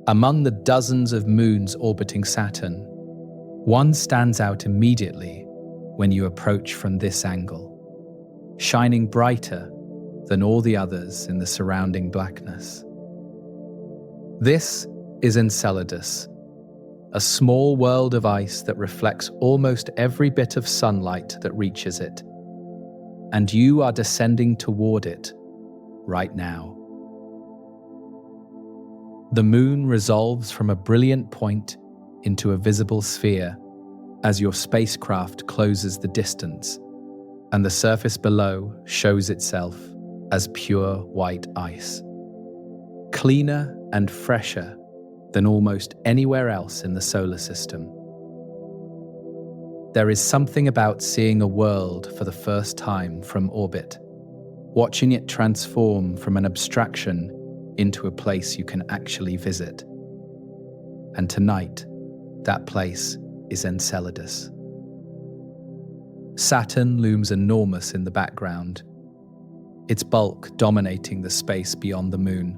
Among the dozens of moons orbiting Saturn, one stands out immediately when you approach from this angle, shining brighter than all the others in the surrounding blackness. This is Enceladus, a small world of ice that reflects almost every bit of sunlight that reaches it, and you are descending toward it right now. The moon resolves from a brilliant point into a visible sphere as your spacecraft closes the distance, and the surface below shows itself as pure white ice, cleaner and fresher than almost anywhere else in the solar system. There is something about seeing a world for the first time from orbit, watching it transform from an abstraction into a place you can actually visit. And tonight, that place is Enceladus. Saturn looms enormous in the background, its bulk dominating the space beyond the moon,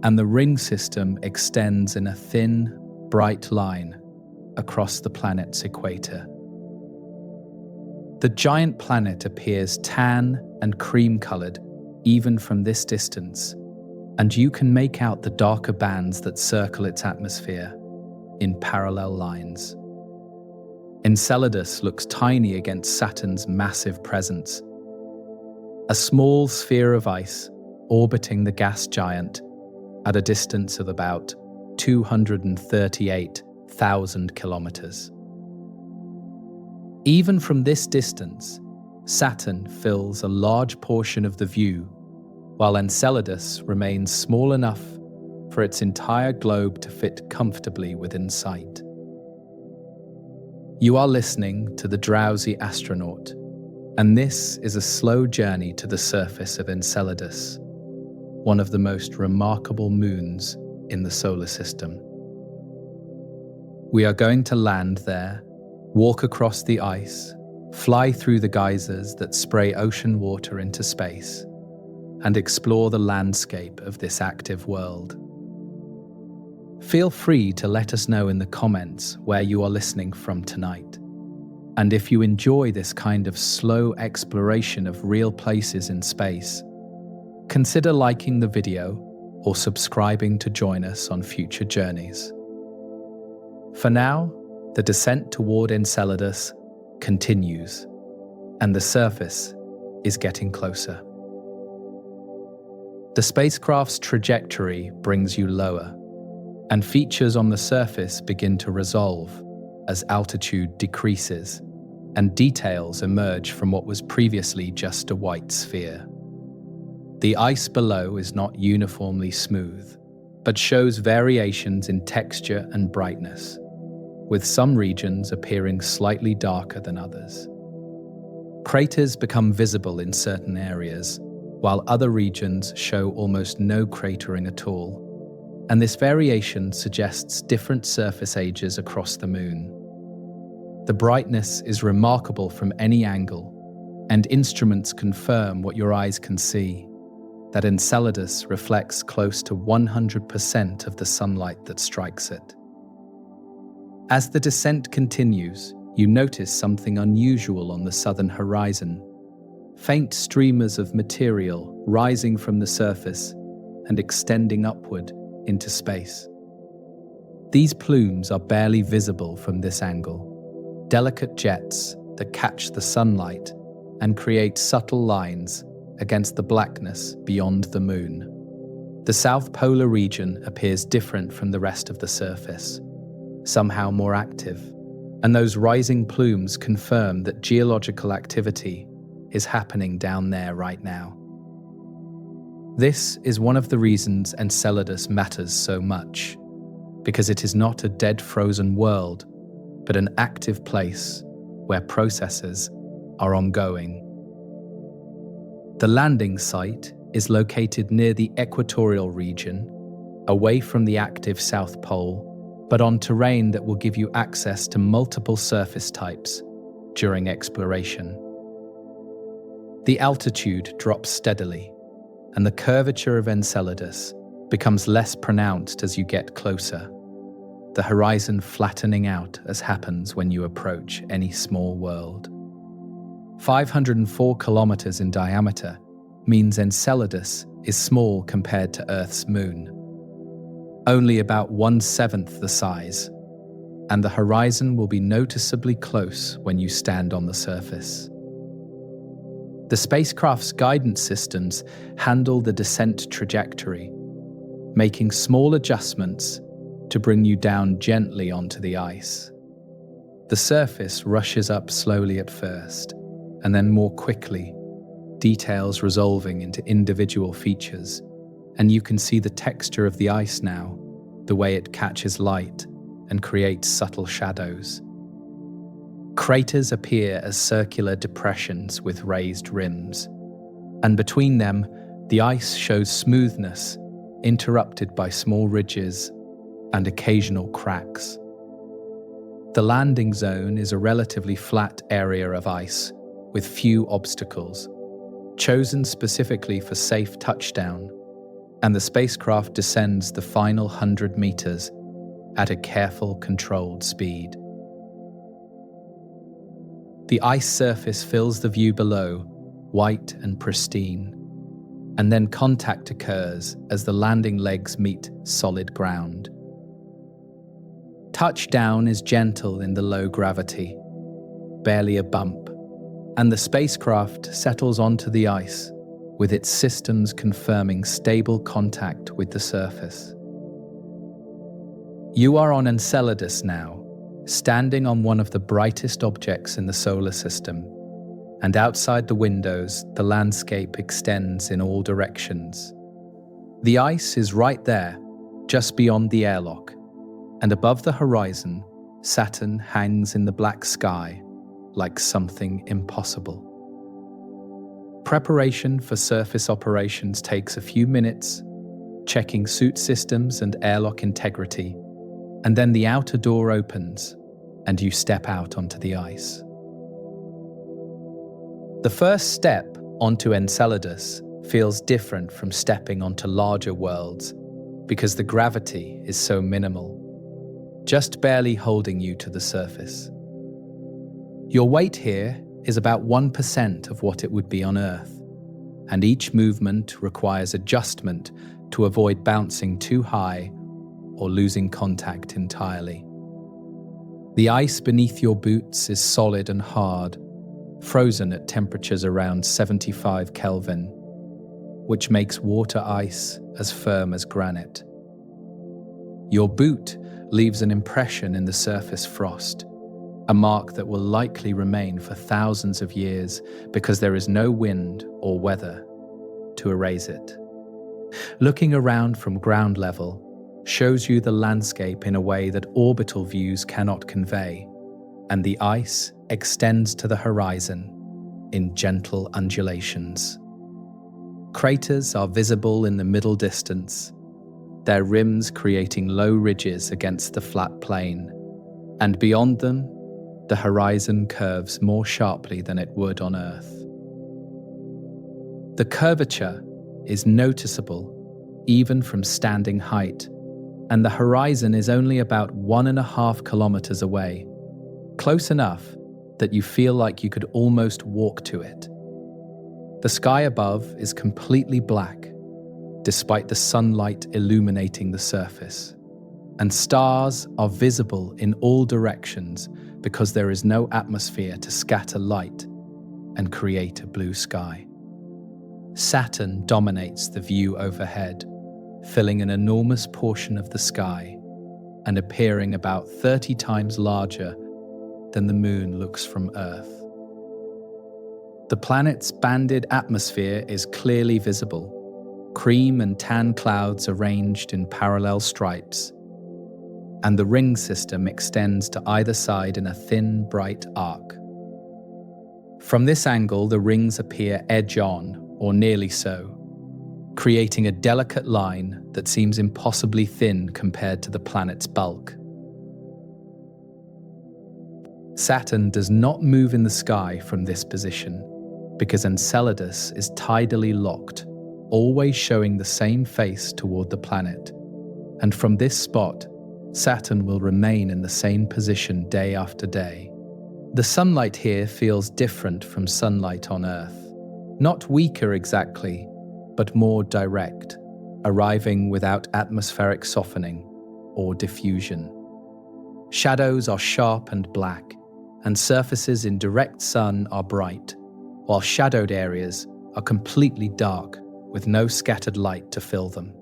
and the ring system extends in a thin, bright line across the planet's equator. The giant planet appears tan and cream-colored even from this distance, and you can make out the darker bands that circle its atmosphere in parallel lines. Enceladus looks tiny against Saturn's massive presence, a small sphere of ice orbiting the gas giant at a distance of about 238,000 kilometers. Even from this distance, Saturn fills a large portion of the view, while Enceladus remains small enough for its entire globe to fit comfortably within sight. You are listening to the Drowsy Astronaut, and this is a slow journey to the surface of Enceladus, one of the most remarkable moons in the solar system. We are going to land there, walk across the ice, fly through the geysers that spray ocean water into space, and explore the landscape of this active world. Feel free to let us know in the comments where you are listening from tonight. And if you enjoy this kind of slow exploration of real places in space, consider liking the video or subscribing to join us on future journeys. For now, the descent toward Enceladus continues, and the surface is getting closer. The spacecraft's trajectory brings you lower, and features on the surface begin to resolve as altitude decreases and details emerge from what was previously just a white sphere. The ice below is not uniformly smooth, but shows variations in texture and brightness, with some regions appearing slightly darker than others. Craters become visible in certain areas, while other regions show almost no cratering at all, and this variation suggests different surface ages across the moon. The brightness is remarkable from any angle, and instruments confirm what your eyes can see, that Enceladus reflects close to 100% of the sunlight that strikes it. As the descent continues, you notice something unusual on the southern horizon, faint streamers of material rising from the surface and extending upward into space. These plumes are barely visible from this angle, delicate jets that catch the sunlight and create subtle lines against the blackness beyond the moon. The South Polar region appears different from the rest of the surface, somehow more active, and those rising plumes confirm that geological activity is happening down there right now. This is one of the reasons Enceladus matters so much, because it is not a dead frozen world, but an active place where processes are ongoing. The landing site is located near the equatorial region, away from the active South Pole, but on terrain that will give you access to multiple surface types during exploration. The altitude drops steadily, and the curvature of Enceladus becomes less pronounced as you get closer, the horizon flattening out as happens when you approach any small world. 504 kilometers in diameter means Enceladus is small compared to Earth's moon. Only about 1/7 the size, and the horizon will be noticeably close when you stand on the surface. The spacecraft's guidance systems handle the descent trajectory, making small adjustments to bring you down gently onto the ice. The surface rushes up slowly at first, and then more quickly, details resolving into individual features, and you can see the texture of the ice now, the way it catches light and creates subtle shadows. Craters appear as circular depressions with raised rims, and between them, the ice shows smoothness, interrupted by small ridges and occasional cracks. The landing zone is a relatively flat area of ice with few obstacles, chosen specifically for safe touchdown, and the spacecraft descends the final 100 meters at a careful, controlled speed. The ice surface fills the view below, white and pristine, and then contact occurs as the landing legs meet solid ground. Touchdown is gentle in the low gravity, barely a bump, and the spacecraft settles onto the ice, with its systems confirming stable contact with the surface. You are on Enceladus now, standing on one of the brightest objects in the solar system, and outside the windows, the landscape extends in all directions. The ice is right there, just beyond the airlock, and above the horizon, Saturn hangs in the black sky like something impossible. Preparation for surface operations takes a few minutes, checking suit systems and airlock integrity, and then the outer door opens and you step out onto the ice. The first step onto Enceladus feels different from stepping onto larger worlds because the gravity is so minimal, just barely holding you to the surface. Your weight here is about 1% of what it would be on Earth, and each movement requires adjustment to avoid bouncing too high or losing contact entirely. The ice beneath your boots is solid and hard, frozen at temperatures around 75 Kelvin, which makes water ice as firm as granite. Your boot leaves an impression in the surface frost, a mark that will likely remain for thousands of years because there is no wind or weather to erase it. Looking around from ground level shows you the landscape in a way that orbital views cannot convey, and the ice extends to the horizon in gentle undulations. Craters are visible in the middle distance, their rims creating low ridges against the flat plain, and beyond them, the horizon curves more sharply than it would on Earth. The curvature is noticeable even from standing height, and the horizon is only about 1.5 kilometers away, close enough that you feel like you could almost walk to it. The sky above is completely black, despite the sunlight illuminating the surface, and stars are visible in all directions because there is no atmosphere to scatter light and create a blue sky. Saturn dominates the view overhead, filling an enormous portion of the sky and appearing about 30 times larger than the Moon looks from Earth. The planet's banded atmosphere is clearly visible, cream and tan clouds arranged in parallel stripes, and the ring system extends to either side in a thin, bright arc. From this angle, the rings appear edge-on, or nearly so, creating a delicate line that seems impossibly thin compared to the planet's bulk. Saturn does not move in the sky from this position because Enceladus is tidally locked, always showing the same face toward the planet. And from this spot, Saturn will remain in the same position day after day. The sunlight here feels different from sunlight on Earth. Not weaker exactly, but more direct, arriving without atmospheric softening or diffusion. Shadows are sharp and black, and surfaces in direct sun are bright, while shadowed areas are completely dark with no scattered light to fill them.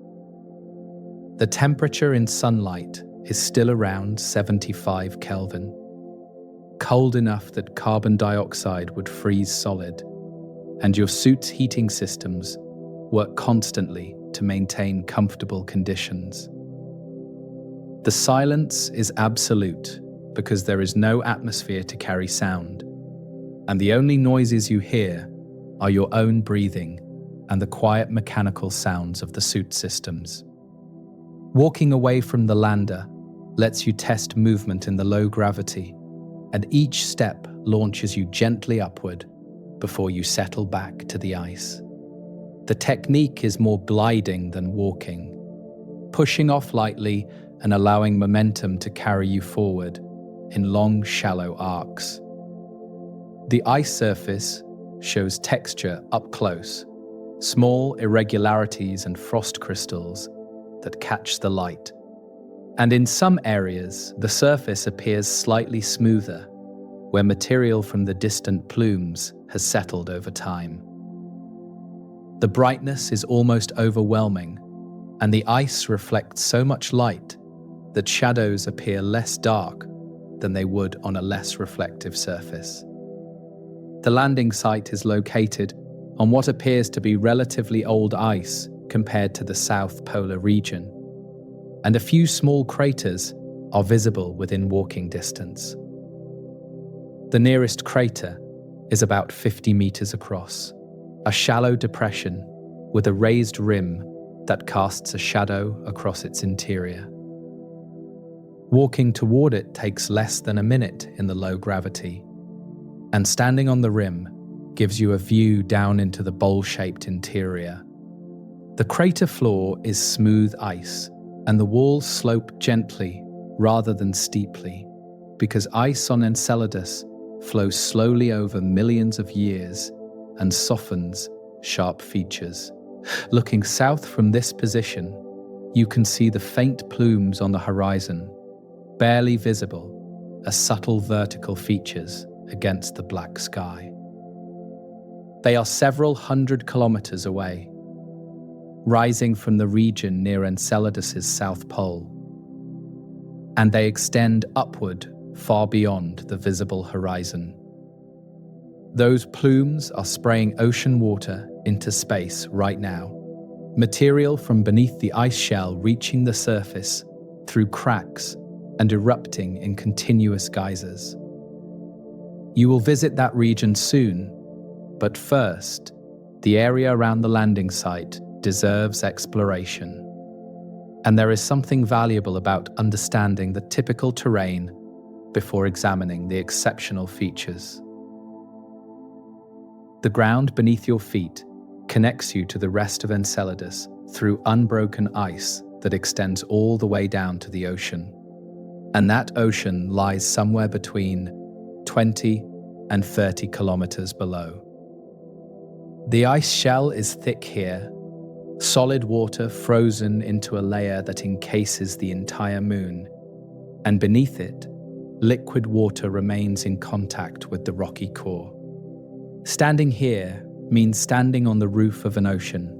The temperature in sunlight is still around 75 Kelvin, cold enough that carbon dioxide would freeze solid, and your suit's heating systems work constantly to maintain comfortable conditions. The silence is absolute because there is no atmosphere to carry sound, and the only noises you hear are your own breathing and the quiet mechanical sounds of the suit systems. Walking away from the lander lets you test movement in the low gravity, and each step launches you gently upward before you settle back to the ice. The technique is more gliding than walking, pushing off lightly and allowing momentum to carry you forward in long, shallow arcs. The ice surface shows texture up close, small irregularities and frost crystals that catch the light. And in some areas, the surface appears slightly smoother, where material from the distant plumes has settled over time. The brightness is almost overwhelming, and the ice reflects so much light that shadows appear less dark than they would on a less reflective surface. The landing site is located on what appears to be relatively old ice compared to the South Polar region, and a few small craters are visible within walking distance. The nearest crater is about 50 meters across, a shallow depression with a raised rim that casts a shadow across its interior. Walking toward it takes less than a minute in the low gravity, and standing on the rim gives you a view down into the bowl-shaped interior. The crater floor is smooth ice, and the walls slope gently rather than steeply, because ice on Enceladus flows slowly over millions of years and softens sharp features. Looking south from this position, you can see the faint plumes on the horizon, barely visible as subtle vertical features against the black sky. They are several hundred kilometers away, rising from the region near Enceladus's south pole, and they extend upward far beyond the visible horizon. Those plumes are spraying ocean water into space right now, material from beneath the ice shell reaching the surface through cracks and erupting in continuous geysers. You will visit that region soon, but first, the area around the landing site deserves exploration. And there is something valuable about understanding the typical terrain before examining the exceptional features. The ground beneath your feet connects you to the rest of Enceladus through unbroken ice that extends all the way down to the ocean. And that ocean lies somewhere between 20 and 30 kilometers below. The ice shell is thick here, solid water frozen into a layer that encases the entire moon, and beneath it, liquid water remains in contact with the rocky core. Standing here means standing on the roof of an ocean,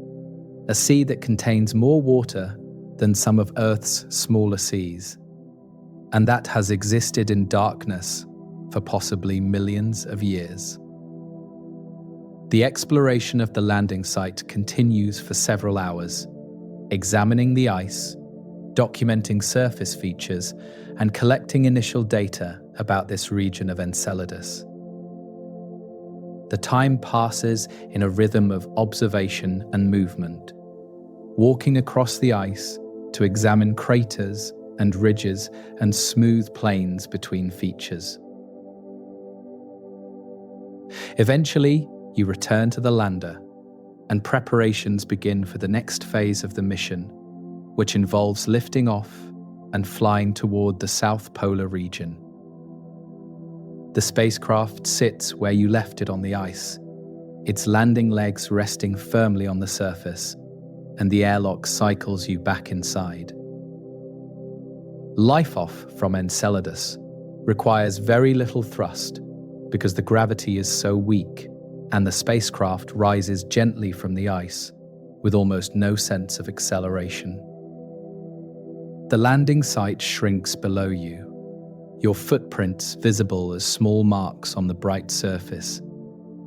a sea that contains more water than some of Earth's smaller seas, and that has existed in darkness for possibly millions of years. The exploration of the landing site continues for several hours, examining the ice, documenting surface features, and collecting initial data about this region of Enceladus. The time passes in a rhythm of observation and movement, walking across the ice to examine craters and ridges and smooth plains between features. Eventually, you return to the lander, and preparations begin for the next phase of the mission, which involves lifting off and flying toward the South Polar region. The spacecraft sits where you left it on the ice, its landing legs resting firmly on the surface, and the airlock cycles you back inside. Life-off from Enceladus requires very little thrust because the gravity is so weak, and the spacecraft rises gently from the ice with almost no sense of acceleration. The landing site shrinks below you, your footprints visible as small marks on the bright surface,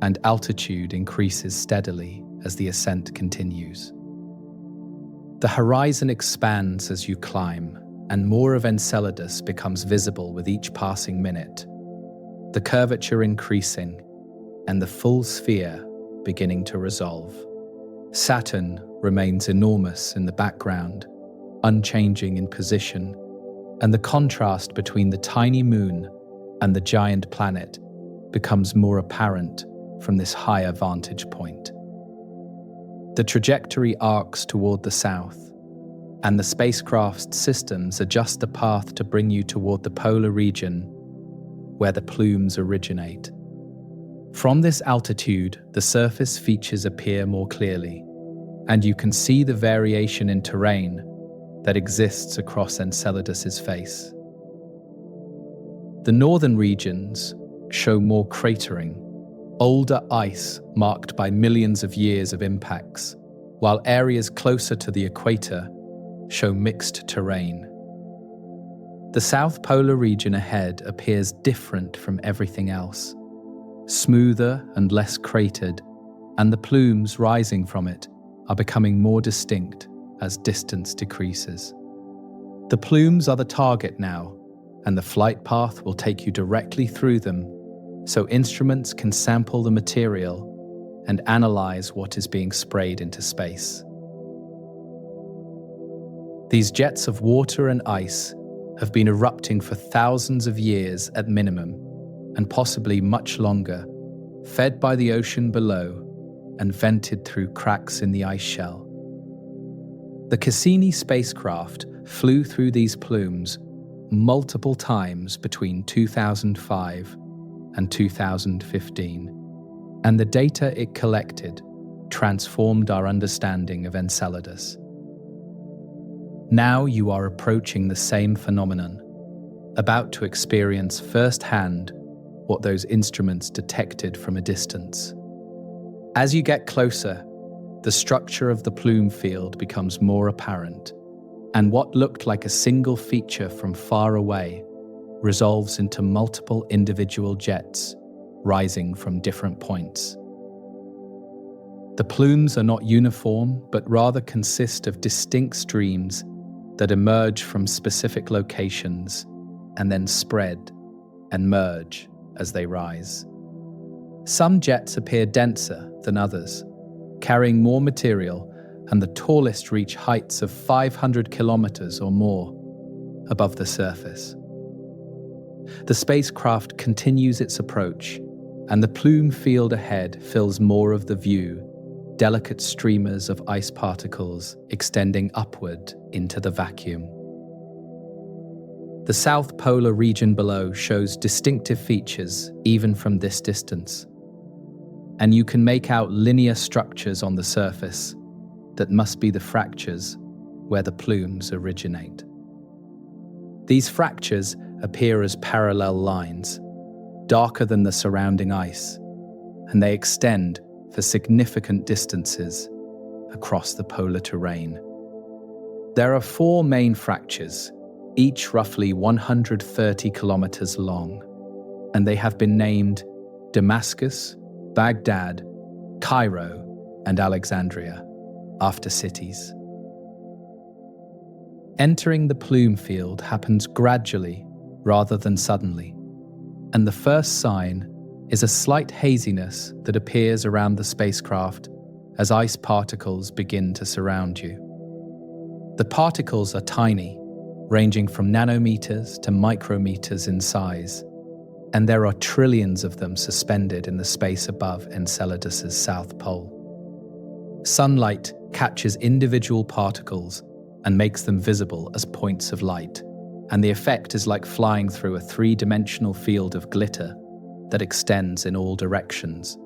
and altitude increases steadily as the ascent continues. The horizon expands as you climb, and more of Enceladus becomes visible with each passing minute, the curvature increasing and the full sphere beginning to resolve. Saturn remains enormous in the background, unchanging in position, and the contrast between the tiny moon and the giant planet becomes more apparent from this higher vantage point. The trajectory arcs toward the south, and the spacecraft's systems adjust the path to bring you toward the polar region where the plumes originate. From this altitude, the surface features appear more clearly, and you can see the variation in terrain that exists across Enceladus's face. The northern regions show more cratering, older ice marked by millions of years of impacts, while areas closer to the equator show mixed terrain. The South Polar region ahead appears different from everything else, smoother and less cratered, and the plumes rising from it are becoming more distinct as distance decreases. The plumes are the target now, and the flight path will take you directly through them, so instruments can sample the material and analyze what is being sprayed into space. These jets of water and ice have been erupting for thousands of years at minimum, and possibly much longer, fed by the ocean below and vented through cracks in the ice shell. The Cassini spacecraft flew through these plumes multiple times between 2005 and 2015, and the data it collected transformed our understanding of Enceladus. Now you are approaching the same phenomenon, about to experience firsthand what those instruments detected from a distance. As you get closer, the structure of the plume field becomes more apparent, and what looked like a single feature from far away resolves into multiple individual jets rising from different points. The plumes are not uniform, but rather consist of distinct streams that emerge from specific locations and then spread and merge as they rise. Some jets appear denser than others, carrying more material, and the tallest reach heights of 500 kilometers or more above the surface. The spacecraft continues its approach, and the plume field ahead fills more of the view, delicate streamers of ice particles extending upward into the vacuum. The South Polar region below shows distinctive features even from this distance, and you can make out linear structures on the surface that must be the fractures where the plumes originate. These fractures appear as parallel lines, darker than the surrounding ice, and they extend for significant distances across the polar terrain. There are 4 main fractures, each roughly 130 kilometers long, and they have been named Damascus, Baghdad, Cairo, and Alexandria, after cities. Entering the plume field happens gradually rather than suddenly, and the first sign is a slight haziness that appears around the spacecraft as ice particles begin to surround you. The particles are tiny, ranging from nanometers to micrometers in size, and there are trillions of them suspended in the space above Enceladus's south pole. Sunlight catches individual particles and makes them visible as points of light, and the effect is like flying through a three-dimensional field of glitter that extends in all directions.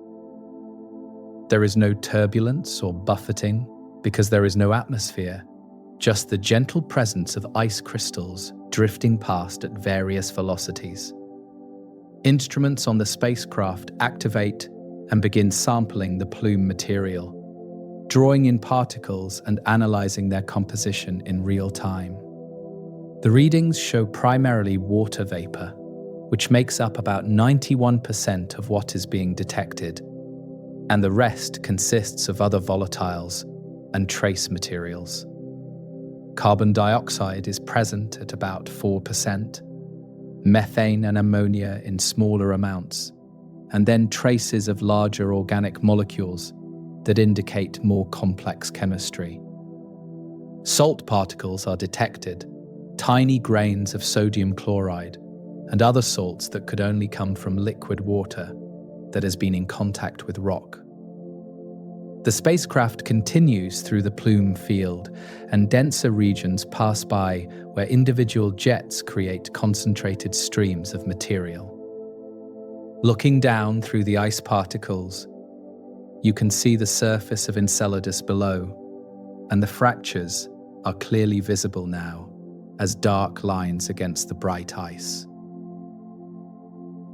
There is no turbulence or buffeting because there is no atmosphere, just the gentle presence of ice crystals drifting past at various velocities. Instruments on the spacecraft activate and begin sampling the plume material, drawing in particles and analyzing their composition in real time. The readings show primarily water vapor, which makes up about 91% of what is being detected, and the rest consists of other volatiles and trace materials. Carbon dioxide is present at about 4%, methane and ammonia in smaller amounts, and then traces of larger organic molecules that indicate more complex chemistry. Salt particles are detected, tiny grains of sodium chloride, and other salts that could only come from liquid water that has been in contact with rock. The spacecraft continues through the plume field, and denser regions pass by where individual jets create concentrated streams of material. Looking down through the ice particles, you can see the surface of Enceladus below, and the fractures are clearly visible now as dark lines against the bright ice.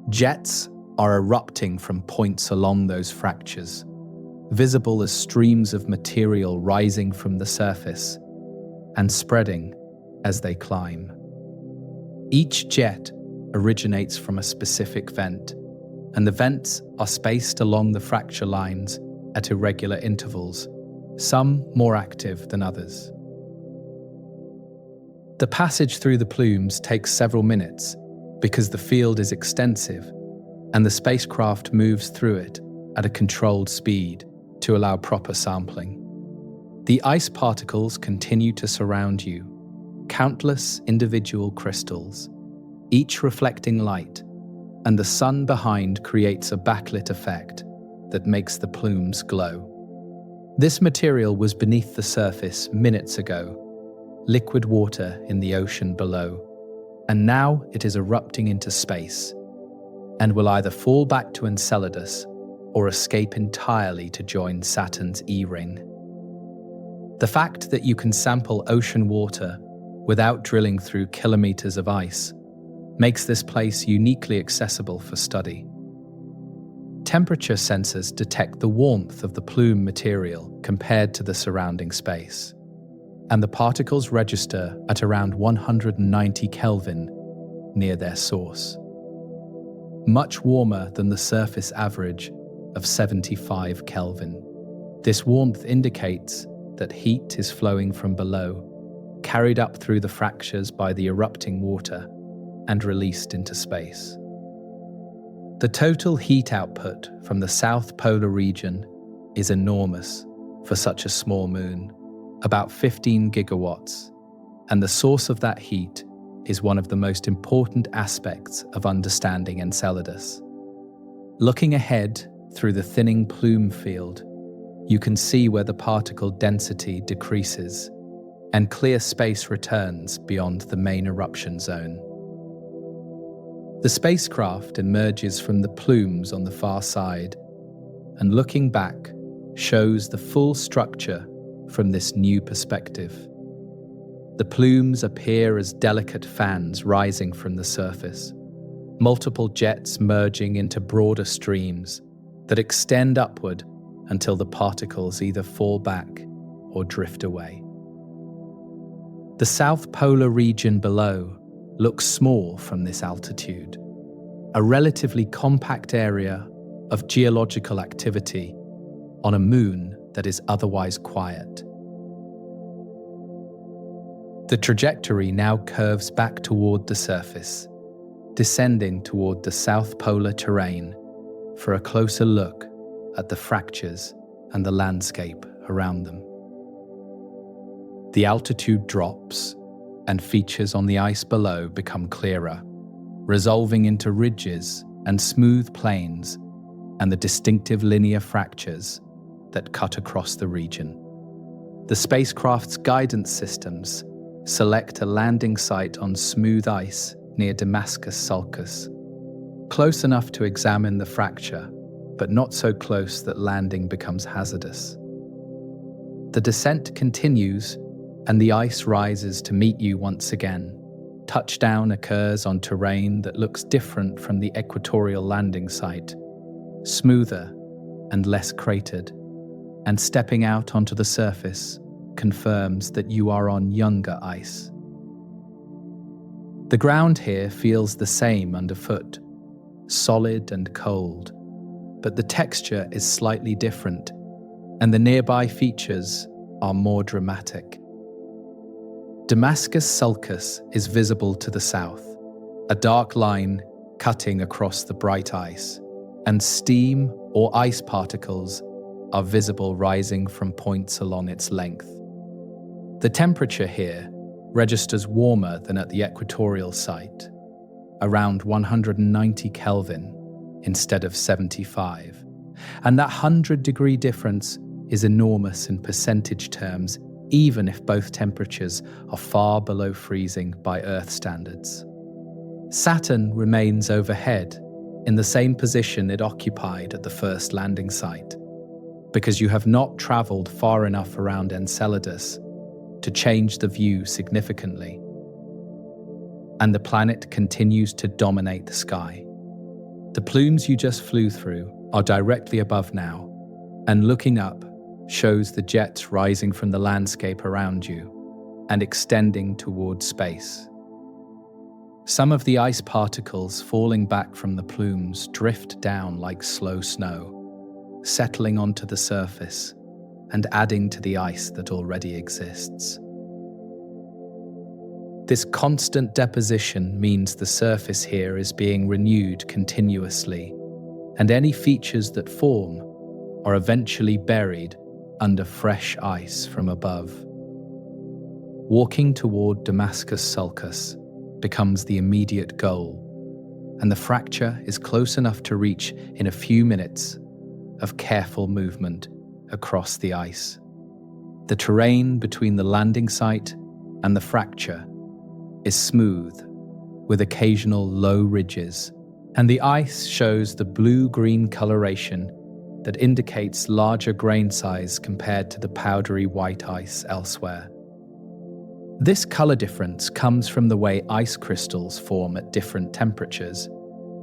Jets are erupting from points along those fractures, visible as streams of material rising from the surface and spreading as they climb. Each jet originates from a specific vent, and the vents are spaced along the fracture lines at irregular intervals, some more active than others. The passage through the plumes takes several minutes because the field is extensive and the spacecraft moves through it at a controlled speed to allow proper sampling. The ice particles continue to surround you, countless individual crystals, each reflecting light, and the sun behind creates a backlit effect that makes the plumes glow. This material was beneath the surface minutes ago, liquid water in the ocean below, and now it is erupting into space and will either fall back to Enceladus or escape entirely to join Saturn's E-ring. The fact that you can sample ocean water without drilling through kilometers of ice makes this place uniquely accessible for study. Temperature sensors detect the warmth of the plume material compared to the surrounding space, and the particles register at around 190 Kelvin near their source. Much warmer than the surface average of 75 Kelvin. This warmth indicates that heat is flowing from below, carried up through the fractures by the erupting water, and released into space. The total heat output from the South Polar region is enormous for such a small moon, about 15 gigawatts, and the source of that heat is one of the most important aspects of understanding Enceladus. Looking ahead through the thinning plume field, you can see where the particle density decreases and clear space returns beyond the main eruption zone. The spacecraft emerges from the plumes on the far side, and looking back shows the full structure from this new perspective. The plumes appear as delicate fans rising from the surface, multiple jets merging into broader streams that extend upward until the particles either fall back or drift away. The South Polar region below looks small from this altitude, a relatively compact area of geological activity on a moon that is otherwise quiet. The trajectory now curves back toward the surface, descending toward the South Polar terrain for a closer look at the fractures and the landscape around them. The altitude drops, and features on the ice below become clearer, resolving into ridges and smooth plains, and the distinctive linear fractures that cut across the region. The spacecraft's guidance systems select a landing site on smooth ice near Damascus Sulcus, close enough to examine the fracture, but not so close that landing becomes hazardous. The descent continues, and the ice rises to meet you once again. Touchdown occurs on terrain that looks different from the equatorial landing site, smoother and less cratered, and stepping out onto the surface confirms that you are on younger ice. The ground here feels the same underfoot, solid and cold, but the texture is slightly different, and the nearby features are more dramatic. Damascus Sulcus is visible to the south, a dark line cutting across the bright ice, and steam or ice particles are visible rising from points along its length. The temperature here registers warmer than at the equatorial site, around 190 Kelvin instead of 75, and that 100-degree difference is enormous in percentage terms, even if both temperatures are far below freezing by Earth standards. Saturn remains overhead in the same position it occupied at the first landing site, because you have not traveled far enough around Enceladus to change the view significantly. And the planet continues to dominate the sky. The plumes you just flew through are directly above now, and looking up shows the jets rising from the landscape around you and extending toward space. Some of the ice particles falling back from the plumes drift down like slow snow, settling onto the surface and adding to the ice that already exists. This constant deposition means the surface here is being renewed continuously, and any features that form are eventually buried under fresh ice from above. Walking toward Damascus Sulcus becomes the immediate goal, and the fracture is close enough to reach in a few minutes of careful movement across the ice. The terrain between the landing site and the fracture is smooth, with occasional low ridges, and the ice shows the blue-green coloration that indicates larger grain size compared to the powdery white ice elsewhere. This color difference comes from the way ice crystals form at different temperatures,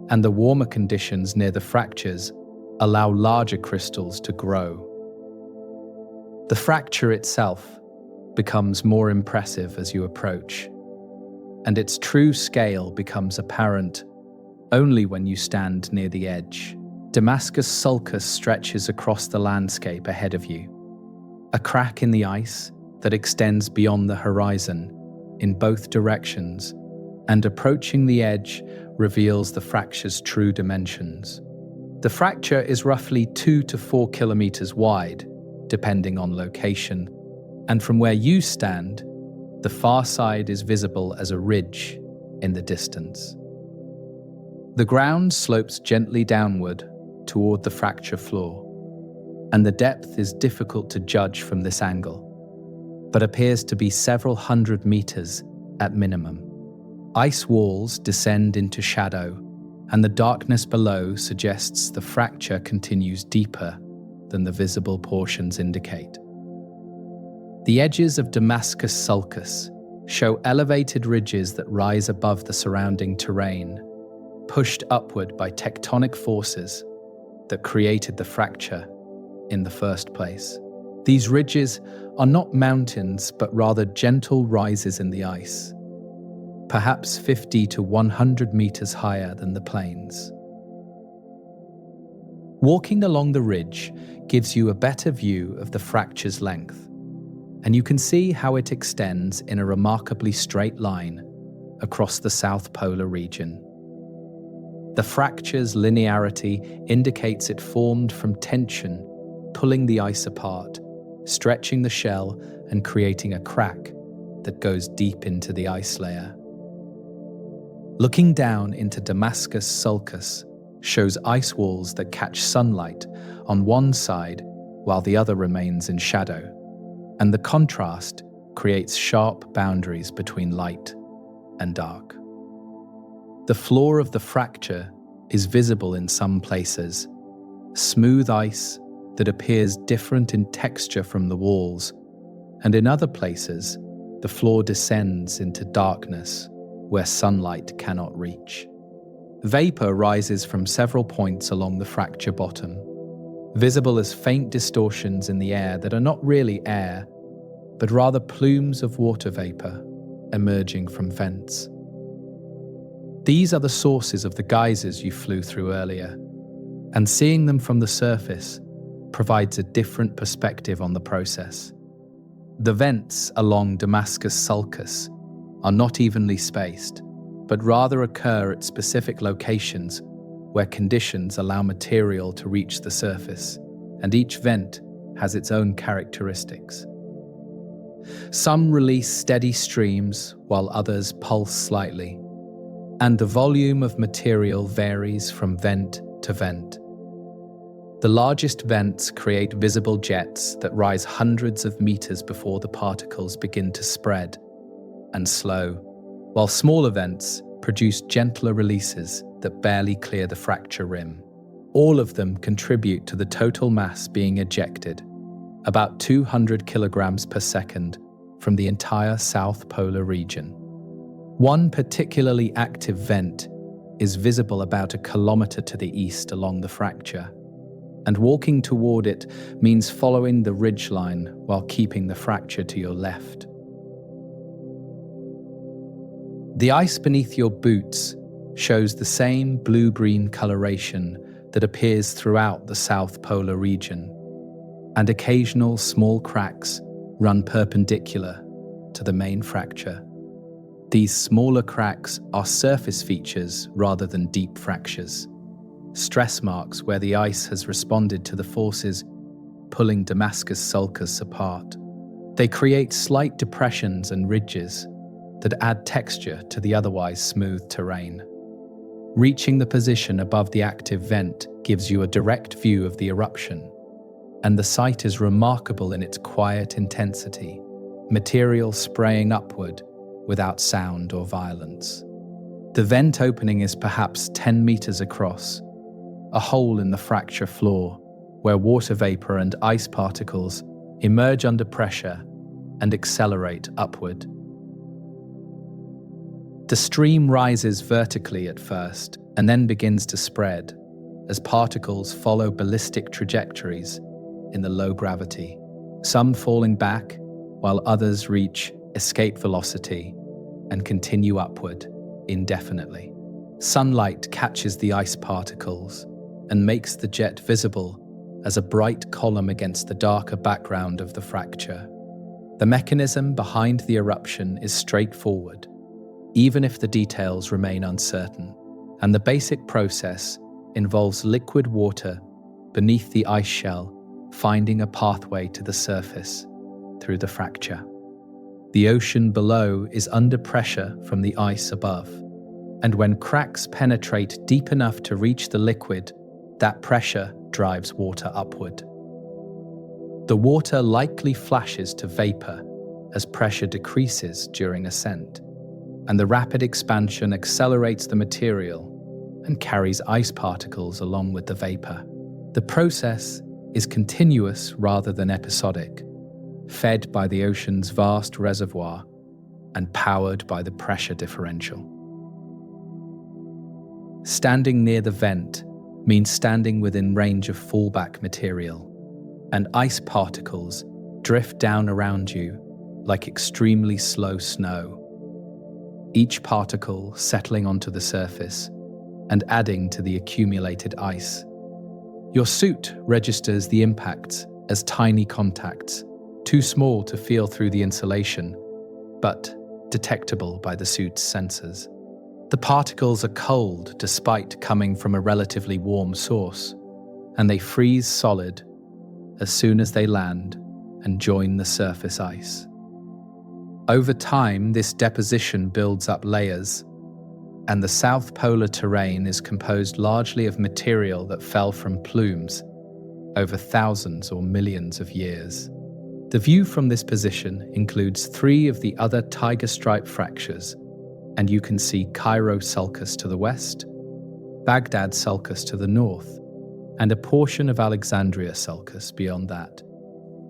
and the warmer conditions near the fractures allow larger crystals to grow. The fracture itself becomes more impressive as you approach, and its true scale becomes apparent only when you stand near the edge. Damascus Sulcus stretches across the landscape ahead of you, a crack in the ice that extends beyond the horizon in both directions, and approaching the edge reveals the fracture's true dimensions. The fracture is roughly 2 to 4 kilometers wide, depending on location, and from where you stand, the far side is visible as a ridge in the distance. The ground slopes gently downward toward the fracture floor, and the depth is difficult to judge from this angle, but appears to be several hundred meters at minimum. Ice walls descend into shadow, and the darkness below suggests the fracture continues deeper than the visible portions indicate. The edges of Damascus Sulcus show elevated ridges that rise above the surrounding terrain, pushed upward by tectonic forces that created the fracture in the first place. These ridges are not mountains, but rather gentle rises in the ice, perhaps 50 to 100 meters higher than the plains. Walking along the ridge gives you a better view of the fracture's length, and you can see how it extends in a remarkably straight line across the South Polar region. The fracture's linearity indicates it formed from tension, pulling the ice apart, stretching the shell and creating a crack that goes deep into the ice layer. Looking down into Damascus Sulcus shows ice walls that catch sunlight on one side while the other remains in shadow, and the contrast creates sharp boundaries between light and dark. The floor of the fracture is visible in some places, smooth ice that appears different in texture from the walls, and in other places, the floor descends into darkness where sunlight cannot reach. Vapor rises from several points along the fracture bottom, visible as faint distortions in the air that are not really air, but rather plumes of water vapor emerging from vents. These are the sources of the geysers you flew through earlier, and seeing them from the surface provides a different perspective on the process. The vents along Damascus Sulcus are not evenly spaced, but rather occur at specific locations where conditions allow material to reach the surface, and each vent has its own characteristics. Some release steady streams while others pulse slightly, and the volume of material varies from vent to vent. The largest vents create visible jets that rise hundreds of meters before the particles begin to spread and slow, while smaller vents produce gentler releases that barely clear the fracture rim. All of them contribute to the total mass being ejected, about 200 kilograms per second, from the entire South Polar region. One particularly active vent is visible about a kilometer to the east along the fracture, and walking toward it means following the ridgeline while keeping the fracture to your left. The ice beneath your boots shows the same blue-green coloration that appears throughout the South Polar region, and occasional small cracks run perpendicular to the main fracture. These smaller cracks are surface features rather than deep fractures, stress marks where the ice has responded to the forces pulling Damascus Sulcus apart. They create slight depressions and ridges that add texture to the otherwise smooth terrain. Reaching the position above the active vent gives you a direct view of the eruption, and the sight is remarkable in its quiet intensity, material spraying upward without sound or violence. The vent opening is perhaps 10 meters across, a hole in the fracture floor where water vapor and ice particles emerge under pressure and accelerate upward. The stream rises vertically at first and then begins to spread as particles follow ballistic trajectories in the low gravity, some falling back while others reach escape velocity and continue upward indefinitely. Sunlight catches the ice particles and makes the jet visible as a bright column against the darker background of the fracture. The mechanism behind the eruption is straightforward, even if the details remain uncertain, and the basic process involves liquid water beneath the ice shell finding a pathway to the surface through the fracture. The ocean below is under pressure from the ice above, and when cracks penetrate deep enough to reach the liquid, that pressure drives water upward. The water likely flashes to vapor as pressure decreases during ascent, and the rapid expansion accelerates the material and carries ice particles along with the vapor. The process is continuous rather than episodic, fed by the ocean's vast reservoir and powered by the pressure differential. Standing near the vent means standing within range of fallback material, and ice particles drift down around you like extremely slow snow, each particle settling onto the surface and adding to the accumulated ice. Your suit registers the impacts as tiny contacts, too small to feel through the insulation, but detectable by the suit's sensors. The particles are cold despite coming from a relatively warm source, and they freeze solid as soon as they land and join the surface ice. Over time, this deposition builds up layers, and the South Polar terrain is composed largely of material that fell from plumes, over thousands or millions of years. The view from this position includes 3 of the other tiger stripe fractures, and you can see Cairo sulcus to the west, Baghdad sulcus to the north, and a portion of Alexandria sulcus beyond that.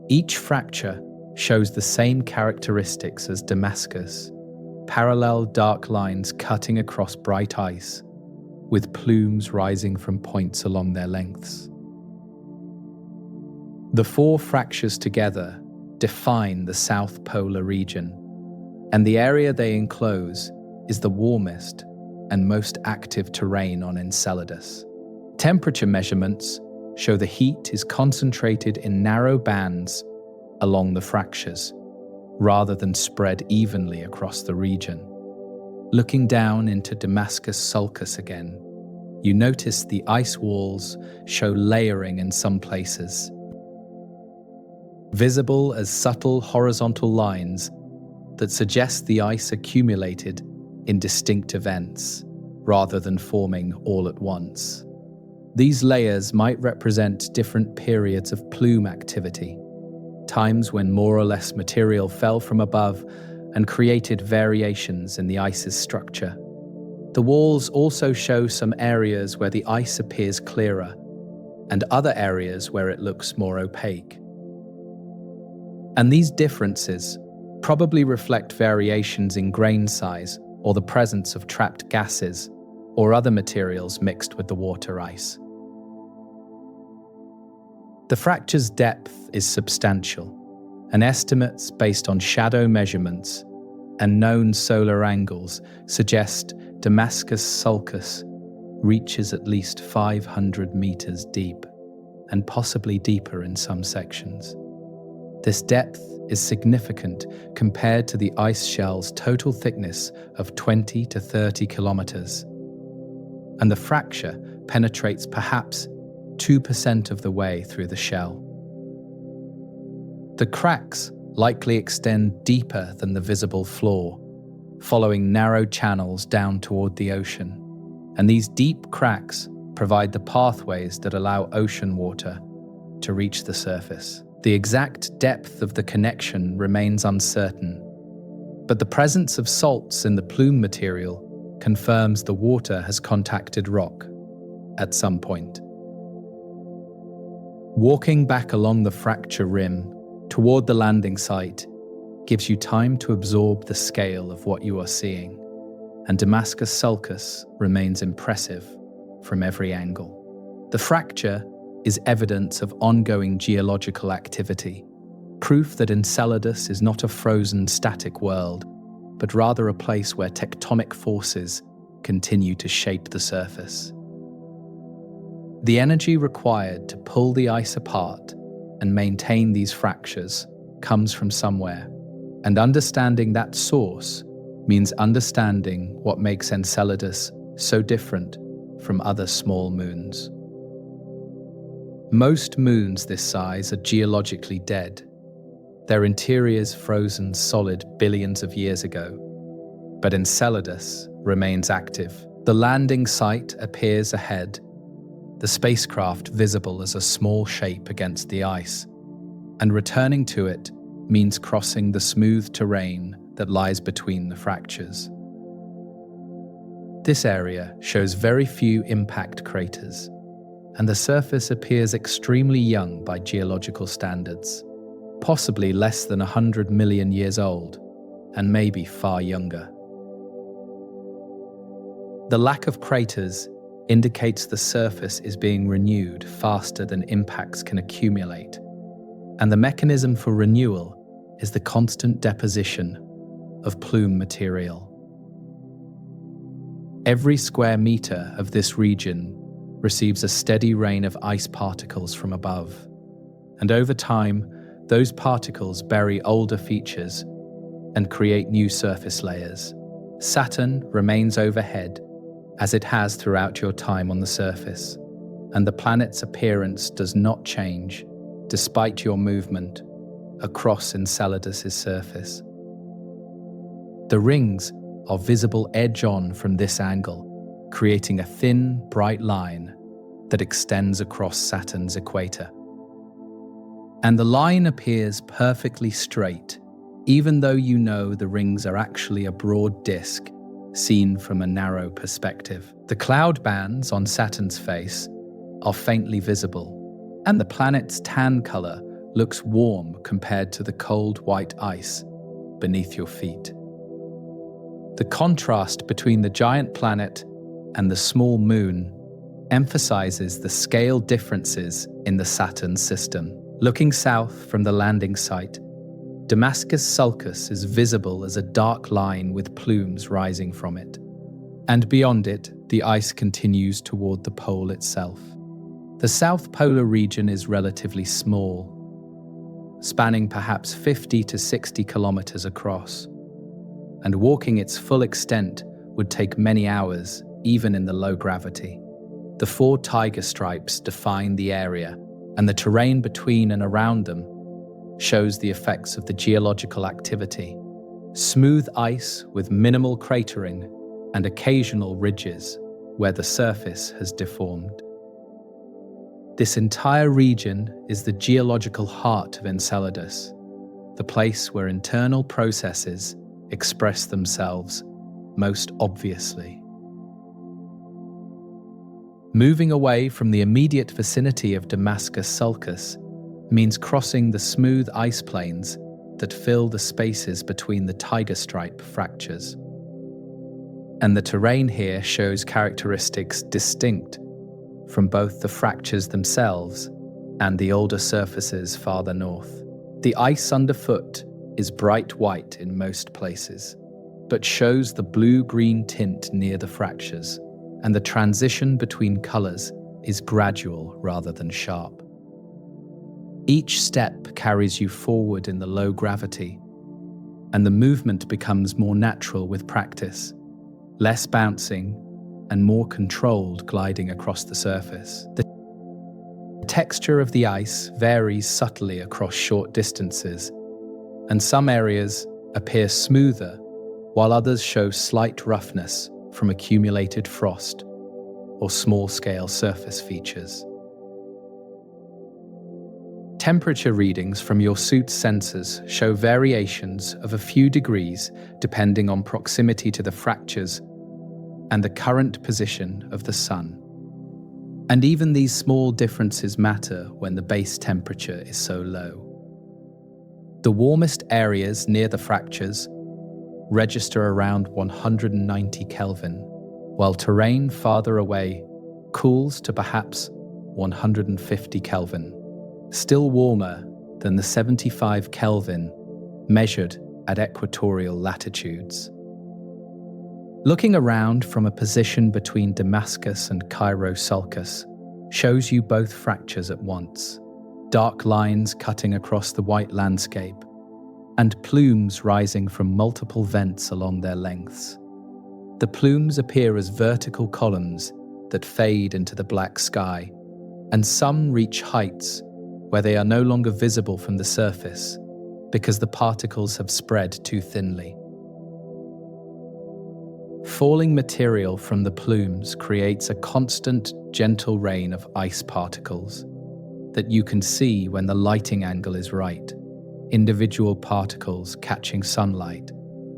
Each fracture shows the same characteristics as Damascus: parallel dark lines cutting across bright ice, with plumes rising from points along their lengths. The 4 fractures together define the South Polar region, and the area they enclose is the warmest and most active terrain on Enceladus. Temperature measurements show the heat is concentrated in narrow bands along the fractures, rather than spread evenly across the region. Looking down into Damascus sulcus again, you notice the ice walls show layering in some places, visible as subtle horizontal lines that suggest the ice accumulated in distinct events, rather than forming all at once. These layers might represent different periods of plume activity, times when more or less material fell from above and created variations in the ice's structure. The walls also show some areas where the ice appears clearer, and other areas where it looks more opaque. And these differences probably reflect variations in grain size or the presence of trapped gases or other materials mixed with the water ice. The fracture's depth is substantial, and estimates based on shadow measurements and known solar angles suggest Damascus sulcus reaches at least 500 meters deep, and possibly deeper in some sections. This depth is significant compared to the ice shell's total thickness of 20 to 30 kilometers, and the fracture penetrates perhaps 2% of the way through the shell. The cracks likely extend deeper than the visible floor, following narrow channels down toward the ocean, and these deep cracks provide the pathways that allow ocean water to reach the surface. The exact depth of the connection remains uncertain, but the presence of salts in the plume material confirms the water has contacted rock at some point. Walking back along the fracture rim toward the landing site gives you time to absorb the scale of what you are seeing, and Damascus sulcus remains impressive from every angle. The fracture is evidence of ongoing geological activity, proof that Enceladus is not a frozen, static world, but rather a place where tectonic forces continue to shape the surface. The energy required to pull the ice apart and maintain these fractures comes from somewhere, and understanding that source means understanding what makes Enceladus so different from other small moons. Most moons this size are geologically dead, their interiors frozen solid billions of years ago. But Enceladus remains active. The landing site appears ahead, the spacecraft visible as a small shape against the ice, and returning to it means crossing the smooth terrain that lies between the fractures. This area shows very few impact craters, and the surface appears extremely young by geological standards, possibly less than 100 million years old, and maybe far younger. The lack of craters indicates the surface is being renewed faster than impacts can accumulate, and the mechanism for renewal is the constant deposition of plume material. Every square meter of this region receives a steady rain of ice particles from above, and over time, those particles bury older features and create new surface layers. Saturn remains overhead, as it has throughout your time on the surface, and the planet's appearance does not change despite your movement across Enceladus's surface. The rings are visible edge-on from this angle, creating a thin, bright line that extends across Saturn's equator. And the line appears perfectly straight, even though you know the rings are actually a broad disk seen from a narrow perspective. The cloud bands on Saturn's face are faintly visible, and the planet's tan color looks warm compared to the cold white ice beneath your feet. The contrast between the giant planet and the small moon emphasizes the scale differences in the Saturn system. Looking south from the landing site, Damascus Sulcus is visible as a dark line with plumes rising from it. And beyond it, the ice continues toward the pole itself. The South Polar region is relatively small, spanning perhaps 50 to 60 kilometers across, and walking its full extent would take many hours, even in the low gravity. The 4 tiger stripes define the area, and the terrain between and around them shows the effects of the geological activity. Smooth ice with minimal cratering and occasional ridges where the surface has deformed. This entire region is the geological heart of Enceladus, the place where internal processes express themselves most obviously. Moving away from the immediate vicinity of Damascus Sulcus means crossing the smooth ice plains that fill the spaces between the tiger stripe fractures. And the terrain here shows characteristics distinct from both the fractures themselves and the older surfaces farther north. The ice underfoot is bright white in most places, but shows the blue-green tint near the fractures, and the transition between colors is gradual rather than sharp. Each step carries you forward in the low gravity, and the movement becomes more natural with practice, less bouncing and more controlled gliding across the surface. The texture of the ice varies subtly across short distances, and some areas appear smoother, while others show slight roughness from accumulated frost or small-scale surface features. Temperature readings from your suit's sensors show variations of a few degrees depending on proximity to the fractures and the current position of the sun. And even these small differences matter when the base temperature is so low. The warmest areas near the fractures register around 190 Kelvin, while terrain farther away cools to perhaps 150 Kelvin, still warmer than the 75 Kelvin measured at equatorial latitudes. Looking around from a position between Damascus and Cairo Sulcus shows you both fractures at once, dark lines cutting across the white landscape, and plumes rising from multiple vents along their lengths. The plumes appear as vertical columns that fade into the black sky, and some reach heights where they are no longer visible from the surface because the particles have spread too thinly. Falling material from the plumes creates a constant, gentle rain of ice particles that you can see when the lighting angle is right, individual particles catching sunlight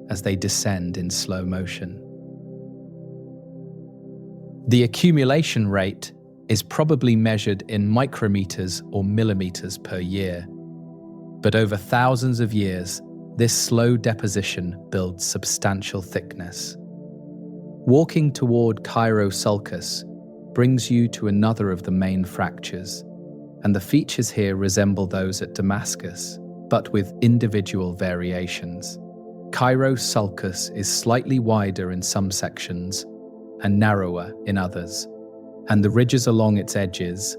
as they descend in slow motion. The accumulation rate is probably measured in micrometers or millimeters per year, but over thousands of years, this slow deposition builds substantial thickness. Walking toward Cairo Sulcus brings you to another of the main fractures, and the features here resemble those at Damascus, but with individual variations. Cairo Sulcus is slightly wider in some sections and narrower in others, and the ridges along its edges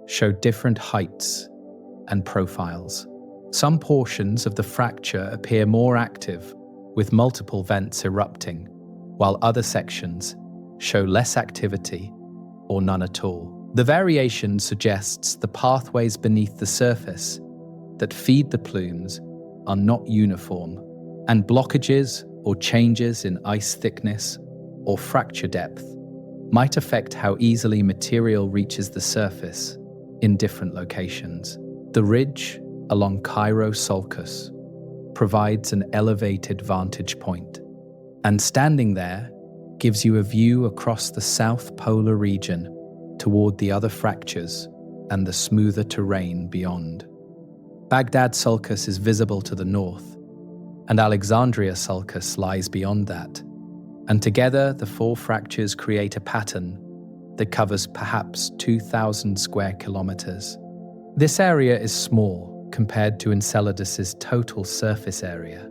show different heights and profiles. Some portions of the fracture appear more active, with multiple vents erupting, while other sections show less activity or none at all. The variation suggests the pathways beneath the surface that feed the plumes are not uniform, and blockages or changes in ice thickness or fracture depth might affect how easily material reaches the surface in different locations. The ridge along Cairo Sulcus provides an elevated vantage point, and standing there gives you a view across the South Polar region toward the other fractures and the smoother terrain beyond. Baghdad Sulcus is visible to the north, and Alexandria Sulcus lies beyond that, and together the four fractures create a pattern that covers perhaps 2,000 square kilometers. This area is small compared to Enceladus's total surface area,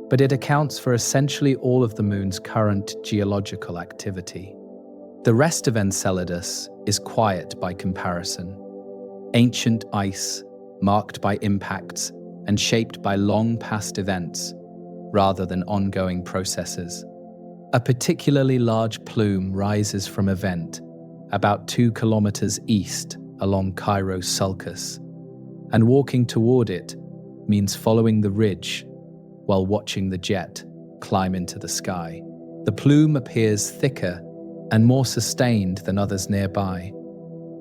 but it accounts for essentially all of the Moon's current geological activity. The rest of Enceladus is quiet by comparison. Ancient ice, marked by impacts and shaped by long-past events, rather than ongoing processes. A particularly large plume rises from a vent about 2 kilometers east along Cairo Sulcus, and walking toward it means following the ridge while watching the jet climb into the sky. The plume appears thicker and more sustained than others nearby,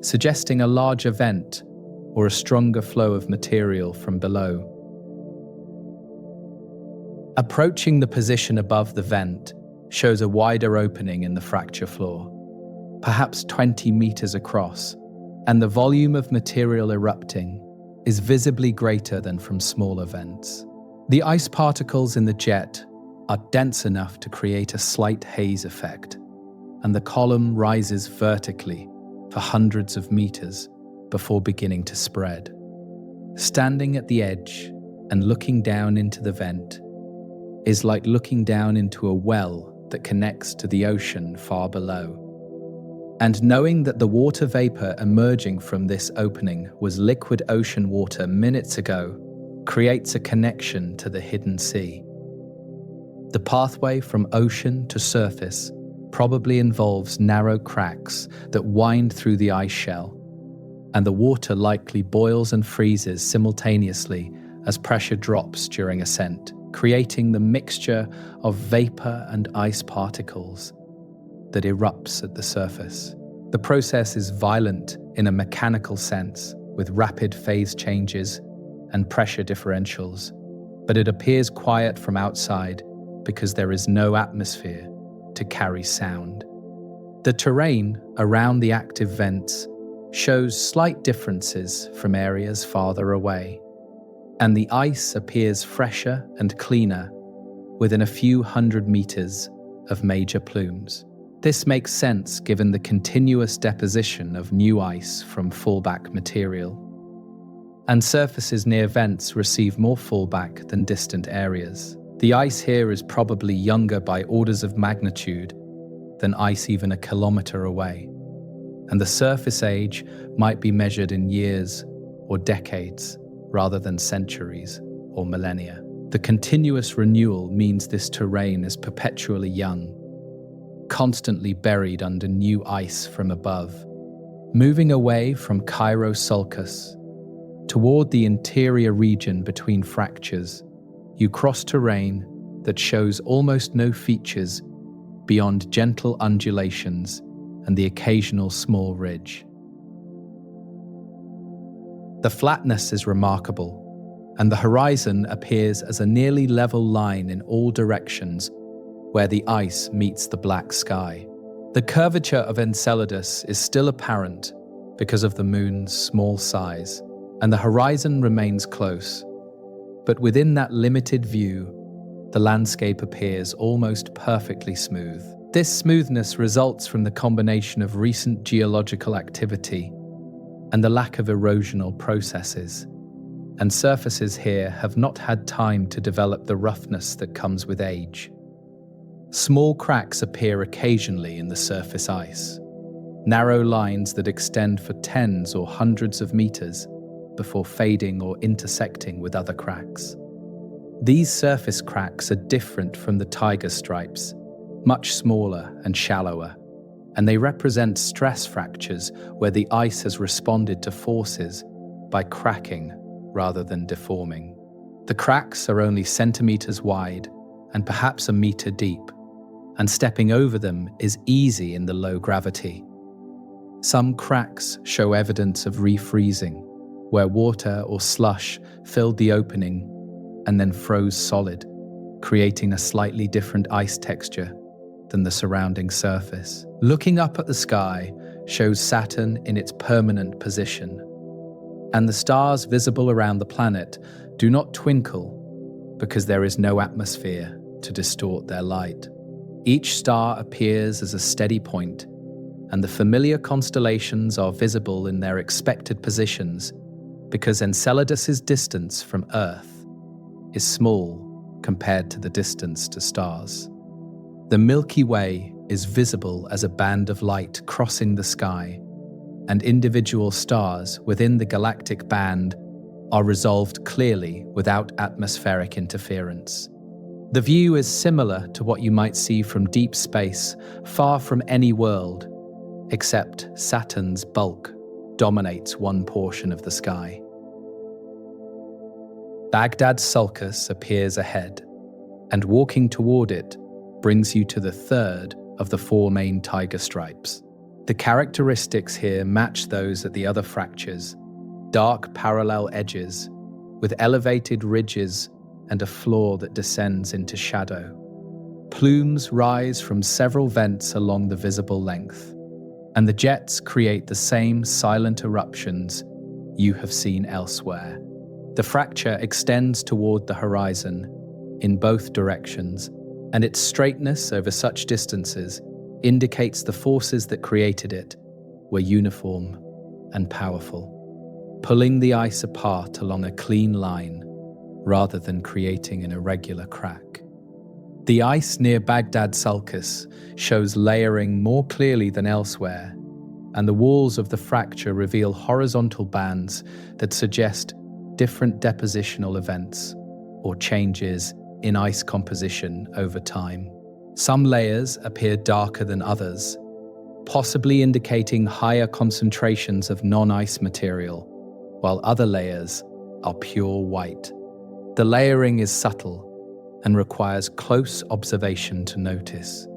suggesting a larger vent or a stronger flow of material from below. Approaching the position above the vent shows a wider opening in the fracture floor, perhaps 20 meters across, and the volume of material erupting is visibly greater than from smaller vents. The ice particles in the jet are dense enough to create a slight haze effect, and the column rises vertically for hundreds of meters before beginning to spread. Standing at the edge and looking down into the vent is like looking down into a well that connects to the ocean far below. And knowing that the water vapor emerging from this opening was liquid ocean water minutes ago creates a connection to the hidden sea. The pathway from ocean to surface probably involves narrow cracks that wind through the ice shell, and the water likely boils and freezes simultaneously as pressure drops during ascent, creating the mixture of vapor and ice particles that erupts at the surface. The process is violent in a mechanical sense, with rapid phase changes and pressure differentials, but it appears quiet from outside because there is no atmosphere to carry sound. The terrain around the active vents shows slight differences from areas farther away, and the ice appears fresher and cleaner within a few hundred meters of major plumes. This makes sense given the continuous deposition of new ice from fallback material. And surfaces near vents receive more fallback than distant areas. The ice here is probably younger by orders of magnitude than ice even a kilometer away, and the surface age might be measured in years or decades rather than centuries or millennia. The continuous renewal means this terrain is perpetually young, constantly buried under new ice from above. Moving away from Cairo Sulcus toward the interior region between fractures, you cross terrain that shows almost no features beyond gentle undulations and the occasional small ridge. The flatness is remarkable, and the horizon appears as a nearly level line in all directions where the ice meets the black sky. The curvature of Enceladus is still apparent because of the Moon's small size, and the horizon remains close. But within that limited view, the landscape appears almost perfectly smooth. This smoothness results from the combination of recent geological activity and the lack of erosional processes, and surfaces here have not had time to develop the roughness that comes with age. Small cracks appear occasionally in the surface ice, narrow lines that extend for tens or hundreds of meters before fading or intersecting with other cracks. These surface cracks are different from the tiger stripes, much smaller and shallower, and they represent stress fractures where the ice has responded to forces by cracking rather than deforming. The cracks are only centimeters wide and perhaps a meter deep, and stepping over them is easy in the low gravity. Some cracks show evidence of refreezing, where water or slush filled the opening and then froze solid, creating a slightly different ice texture than the surrounding surface. Looking up at the sky shows Saturn in its permanent position, and the stars visible around the planet do not twinkle because there is no atmosphere to distort their light. Each star appears as a steady point, and the familiar constellations are visible in their expected positions because Enceladus's distance from Earth is small compared to the distance to stars. The Milky Way is visible as a band of light crossing the sky, and individual stars within the galactic band are resolved clearly without atmospheric interference. The view is similar to what you might see from deep space, far from any world, except Saturn's bulk dominates one portion of the sky. Baghdad Sulcus appears ahead, and walking toward it brings you to the third of the four main tiger stripes. The characteristics here match those at the other fractures: dark parallel edges with elevated ridges and a floor that descends into shadow. Plumes rise from several vents along the visible length, and the jets create the same silent eruptions you have seen elsewhere. The fracture extends toward the horizon in both directions, and its straightness over such distances indicates the forces that created it were uniform and powerful, pulling the ice apart along a clean line rather than creating an irregular crack. The ice near Baghdad Sulcus shows layering more clearly than elsewhere, and the walls of the fracture reveal horizontal bands that suggest different depositional events or changes in ice composition over time. Some layers appear darker than others, possibly indicating higher concentrations of non-ice material, while other layers are pure white. The layering is subtle and requires close observation to notice,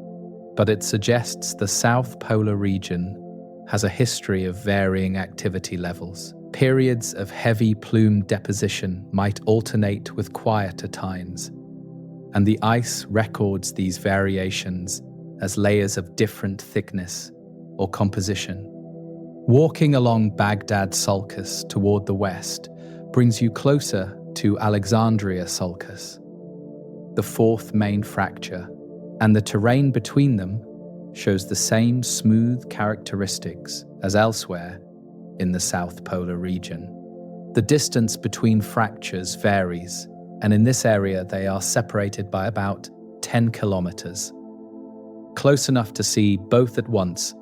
but it suggests the South Polar region has a history of varying activity levels. Periods of heavy plume deposition might alternate with quieter times, and the ice records these variations as layers of different thickness or composition. Walking along Baghdad Sulcus toward the west brings you closer to Alexandria Sulcus, the fourth main fracture, and the terrain between them shows the same smooth characteristics as elsewhere in the South Polar region. The distance between fractures varies, and in this area they are separated by about 10 kilometers. Close enough to see both at once,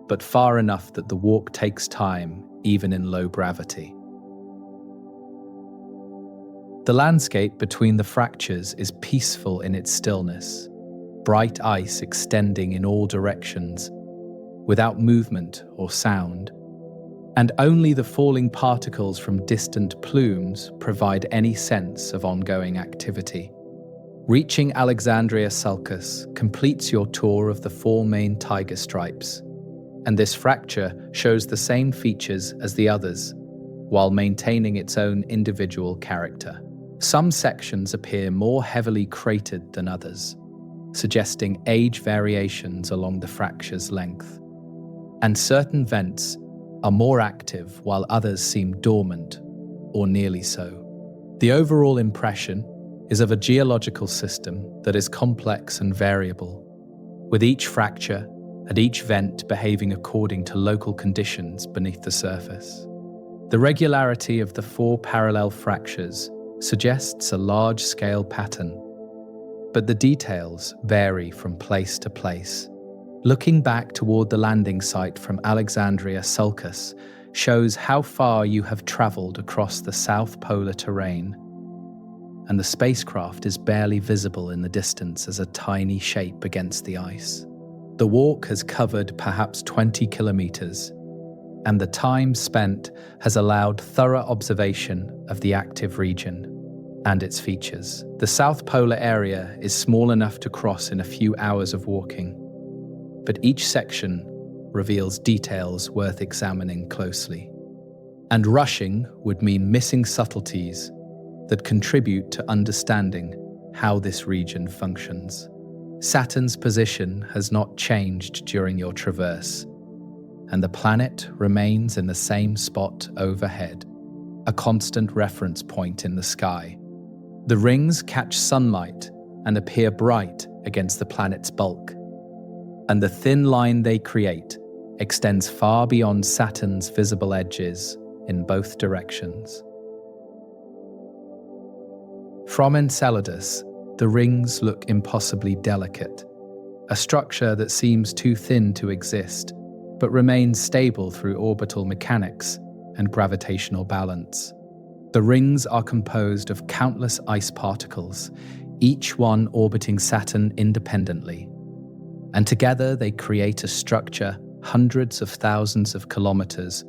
but far enough that the walk takes time, even in low gravity. The landscape between the fractures is peaceful in its stillness, bright ice extending in all directions, without movement or sound, and only the falling particles from distant plumes provide any sense of ongoing activity. Reaching Alexandria Sulcus completes your tour of the four main tiger stripes, and this fracture shows the same features as the others, while maintaining its own individual character. Some sections appear more heavily cratered than others, suggesting age variations along the fracture's length. And certain vents are more active while others seem dormant, or nearly so. The overall impression is of a geological system that is complex and variable, with each fracture and each vent behaving according to local conditions beneath the surface. The regularity of the four parallel fractures suggests a large-scale pattern, but the details vary from place to place. Looking back toward the landing site from Alexandria Sulcus shows how far you have traveled across the South Polar terrain, and the spacecraft is barely visible in the distance as a tiny shape against the ice. The walk has covered perhaps 20 kilometers, and the time spent has allowed thorough observation of the active region and its features. The South Polar area is small enough to cross in a few hours of walking, but each section reveals details worth examining closely. And rushing would mean missing subtleties that contribute to understanding how this region functions. Saturn's position has not changed during your traverse, and the planet remains in the same spot overhead, a constant reference point in the sky. The rings catch sunlight and appear bright against the planet's bulk, and the thin line they create extends far beyond Saturn's visible edges in both directions. From Enceladus, the rings look impossibly delicate, a structure that seems too thin to exist, but remains stable through orbital mechanics and gravitational balance. The rings are composed of countless ice particles, each one orbiting Saturn independently, and together they create a structure hundreds of thousands of kilometers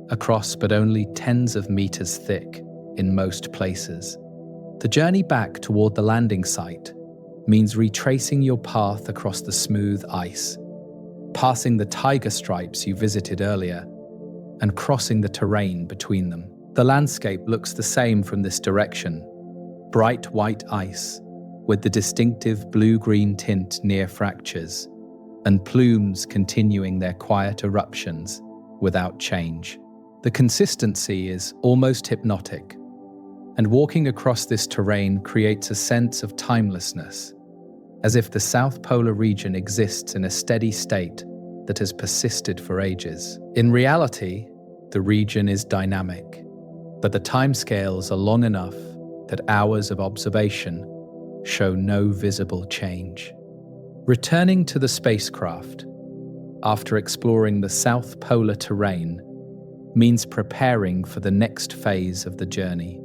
across but only tens of meters thick in most places. The journey back toward the landing site means retracing your path across the smooth ice, passing the tiger stripes you visited earlier, and crossing the terrain between them. The landscape looks the same from this direction: bright white ice with the distinctive blue-green tint near fractures, and plumes continuing their quiet eruptions without change. The consistency is almost hypnotic, and walking across this terrain creates a sense of timelessness, as if the South Polar region exists in a steady state that has persisted for ages. In reality, the region is dynamic, but the timescales are long enough that hours of observation show no visible change. Returning to the spacecraft, after exploring the South Polar terrain, means preparing for the next phase of the journey.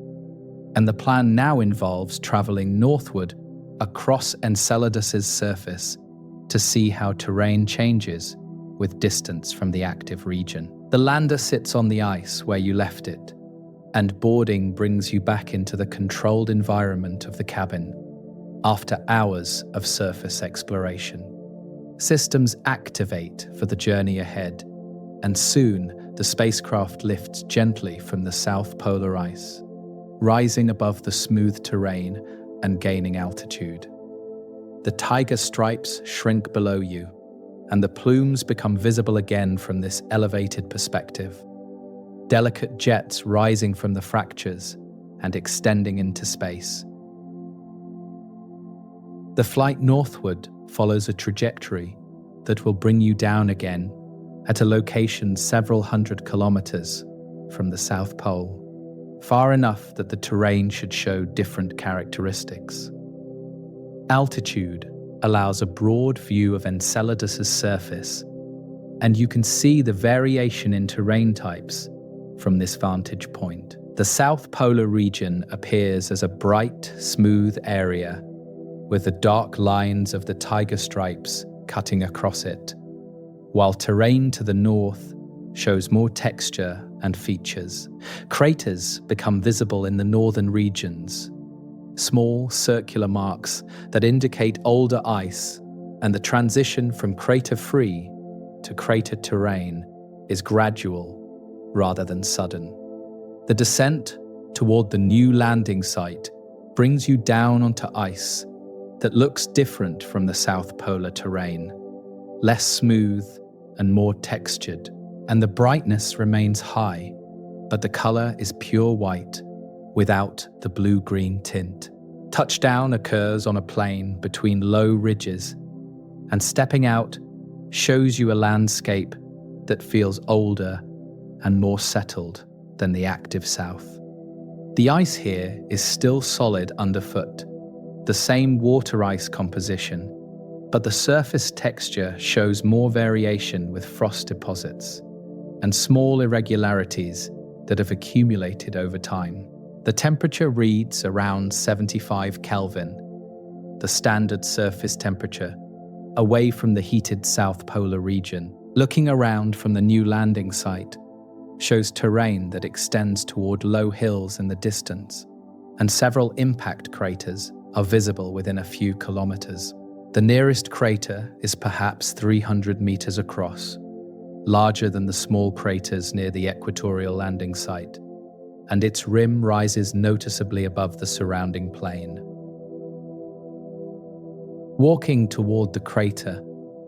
And the plan now involves traveling northward across Enceladus's surface to see how terrain changes with distance from the active region. The lander sits on the ice where you left it, and boarding brings you back into the controlled environment of the cabin after hours of surface exploration. Systems activate for the journey ahead, and soon the spacecraft lifts gently from the South Polar ice, rising above the smooth terrain and gaining altitude. The tiger stripes shrink below you, and the plumes become visible again from this elevated perspective. Delicate jets rising from the fractures and extending into space. The flight northward follows a trajectory that will bring you down again at a location several hundred kilometers from the South Pole, far enough that the terrain should show different characteristics. Altitude allows a broad view of Enceladus's surface, and you can see the variation in terrain types from this vantage point. The South Polar region appears as a bright, smooth area with the dark lines of the tiger stripes cutting across it, while terrain to the north shows more texture and features. Craters become visible in the northern regions, small circular marks that indicate older ice, and the transition from crater-free to crater terrain is gradual rather than sudden. The descent toward the new landing site brings you down onto ice that looks different from the South Polar terrain, less smooth and more textured, and the brightness remains high, but the color is pure white without the blue-green tint. Touchdown occurs on a plain between low ridges, and stepping out shows you a landscape that feels older and more settled than the active South. The ice here is still solid underfoot, the same water ice composition, but the surface texture shows more variation with frost deposits and small irregularities that have accumulated over time. The temperature reads around 75 Kelvin, the standard surface temperature, away from the heated South Polar region. Looking around from the new landing site shows terrain that extends toward low hills in the distance, and several impact craters are visible within a few kilometers. The nearest crater is perhaps 300 meters across, larger than the small craters near the equatorial landing site, and its rim rises noticeably above the surrounding plain. Walking toward the crater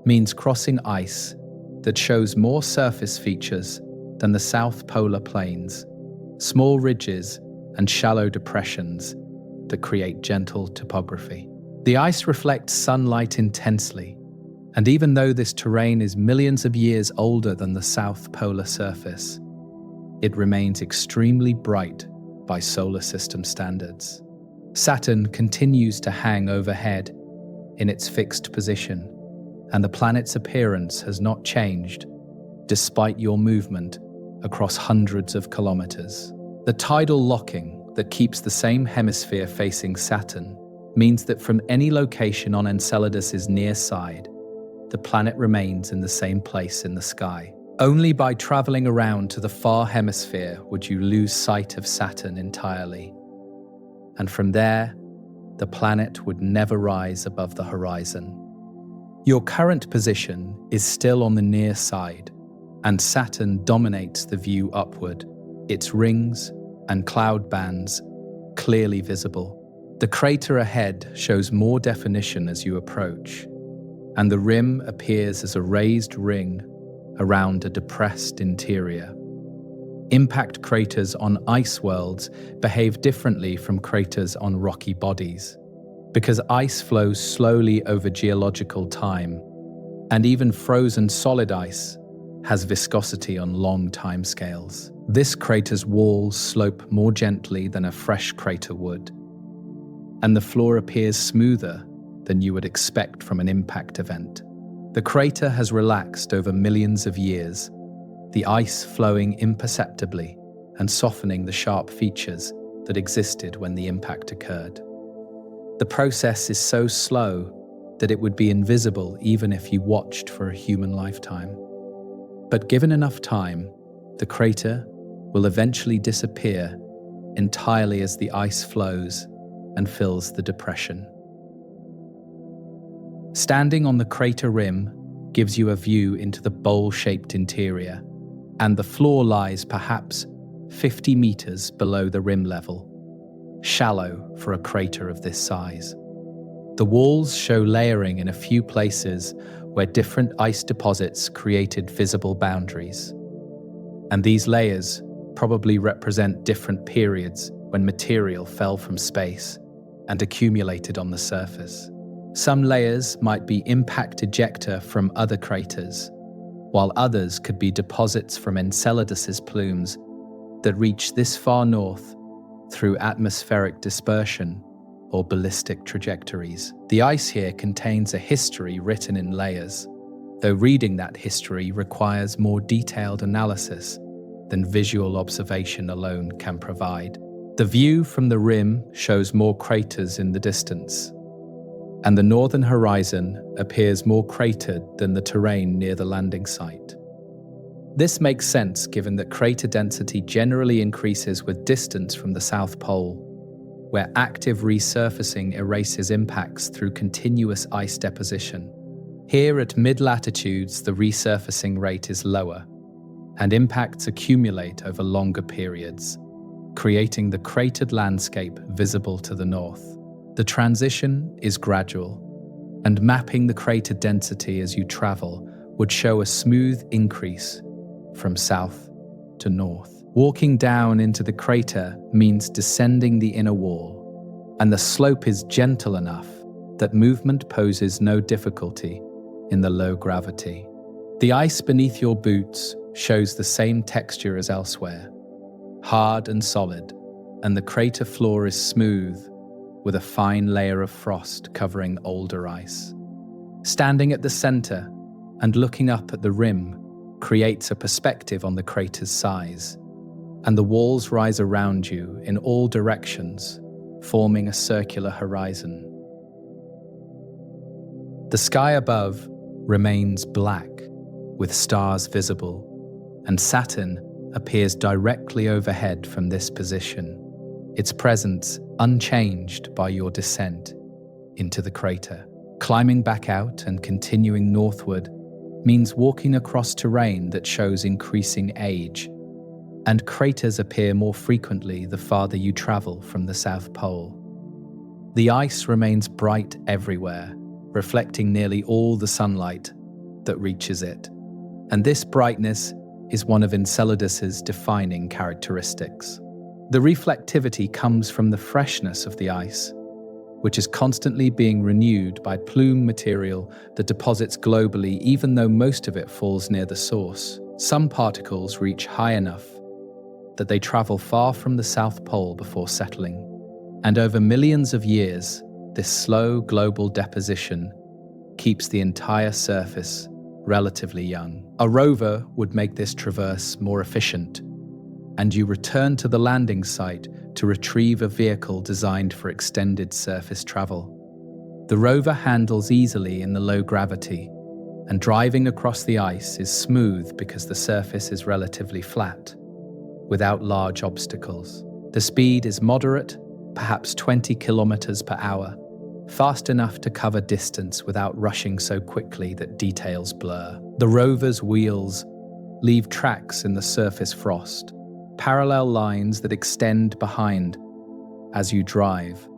means crossing ice that shows more surface features than the South Polar Plains, small ridges and shallow depressions that create gentle topography. The ice reflects sunlight intensely, and even though this terrain is millions of years older than the South Polar surface, it remains extremely bright by solar system standards. Saturn continues to hang overhead in its fixed position, and the planet's appearance has not changed despite your movement across hundreds of kilometers. The tidal locking that keeps the same hemisphere facing Saturn means that from any location on Enceladus's near side, the planet remains in the same place in the sky. Only by traveling around to the far hemisphere would you lose sight of Saturn entirely. And from there, the planet would never rise above the horizon. Your current position is still on the near side, and Saturn dominates the view upward, its rings and cloud bands clearly visible. The crater ahead shows more definition as you approach, and the rim appears as a raised ring around a depressed interior. Impact craters on ice worlds behave differently from craters on rocky bodies, because ice flows slowly over geological time, and even frozen solid ice has viscosity on long timescales. This crater's walls slope more gently than a fresh crater would, and the floor appears smoother than you would expect from an impact event. The crater has relaxed over millions of years, the ice flowing imperceptibly and softening the sharp features that existed when the impact occurred. The process is so slow that it would be invisible even if you watched for a human lifetime. But given enough time, the crater will eventually disappear entirely as the ice flows and fills the depression. Standing on the crater rim gives you a view into the bowl-shaped interior, and the floor lies perhaps 50 meters below the rim level, shallow for a crater of this size. The walls show layering in a few places where different ice deposits created visible boundaries. And these layers probably represent different periods when material fell from space and accumulated on the surface. Some layers might be impact ejecta from other craters, while others could be deposits from Enceladus's plumes that reach this far north through atmospheric dispersion or ballistic trajectories. The ice here contains a history written in layers, though reading that history requires more detailed analysis than visual observation alone can provide. The view from the rim shows more craters in the distance, and the northern horizon appears more cratered than the terrain near the landing site. This makes sense given that crater density generally increases with distance from the South Pole, where active resurfacing erases impacts through continuous ice deposition. Here at mid-latitudes, the resurfacing rate is lower, and impacts accumulate over longer periods, creating the cratered landscape visible to the north. The transition is gradual, and mapping the crater density as you travel would show a smooth increase from south to north. Walking down into the crater means descending the inner wall, and the slope is gentle enough that movement poses no difficulty in the low gravity. The ice beneath your boots shows the same texture as elsewhere, hard and solid, and the crater floor is smooth with a fine layer of frost covering older ice. Standing at the center and looking up at the rim creates a perspective on the crater's size, and the walls rise around you in all directions, forming a circular horizon. The sky above remains black, with stars visible, and Saturn appears directly overhead from this position, its presence unchanged by your descent into the crater. Climbing back out and continuing northward means walking across terrain that shows increasing age, and craters appear more frequently the farther you travel from the South Pole. The ice remains bright everywhere, reflecting nearly all the sunlight that reaches it. And this brightness is one of Enceladus's defining characteristics. The reflectivity comes from the freshness of the ice, which is constantly being renewed by plume material that deposits globally even though most of it falls near the source. Some particles reach high enough that they travel far from the South Pole before settling. And over millions of years, this slow global deposition keeps the entire surface relatively young. A rover would make this traverse more efficient, and you return to the landing site to retrieve a vehicle designed for extended surface travel. The rover handles easily in the low gravity, and driving across the ice is smooth because the surface is relatively flat, without large obstacles. The speed is moderate, perhaps 20 kilometers per hour, fast enough to cover distance without rushing so quickly that details blur. The rover's wheels leave tracks in the surface frost, parallel lines that extend behind as you drive,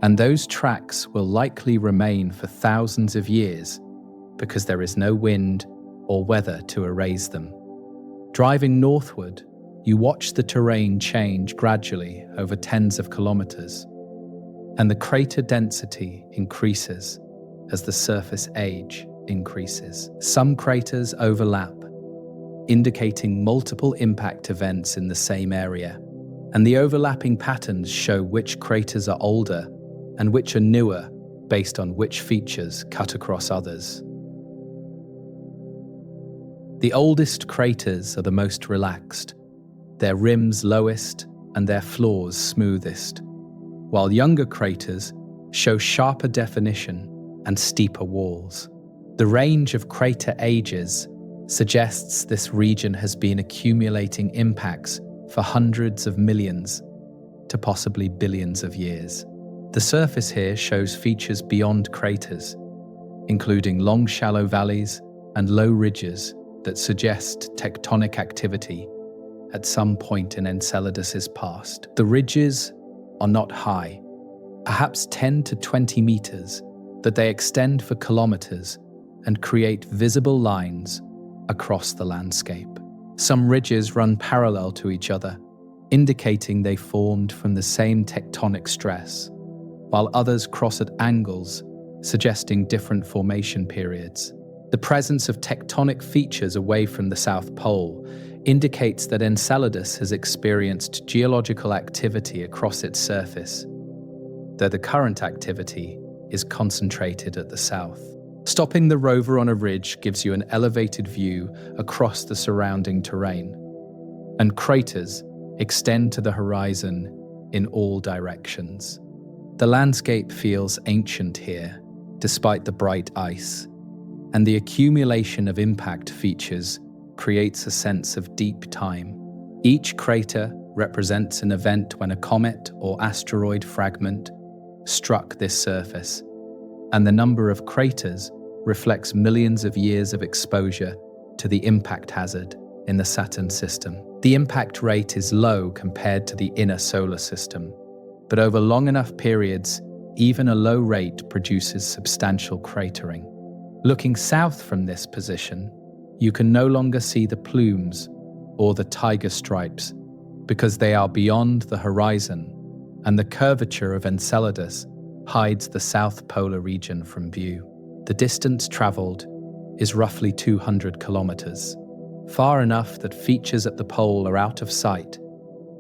and those tracks will likely remain for thousands of years because there is no wind or weather to erase them. Driving northward, you watch the terrain change gradually over tens of kilometers, and the crater density increases as the surface age increases. Some craters overlap, indicating multiple impact events in the same area, and the overlapping patterns show which craters are older and which are newer based on which features cut across others. The oldest craters are the most relaxed, their rims lowest and their floors smoothest, while younger craters show sharper definition and steeper walls. The range of crater ages suggests this region has been accumulating impacts for hundreds of millions to possibly billions of years. The surface here shows features beyond craters, including long shallow valleys and low ridges that suggest tectonic activity at some point in Enceladus's past. The ridges are not high, perhaps 10 to 20 meters, but they extend for kilometers and create visible lines across the landscape. Some ridges run parallel to each other, indicating they formed from the same tectonic stress, while others cross at angles, suggesting different formation periods. The presence of tectonic features away from the South Pole indicates that Enceladus has experienced geological activity across its surface, though the current activity is concentrated at the south. Stopping the rover on a ridge gives you an elevated view across the surrounding terrain, and craters extend to the horizon in all directions. The landscape feels ancient here, despite the bright ice, and the accumulation of impact features creates a sense of deep time. Each crater represents an event when a comet or asteroid fragment struck this surface, and the number of craters reflects millions of years of exposure to the impact hazard in the Saturn system. The impact rate is low compared to the inner solar system, but over long enough periods, even a low rate produces substantial cratering. Looking south from this position, you can no longer see the plumes or the tiger stripes because they are beyond the horizon, and the curvature of Enceladus hides the south polar region from view. The distance traveled is roughly 200 kilometers, far enough that features at the pole are out of sight,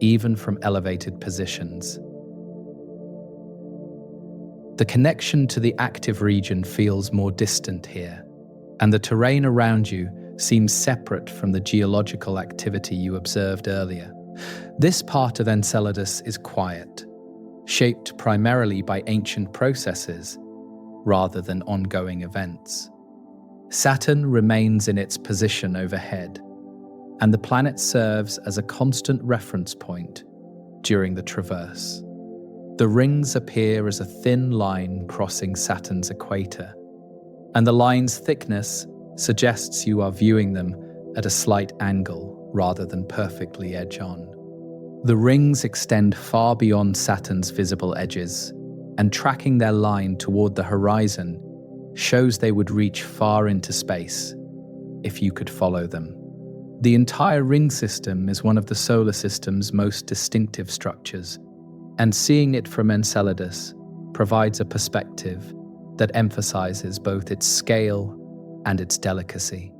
even from elevated positions. The connection to the active region feels more distant here, and the terrain around you seems separate from the geological activity you observed earlier. This part of Enceladus is quiet, shaped primarily by ancient processes rather than ongoing events. Saturn remains in its position overhead, and the planet serves as a constant reference point during the traverse. The rings appear as a thin line crossing Saturn's equator, and the line's thickness suggests you are viewing them at a slight angle rather than perfectly edge-on. The rings extend far beyond Saturn's visible edges, and tracking their line toward the horizon shows they would reach far into space if you could follow them. The entire ring system is one of the solar system's most distinctive structures, and seeing it from Enceladus provides a perspective that emphasizes both its scale and its delicacy.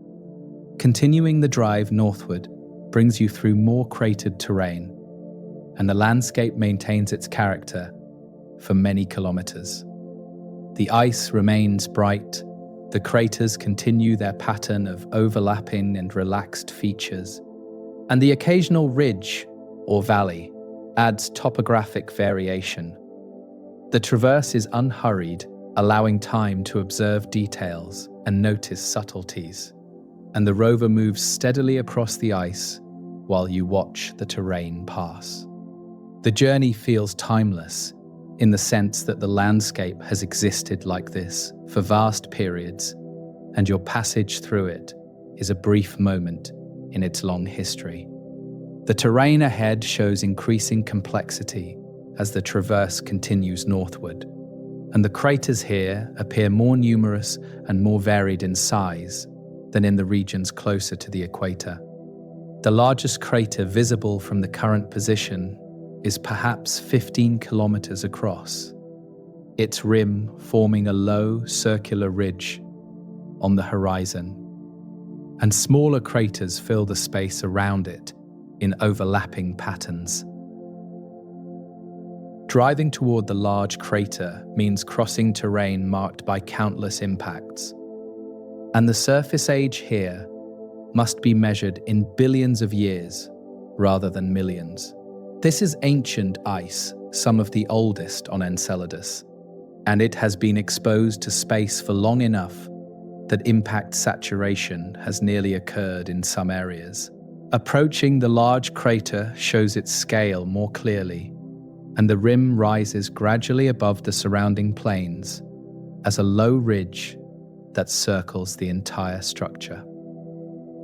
Continuing the drive northward brings you through more cratered terrain, and the landscape maintains its character for many kilometers. The ice remains bright, the craters continue their pattern of overlapping and relaxed features, and the occasional ridge or valley adds topographic variation. The traverse is unhurried, allowing time to observe details and notice subtleties, and the rover moves steadily across the ice while you watch the terrain pass. The journey feels timeless in the sense that the landscape has existed like this for vast periods, and your passage through it is a brief moment in its long history. The terrain ahead shows increasing complexity as the traverse continues northward, and the craters here appear more numerous and more varied in size than in the regions closer to the equator. The largest crater visible from the current position is perhaps 15 kilometers across, its rim forming a low, circular ridge on the horizon, and smaller craters fill the space around it in overlapping patterns. Driving toward the large crater means crossing terrain marked by countless impacts, and the surface age here must be measured in billions of years rather than millions. This is ancient ice, some of the oldest on Enceladus, and it has been exposed to space for long enough that impact saturation has nearly occurred in some areas. Approaching the large crater shows its scale more clearly, and the rim rises gradually above the surrounding plains as a low ridge that circles the entire structure.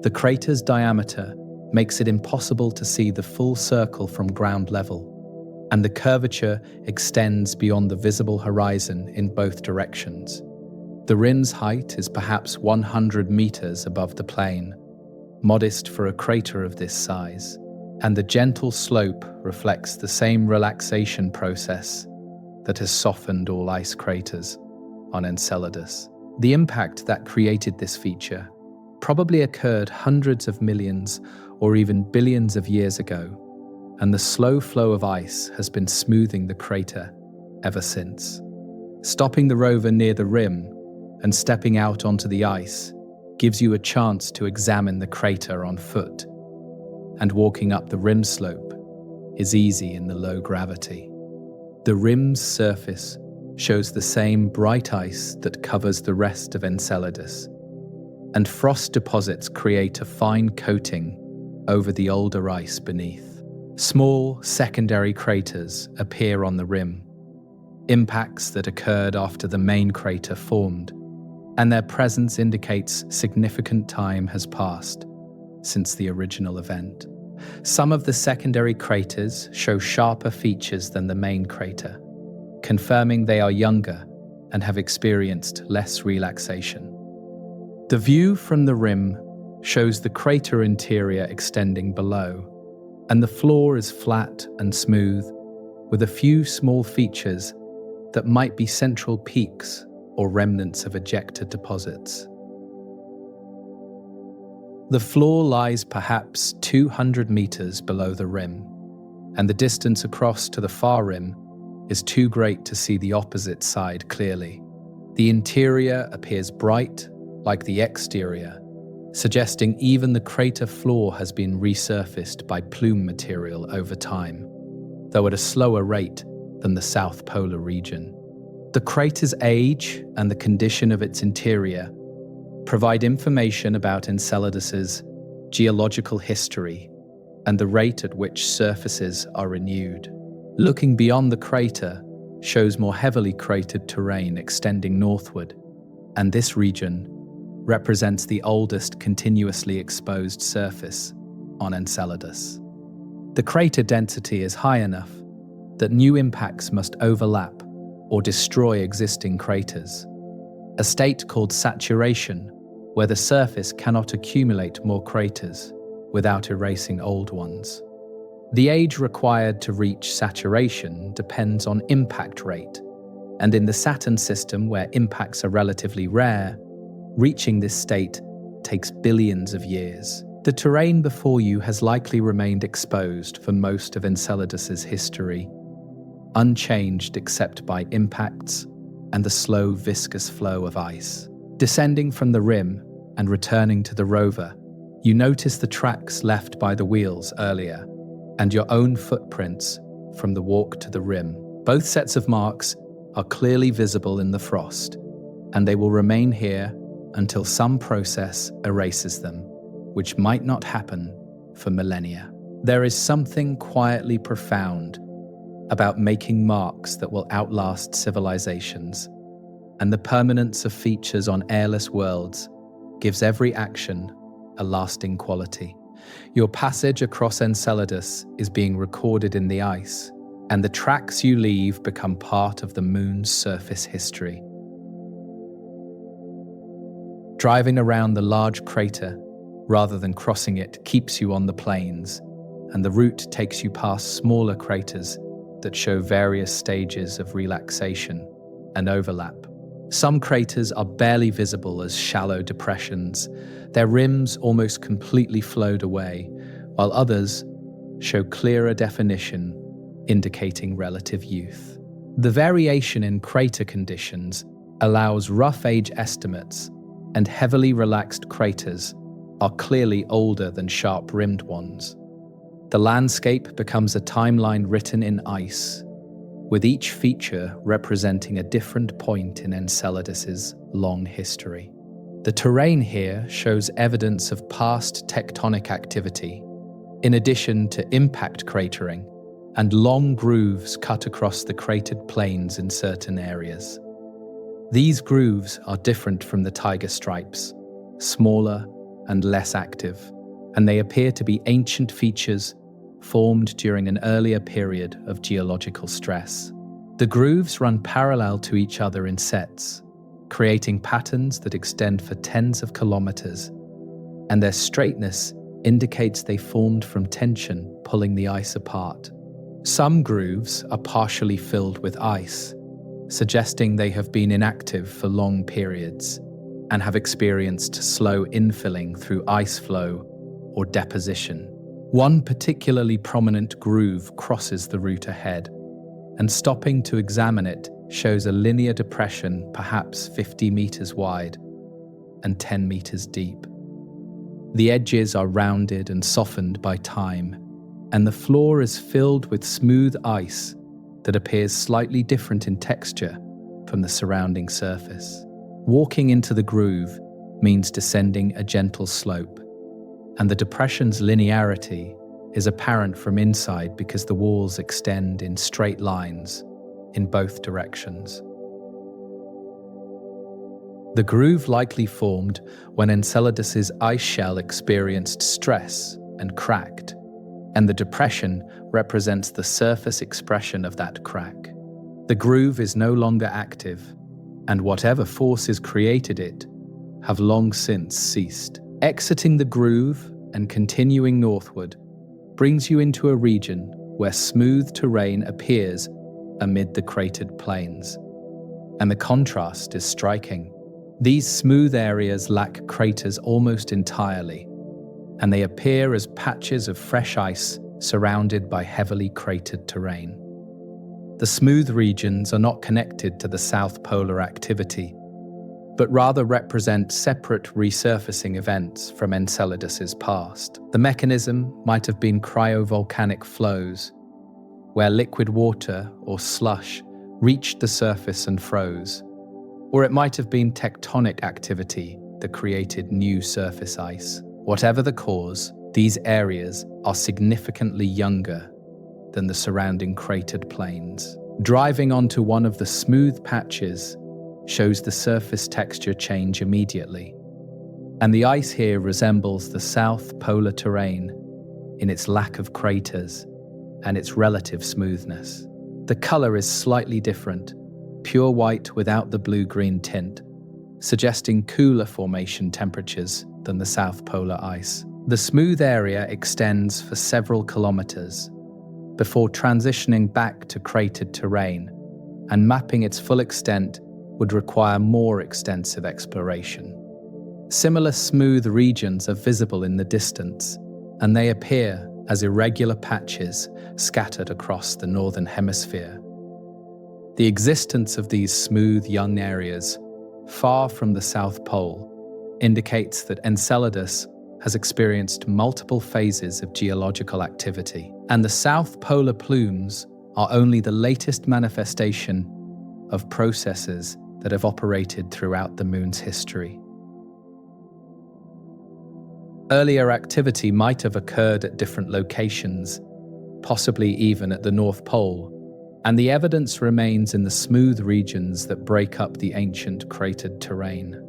The crater's diameter makes it impossible to see the full circle from ground level, and the curvature extends beyond the visible horizon in both directions. The rim's height is perhaps 100 meters above the plain, modest for a crater of this size, and the gentle slope reflects the same relaxation process that has softened all ice craters on Enceladus. The impact that created this feature probably occurred hundreds of millions or even billions of years ago, and the slow flow of ice has been smoothing the crater ever since. Stopping the rover near the rim and stepping out onto the ice gives you a chance to examine the crater on foot, and walking up the rim slope is easy in the low gravity. The rim's surface shows the same bright ice that covers the rest of Enceladus, and frost deposits create a fine coating over the older ice beneath. Small secondary craters appear on the rim, impacts that occurred after the main crater formed, and their presence indicates significant time has passed since the original event. Some of the secondary craters show sharper features than the main crater, confirming they are younger and have experienced less relaxation. The view from the rim shows the crater interior extending below, and the floor is flat and smooth, with a few small features that might be central peaks or remnants of ejecta deposits. The floor lies perhaps 200 meters below the rim, and the distance across to the far rim is too great to see the opposite side clearly. The interior appears bright, like the exterior, suggesting even the crater floor has been resurfaced by plume material over time, though at a slower rate than the South Polar region. The crater's age and the condition of its interior provide information about Enceladus's geological history and the rate at which surfaces are renewed. Looking beyond the crater shows more heavily cratered terrain extending northward, and this region represents the oldest continuously exposed surface on Enceladus. The crater density is high enough that new impacts must overlap or destroy existing craters, a state called saturation, where the surface cannot accumulate more craters without erasing old ones. The age required to reach saturation depends on impact rate, and in the Saturn system, where impacts are relatively rare, reaching this state takes billions of years. The terrain before you has likely remained exposed for most of Enceladus's history, unchanged except by impacts and the slow, viscous flow of ice. Descending from the rim and returning to the rover, you notice the tracks left by the wheels earlier and your own footprints from the walk to the rim. Both sets of marks are clearly visible in the frost, and they will remain here until some process erases them, which might not happen for millennia. There is something quietly profound about making marks that will outlast civilizations, and the permanence of features on airless worlds gives every action a lasting quality. Your passage across Enceladus is being recorded in the ice, and the tracks you leave become part of the moon's surface history. Driving around the large crater rather than crossing it keeps you on the plains, and the route takes you past smaller craters that show various stages of relaxation and overlap. Some craters are barely visible as shallow depressions, their rims almost completely flowed away, while others show clearer definition, indicating relative youth. The variation in crater conditions allows rough age estimates, and heavily relaxed craters are clearly older than sharp-rimmed ones. The landscape becomes a timeline written in ice, with each feature representing a different point in Enceladus's long history. The terrain here shows evidence of past tectonic activity, in addition to impact cratering and long grooves cut across the cratered plains in certain areas. These grooves are different from the tiger stripes, smaller and less active, and they appear to be ancient features formed during an earlier period of geological stress. The grooves run parallel to each other in sets, creating patterns that extend for tens of kilometers, and their straightness indicates they formed from tension pulling the ice apart. Some grooves are partially filled with ice, suggesting they have been inactive for long periods and have experienced slow infilling through ice flow or deposition. One particularly prominent groove crosses the route ahead, and stopping to examine it shows a linear depression perhaps 50 meters wide and 10 meters deep. The edges are rounded and softened by time, and the floor is filled with smooth ice that appears slightly different in texture from the surrounding surface. Walking into the groove means descending a gentle slope, and the depression's linearity is apparent from inside because the walls extend in straight lines in both directions. The groove likely formed when Enceladus's ice shell experienced stress and cracked, and the depression represents the surface expression of that crack. The groove is no longer active, and whatever forces created it have long since ceased. Exiting the groove and continuing northward brings you into a region where smooth terrain appears amid the cratered plains, and the contrast is striking. These smooth areas lack craters almost entirely, and they appear as patches of fresh ice surrounded by heavily cratered terrain. The smooth regions are not connected to the south polar activity, but rather represent separate resurfacing events from Enceladus's past. The mechanism might have been cryovolcanic flows, where liquid water or slush reached the surface and froze, or it might have been tectonic activity that created new surface ice. Whatever the cause, these areas are significantly younger than the surrounding cratered plains. Driving onto one of the smooth patches shows the surface texture change immediately, and the ice here resembles the south polar terrain in its lack of craters and its relative smoothness. The color is slightly different, pure white without the blue-green tint, suggesting cooler formation temperatures than the South Polar ice. The smooth area extends for several kilometers before transitioning back to cratered terrain, and mapping its full extent would require more extensive exploration. Similar smooth regions are visible in the distance, and they appear as irregular patches scattered across the northern hemisphere. The existence of these smooth young areas, far from the South Pole, indicates that Enceladus has experienced multiple phases of geological activity, and the South Polar plumes are only the latest manifestation of processes that have operated throughout the Moon's history. Earlier activity might have occurred at different locations, possibly even at the North Pole, and the evidence remains in the smooth regions that break up the ancient cratered terrain.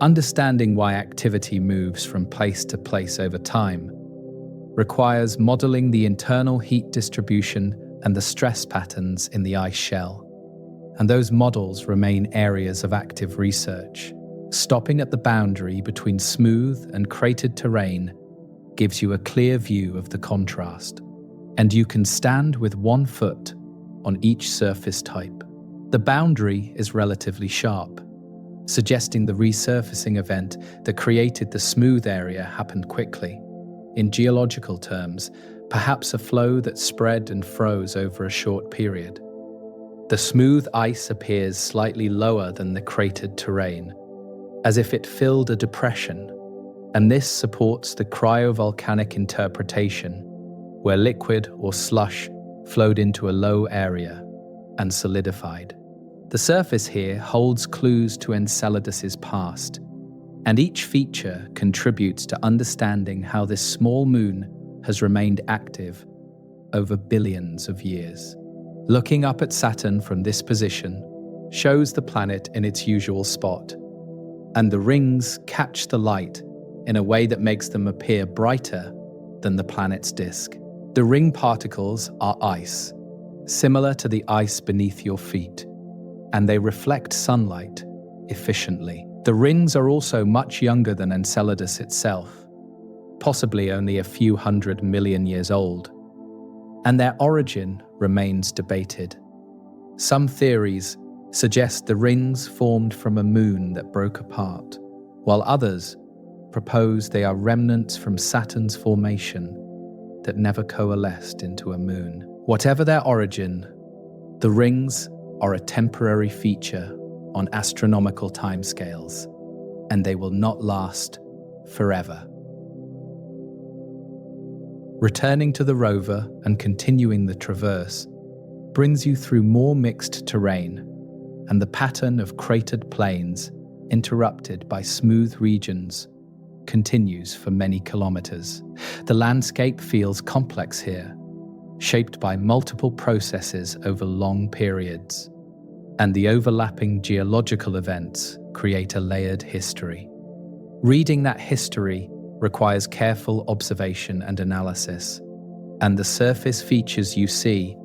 Understanding why activity moves from place to place over time requires modeling the internal heat distribution and the stress patterns in the ice shell, and those models remain areas of active research. Stopping at the boundary between smooth and cratered terrain gives you a clear view of the contrast, and you can stand with 1 foot on each surface type. The boundary is relatively sharp, suggesting the resurfacing event that created the smooth area happened quickly. In geological terms, perhaps a flow that spread and froze over a short period. The smooth ice appears slightly lower than the cratered terrain, as if it filled a depression, and this supports the cryovolcanic interpretation, where liquid or slush flowed into a low area and solidified. The surface here holds clues to Enceladus's past, and each feature contributes to understanding how this small moon has remained active over billions of years. Looking up at Saturn from this position shows the planet in its usual spot, and the rings catch the light in a way that makes them appear brighter than the planet's disk. The ring particles are ice, similar to the ice beneath your feet, and they reflect sunlight efficiently. The rings are also much younger than Enceladus itself, possibly only a few 100 million years old, and their origin remains debated. Some theories suggest the rings formed from a moon that broke apart, while others propose they are remnants from Saturn's formation that never coalesced into a moon. Whatever their origin, the rings are a temporary feature on astronomical timescales, and they will not last forever. Returning to the rover and continuing the traverse brings you through more mixed terrain, and the pattern of cratered plains, interrupted by smooth regions, continues for many kilometers. The landscape feels complex here, shaped by multiple processes over long periods, and the overlapping geological events create a layered history. Reading that history requires careful observation and analysis, and the surface features you see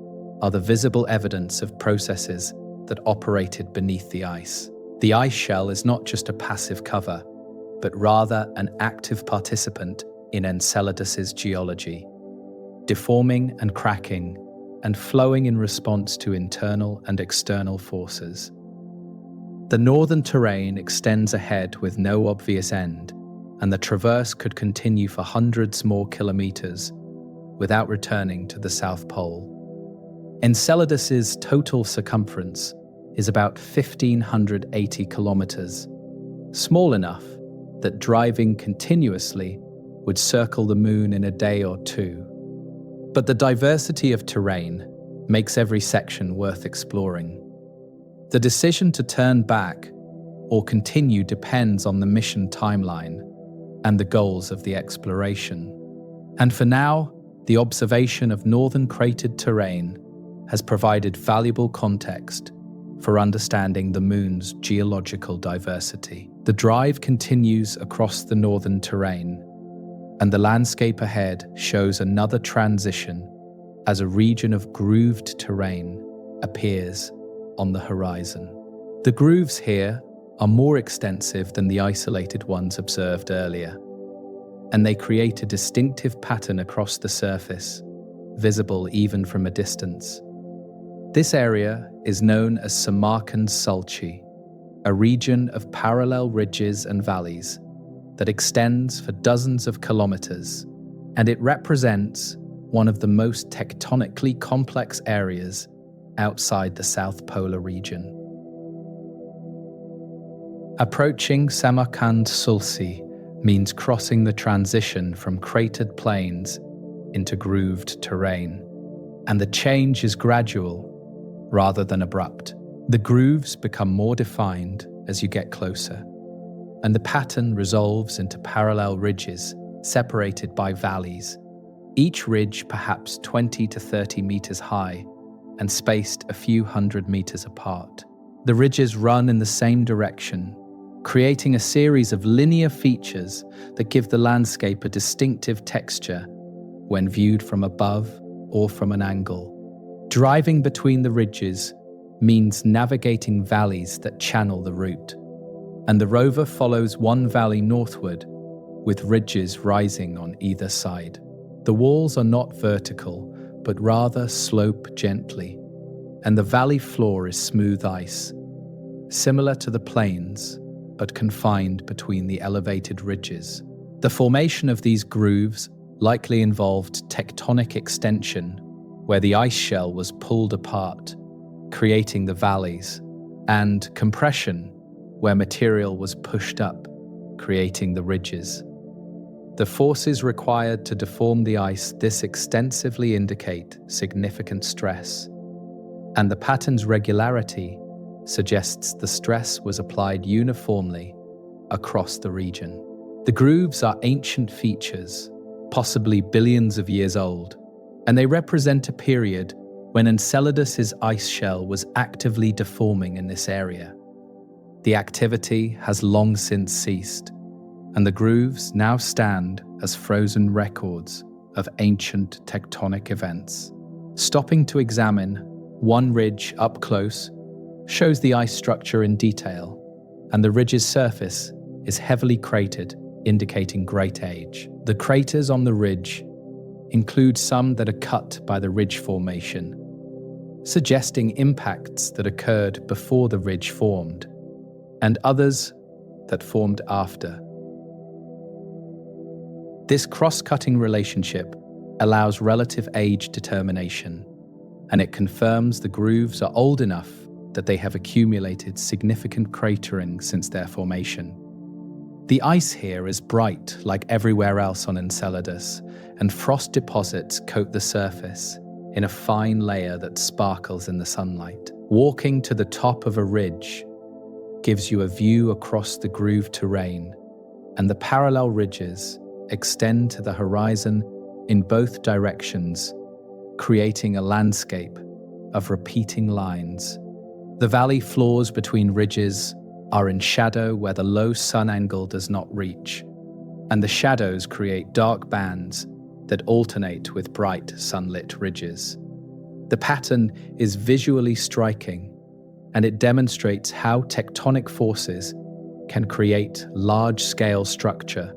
are the visible evidence of processes that operated beneath the ice. The ice shell is not just a passive cover, but rather an active participant in Enceladus's geology, deforming and cracking and flowing in response to internal and external forces. The northern terrain extends ahead with no obvious end, and the traverse could continue for hundreds more kilometers without returning to the South Pole. Enceladus's total circumference is about 1,580 kilometers, small enough that driving continuously would circle the moon in a day or two. But the diversity of terrain makes every section worth exploring. The decision to turn back or continue depends on the mission timeline and the goals of the exploration. And for now, the observation of northern cratered terrain has provided valuable context for understanding the moon's geological diversity. The drive continues across the northern terrain, and the landscape ahead shows another transition as a region of grooved terrain appears on the horizon. The grooves here are more extensive than the isolated ones observed earlier, and they create a distinctive pattern across the surface, visible even from a distance. This area is known as Samarkand Sulci, a region of parallel ridges and valleys that extends for dozens of kilometers, and it represents one of the most tectonically complex areas outside the South Polar region. Approaching Samarkand Sulci means crossing the transition from cratered plains into grooved terrain, and the change is gradual rather than abrupt. The grooves become more defined as you get closer, and the pattern resolves into parallel ridges separated by valleys, each ridge perhaps 20 to 30 meters high and spaced a few hundred meters apart. The ridges run in the same direction, creating a series of linear features that give the landscape a distinctive texture when viewed from above or from an angle. Driving between the ridges means navigating valleys that channel the route, and the rover follows one valley northward with ridges rising on either side. The walls are not vertical, but rather slope gently, and the valley floor is smooth ice, similar to the plains, but confined between the elevated ridges. The formation of these grooves likely involved tectonic extension, where the ice shell was pulled apart, creating the valleys, and compression, where material was pushed up, creating the ridges. The forces required to deform the ice this extensively indicate significant stress, and the pattern's regularity suggests the stress was applied uniformly across the region. The grooves are ancient features, possibly billions of years old, and they represent a period when Enceladus's ice shell was actively deforming in this area. The activity has long since ceased, and the grooves now stand as frozen records of ancient tectonic events. Stopping to examine one ridge up close shows the ice structure in detail, and the ridge's surface is heavily cratered, indicating great age. The craters on the ridge include some that are cut by the ridge formation, suggesting impacts that occurred before the ridge formed, and others that formed after. This cross-cutting relationship allows relative age determination, and it confirms the grooves are old enough that they have accumulated significant cratering since their formation. The ice here is bright like everywhere else on Enceladus, and frost deposits coat the surface in a fine layer that sparkles in the sunlight. Walking to the top of a ridge gives you a view across the grooved terrain, and the parallel ridges extend to the horizon in both directions, creating a landscape of repeating lines. The valley floors between ridges are in shadow where the low sun angle does not reach, and the shadows create dark bands that alternate with bright sunlit ridges. The pattern is visually striking, and it demonstrates how tectonic forces can create large-scale structure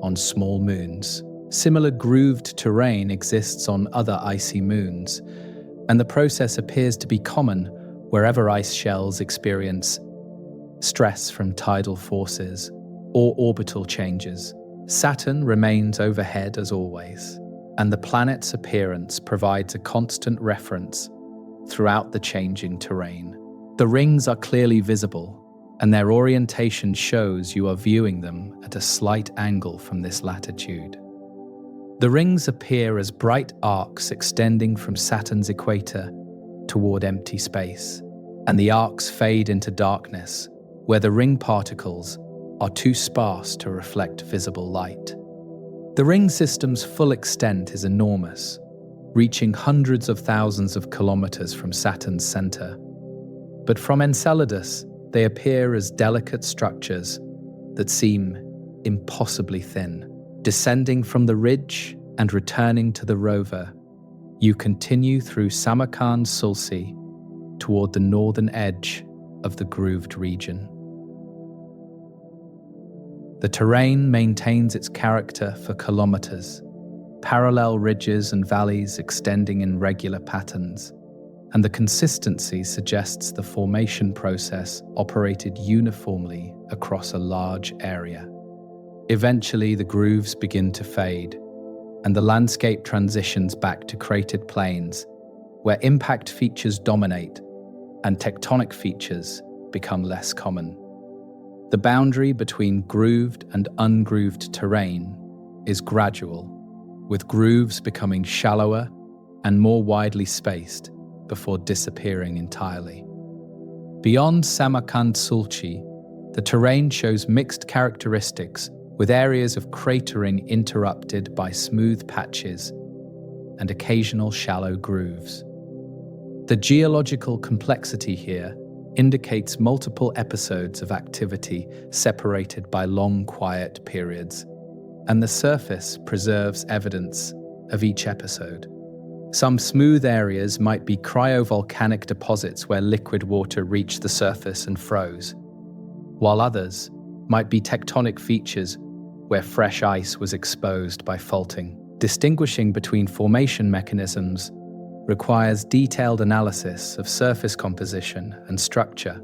on small moons. Similar grooved terrain exists on other icy moons, and the process appears to be common wherever ice shells experience stress from tidal forces or orbital changes. Saturn remains overhead as always, and the planet's appearance provides a constant reference throughout the changing terrain. The rings are clearly visible, and their orientation shows you are viewing them at a slight angle from this latitude. The rings appear as bright arcs extending from Saturn's equator toward empty space, and the arcs fade into darkness, where the ring particles are too sparse to reflect visible light. The ring system's full extent is enormous, reaching hundreds of thousands of kilometers from Saturn's center. But from Enceladus, they appear as delicate structures that seem impossibly thin. Descending from the ridge and returning to the rover, you continue through Samarkand-Sulci toward the northern edge of the grooved region. The terrain maintains its character for kilometers, parallel ridges and valleys extending in regular patterns, and the consistency suggests the formation process operated uniformly across a large area. Eventually, the grooves begin to fade, and the landscape transitions back to cratered plains, where impact features dominate and tectonic features become less common. The boundary between grooved and ungrooved terrain is gradual, with grooves becoming shallower and more widely spaced before disappearing entirely. Beyond Samarkand-Sulci, the terrain shows mixed characteristics, with areas of cratering interrupted by smooth patches and occasional shallow grooves. The geological complexity here indicates multiple episodes of activity separated by long quiet periods, and the surface preserves evidence of each episode. Some smooth areas might be cryovolcanic deposits where liquid water reached the surface and froze, while others might be tectonic features where fresh ice was exposed by faulting. Distinguishing between formation mechanisms requires detailed analysis of surface composition and structure,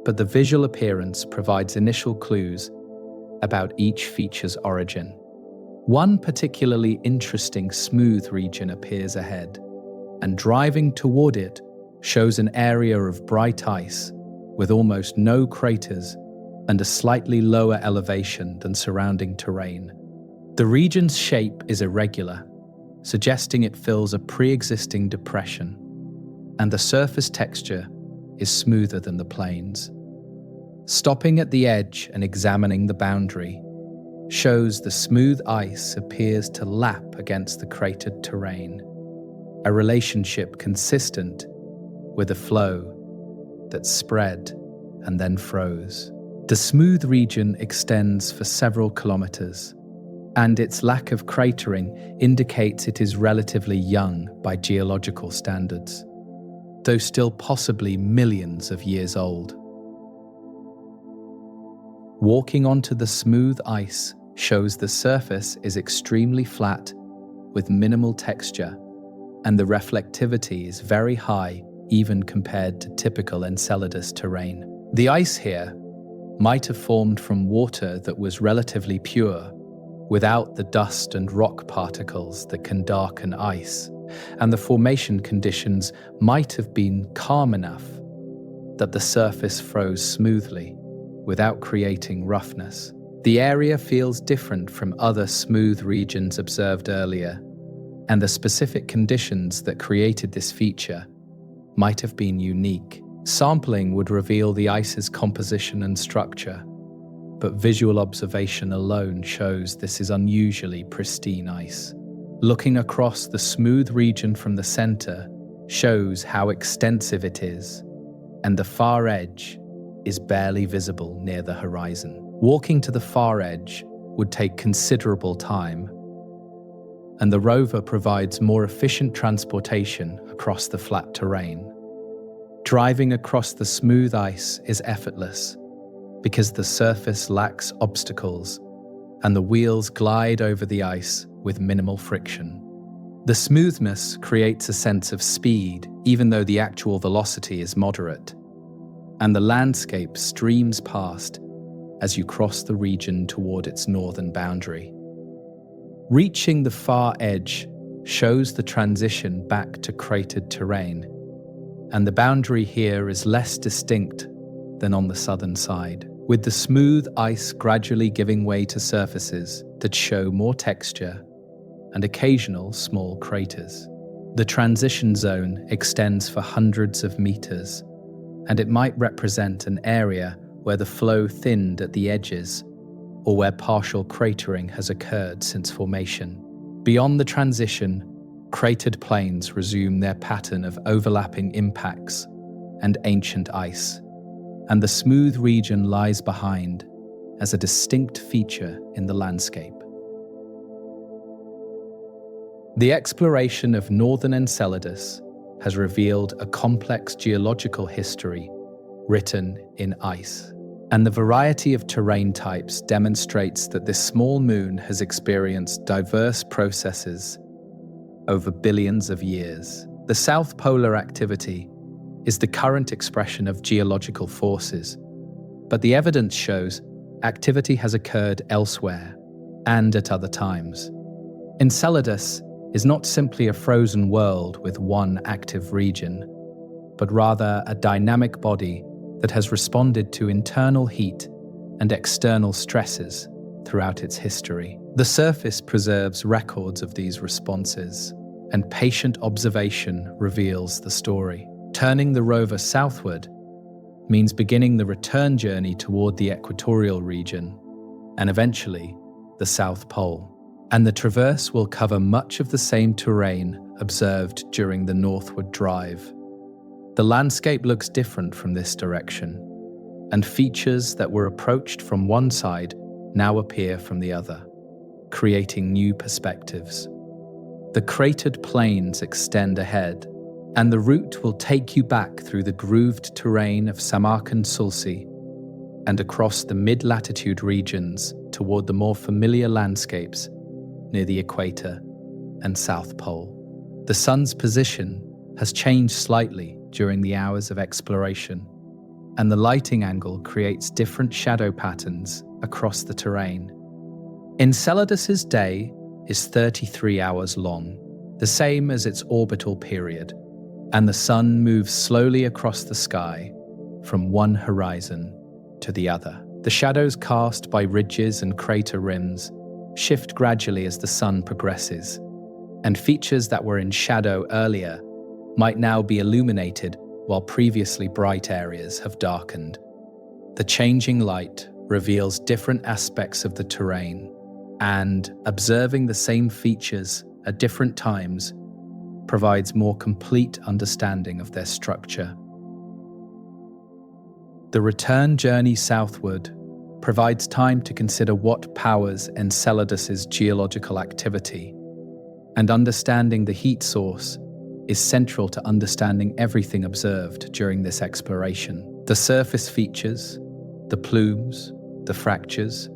but the visual appearance provides initial clues about each feature's origin. One particularly interesting smooth region appears ahead, and driving toward it shows an area of bright ice with almost no craters and a slightly lower elevation than surrounding terrain. The region's shape is irregular, suggesting it fills a pre-existing depression, and the surface texture is smoother than the plains. Stopping at the edge and examining the boundary shows the smooth ice appears to lap against the cratered terrain, a relationship consistent with a flow that spread and then froze. The smooth region extends for several kilometers, and its lack of cratering indicates it is relatively young by geological standards, though still possibly millions of years old. Walking onto the smooth ice shows the surface is extremely flat with minimal texture, and the reflectivity is very high even compared to typical Enceladus terrain. The ice here might have formed from water that was relatively pure, without the dust and rock particles that can darken ice, and the formation conditions might have been calm enough that the surface froze smoothly, without creating roughness. The area feels different from other smooth regions observed earlier, and the specific conditions that created this feature might have been unique. Sampling would reveal the ice's composition and structure, but visual observation alone shows this is unusually pristine ice. Looking across the smooth region from the center shows how extensive it is, and the far edge is barely visible near the horizon. Walking to the far edge would take considerable time, and the rover provides more efficient transportation across the flat terrain. Driving across the smooth ice is effortless because the surface lacks obstacles and the wheels glide over the ice with minimal friction. The smoothness creates a sense of speed even though the actual velocity is moderate, and the landscape streams past as you cross the region toward its northern boundary. Reaching the far edge shows the transition back to cratered terrain, and the boundary here is less distinct than on the southern side, with the smooth ice gradually giving way to surfaces that show more texture and occasional small craters. The transition zone extends for hundreds of meters, and it might represent an area where the flow thinned at the edges or where partial cratering has occurred since formation. Beyond the transition, cratered plains resume their pattern of overlapping impacts and ancient ice, and the smooth region lies behind as a distinct feature in the landscape. The exploration of northern Enceladus has revealed a complex geological history written in ice. And the variety of terrain types demonstrates that this small moon has experienced diverse processes over billions of years. The south polar activity is the current expression of geological forces, but the evidence shows activity has occurred elsewhere and at other times. Enceladus is not simply a frozen world with one active region, but rather a dynamic body that has responded to internal heat and external stresses throughout its history. The surface preserves records of these responses, and patient observation reveals the story. Turning the rover southward means beginning the return journey toward the equatorial region and eventually the South Pole. And the traverse will cover much of the same terrain observed during the northward drive. The landscape looks different from this direction, and features that were approached from one side now appear from the other, creating new perspectives. The cratered plains extend ahead, and the route will take you back through the grooved terrain of Samarkand Sulci and across the mid-latitude regions toward the more familiar landscapes near the equator and South Pole. The sun's position has changed slightly during the hours of exploration, and the lighting angle creates different shadow patterns across the terrain. Enceladus's day is 33 hours long, the same as its orbital period, and the sun moves slowly across the sky from one horizon to the other. The shadows cast by ridges and crater rims shift gradually as the sun progresses, and features that were in shadow earlier might now be illuminated while previously bright areas have darkened. The changing light reveals different aspects of the terrain, and observing the same features at different times provides more complete understanding of their structure. The return journey southward provides time to consider what powers Enceladus's geological activity, and understanding the heat source is central to understanding everything observed during this exploration. The surface features, the plumes, the fractures,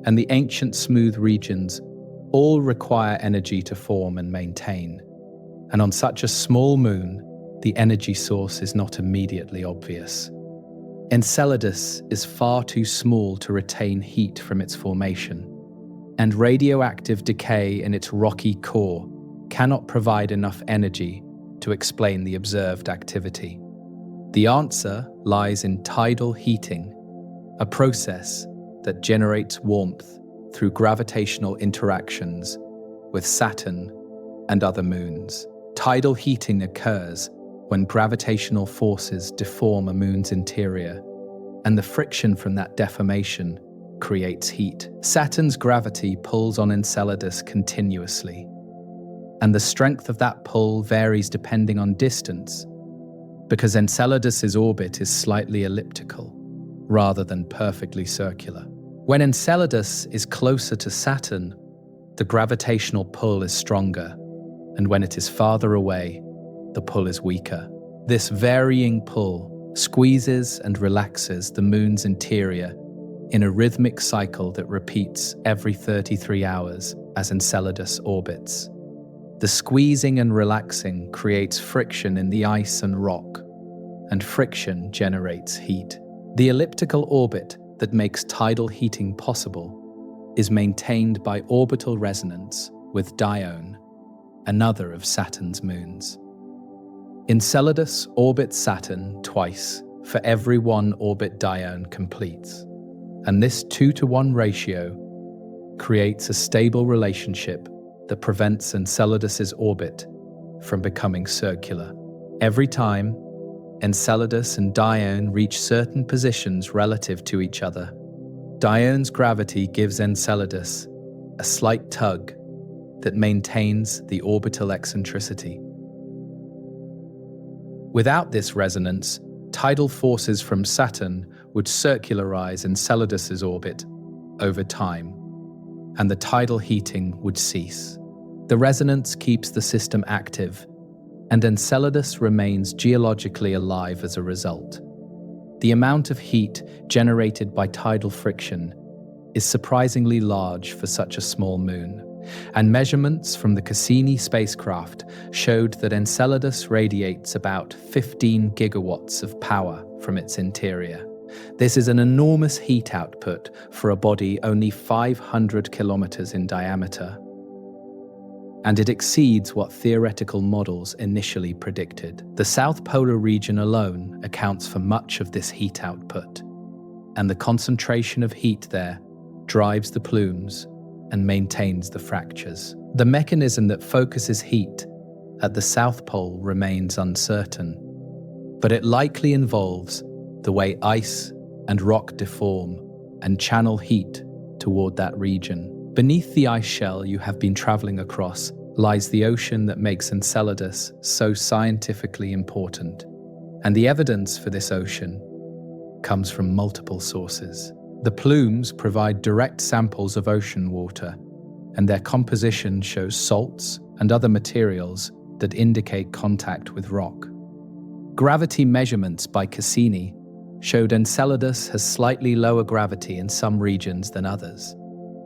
and the ancient smooth regions all require energy to form and maintain. And on such a small moon, the energy source is not immediately obvious. Enceladus is far too small to retain heat from its formation, and radioactive decay in its rocky core cannot provide enough energy to explain the observed activity. The answer lies in tidal heating, a process that generates warmth through gravitational interactions with Saturn and other moons. Tidal heating occurs when gravitational forces deform a moon's interior, and the friction from that deformation creates heat. Saturn's gravity pulls on Enceladus continuously, and the strength of that pull varies depending on distance, because Enceladus's orbit is slightly elliptical rather than perfectly circular. When Enceladus is closer to Saturn, the gravitational pull is stronger, and when it is farther away, the pull is weaker. This varying pull squeezes and relaxes the moon's interior in a rhythmic cycle that repeats every 33 hours as Enceladus orbits. The squeezing and relaxing creates friction in the ice and rock, and friction generates heat. The elliptical orbit that makes tidal heating possible is maintained by orbital resonance with Dione, another of Saturn's moons. Enceladus orbits Saturn twice for every one orbit Dione completes, and this 2-to-1 ratio creates a stable relationship that prevents Enceladus's orbit from becoming circular. Every time Enceladus and Dione reach certain positions relative to each other, Dione's gravity gives Enceladus a slight tug that maintains the orbital eccentricity. Without this resonance, tidal forces from Saturn would circularize Enceladus's orbit over time, and the tidal heating would cease. The resonance keeps the system active, and Enceladus remains geologically alive as a result. The amount of heat generated by tidal friction is surprisingly large for such a small moon, and measurements from the Cassini spacecraft showed that Enceladus radiates about 15 gigawatts of power from its interior. This is an enormous heat output for a body only 500 kilometers in diameter, and it exceeds what theoretical models initially predicted. The South Polar region alone accounts for much of this heat output, and the concentration of heat there drives the plumes and maintains the fractures. The mechanism that focuses heat at the South Pole remains uncertain, but it likely involves the way ice and rock deform and channel heat toward that region. Beneath the ice shell you have been traveling across lies the ocean that makes Enceladus so scientifically important, and the evidence for this ocean comes from multiple sources. The plumes provide direct samples of ocean water, and their composition shows salts and other materials that indicate contact with rock. Gravity measurements by Cassini showed Enceladus has slightly lower gravity in some regions than others,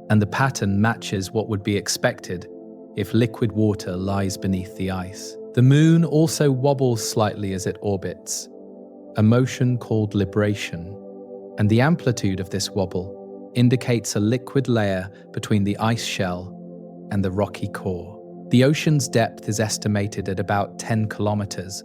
and the pattern matches what would be expected if liquid water lies beneath the ice. The moon also wobbles slightly as it orbits, a motion called libration, and the amplitude of this wobble indicates a liquid layer between the ice shell and the rocky core. The ocean's depth is estimated at about 10 kilometers,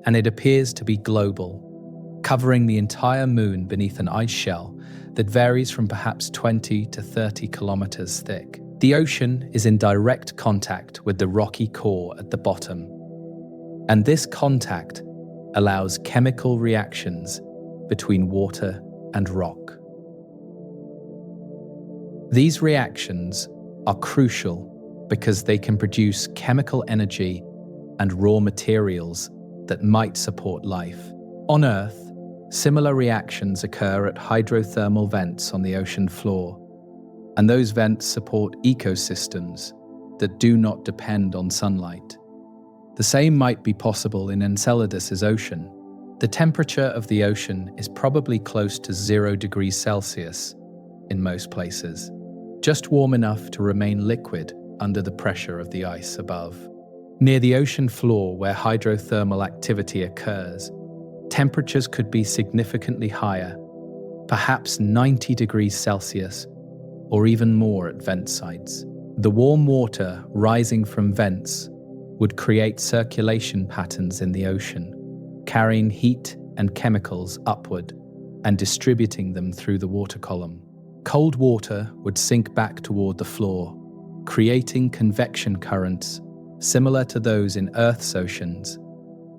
and it appears to be global, covering the entire moon beneath an ice shell that varies from perhaps 20 to 30 kilometers thick. The ocean is in direct contact with the rocky core at the bottom, and this contact allows chemical reactions between water and rock. These reactions are crucial because they can produce chemical energy and raw materials that might support life. On Earth, similar reactions occur at hydrothermal vents on the ocean floor, and those vents support ecosystems that do not depend on sunlight. The same might be possible in Enceladus's ocean. The temperature of the ocean is probably close to 0 degrees Celsius in most places, just warm enough to remain liquid under the pressure of the ice above. Near the ocean floor where hydrothermal activity occurs, temperatures could be significantly higher, perhaps 90 degrees Celsius, or even more at vent sites. The warm water rising from vents would create circulation patterns in the ocean, carrying heat and chemicals upward and distributing them through the water column. Cold water would sink back toward the floor, creating convection currents similar to those in Earth's oceans,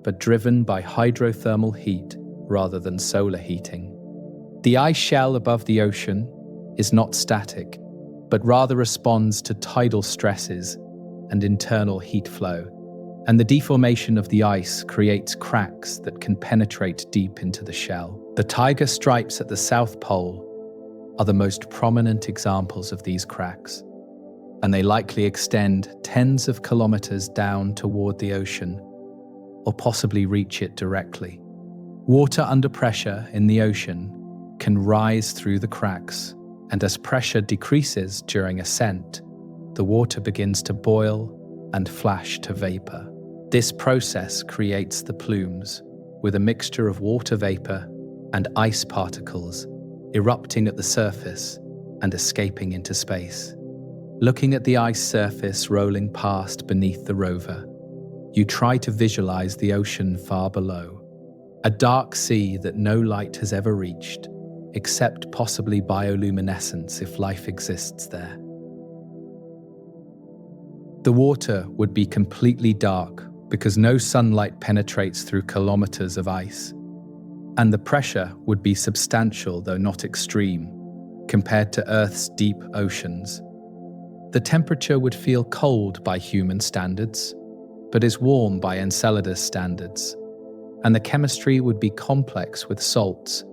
but driven by hydrothermal heat rather than solar heating. The ice shell above the ocean is not static, but rather responds to tidal stresses and internal heat flow, and the deformation of the ice creates cracks that can penetrate deep into the shell. The tiger stripes at the South Pole are the most prominent examples of these cracks, and they likely extend tens of kilometers down toward the ocean, or possibly reach it directly. Water under pressure in the ocean can rise through the cracks, and as pressure decreases during ascent, the water begins to boil and flash to vapor. This process creates the plumes, with a mixture of water vapor and ice particles erupting at the surface and escaping into space. Looking at the ice surface rolling past beneath the rover, you try to visualize the ocean far below, a dark sea that no light has ever reached, except possibly bioluminescence if life exists there. The water would be completely dark because no sunlight penetrates through kilometers of ice, and the pressure would be substantial, though not extreme, compared to Earth's deep oceans. The temperature would feel cold by human standards, but is warm by Enceladus standards, and the chemistry would be complex with salts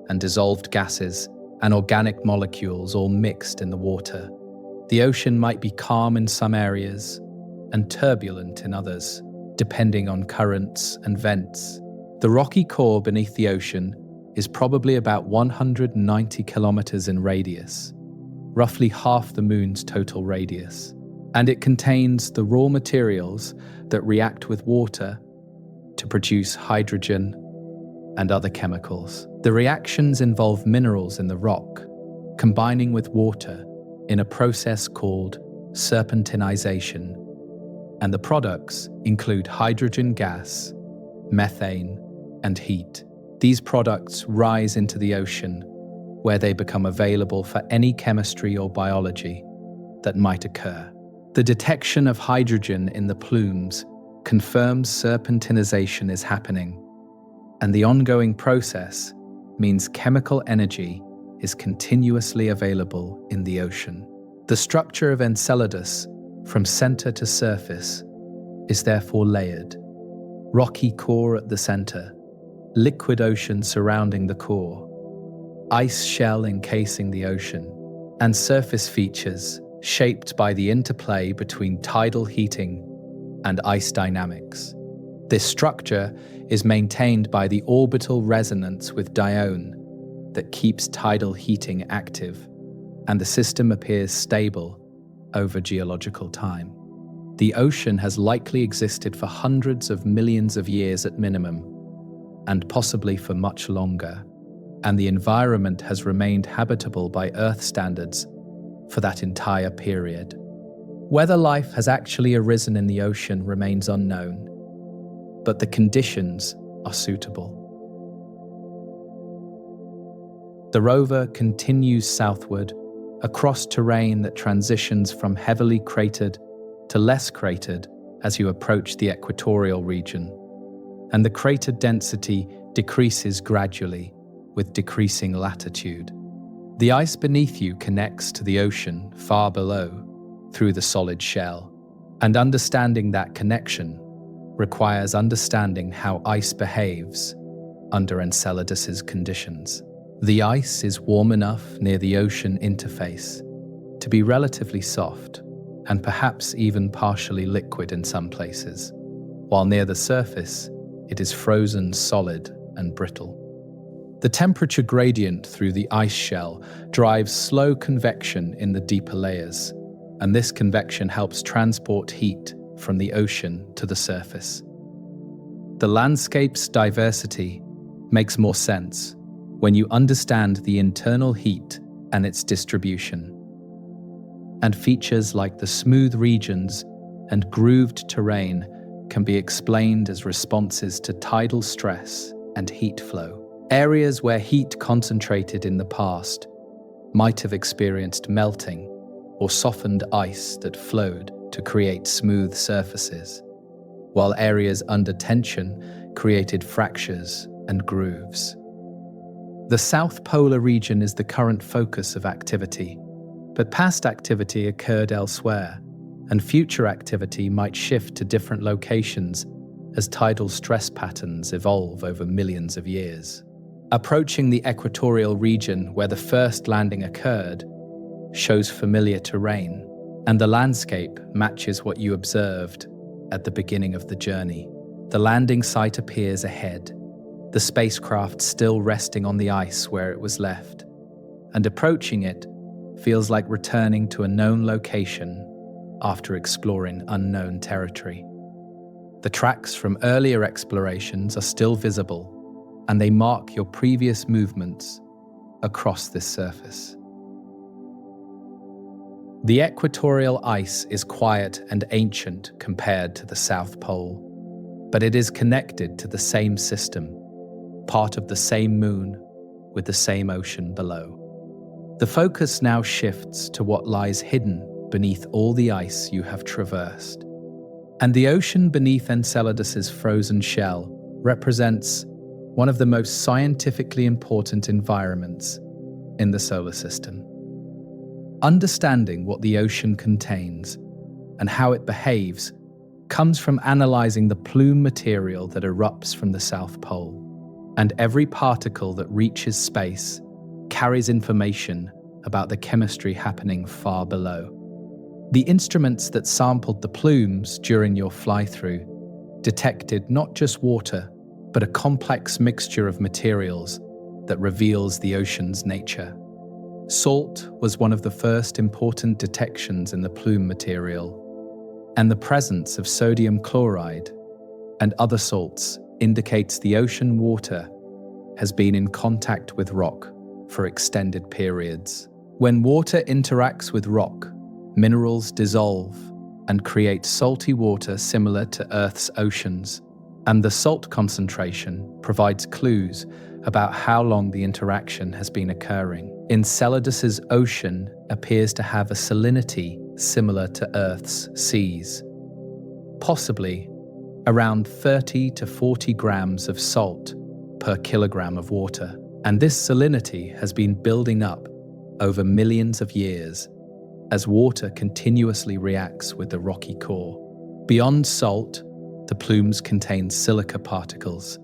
and dissolved gases and organic molecules all mixed in the water. The ocean might be calm in some areas, and turbulent in others, depending on currents and vents. The rocky core beneath the ocean is probably about 190 kilometers in radius, roughly half the Moon's total radius, and it contains the raw materials that react with water to produce hydrogen and other chemicals. The reactions involve minerals in the rock, combining with water in a process called serpentinization, and the products include hydrogen gas, methane, and heat. These products rise into the ocean, where they become available for any chemistry or biology that might occur. The detection of hydrogen in the plumes confirms serpentinization is happening, and the ongoing process means chemical energy is continuously available in the ocean. The structure of Enceladus, from center to surface, is therefore layered. Rocky core at the center, liquid ocean surrounding the core, ice shell encasing the ocean, and surface features shaped by the interplay between tidal heating and ice dynamics. This structure is maintained by the orbital resonance with Dione that keeps tidal heating active, and the system appears stable over geological time. The ocean has likely existed for hundreds of millions of years at minimum, and possibly for much longer, and the environment has remained habitable by Earth standards for that entire period. Whether life has actually arisen in the ocean remains unknown, but the conditions are suitable. The rover continues southward across terrain that transitions from heavily cratered to less cratered as you approach the equatorial region, and the crater density decreases gradually with decreasing latitude. The ice beneath you connects to the ocean far below through the solid shell, and understanding that connection requires understanding how ice behaves under Enceladus's conditions. The ice is warm enough near the ocean interface to be relatively soft and perhaps even partially liquid in some places, while near the surface it is frozen solid and brittle. The temperature gradient through the ice shell drives slow convection in the deeper layers, and this convection helps transport heat from the ocean to the surface. The landscape's diversity makes more sense when you understand the internal heat and its distribution. And features like the smooth regions and grooved terrain can be explained as responses to tidal stress and heat flow. Areas where heat concentrated in the past might have experienced melting or softened ice that flowed to create smooth surfaces, while areas under tension created fractures and grooves. The South Polar region is the current focus of activity, but past activity occurred elsewhere, and future activity might shift to different locations as tidal stress patterns evolve over millions of years. Approaching the equatorial region where the first landing occurred shows familiar terrain, and the landscape matches what you observed at the beginning of the journey. The landing site appears ahead, the spacecraft still resting on the ice where it was left, and approaching it feels like returning to a known location after exploring unknown territory. The tracks from earlier explorations are still visible, and they mark your previous movements across this surface. The equatorial ice is quiet and ancient compared to the South Pole, but it is connected to the same system, part of the same moon with the same ocean below. The focus now shifts to what lies hidden beneath all the ice you have traversed. And the ocean beneath Enceladus's frozen shell represents one of the most scientifically important environments in the solar system. Understanding what the ocean contains and how it behaves comes from analyzing the plume material that erupts from the South Pole. And every particle that reaches space carries information about the chemistry happening far below. The instruments that sampled the plumes during your fly-through detected not just water, but a complex mixture of materials that reveals the ocean's nature. Salt was one of the first important detections in the plume material, and the presence of sodium chloride and other salts indicates the ocean water has been in contact with rock for extended periods. When water interacts with rock, minerals dissolve and create salty water similar to Earth's oceans, and the salt concentration provides clues about how long the interaction has been occurring. Enceladus's ocean appears to have a salinity similar to Earth's seas, possibly around 30 to 40 grams of salt per kilogram of water. And this salinity has been building up over millions of years as water continuously reacts with the rocky core. Beyond salt, the plumes contain silica particles,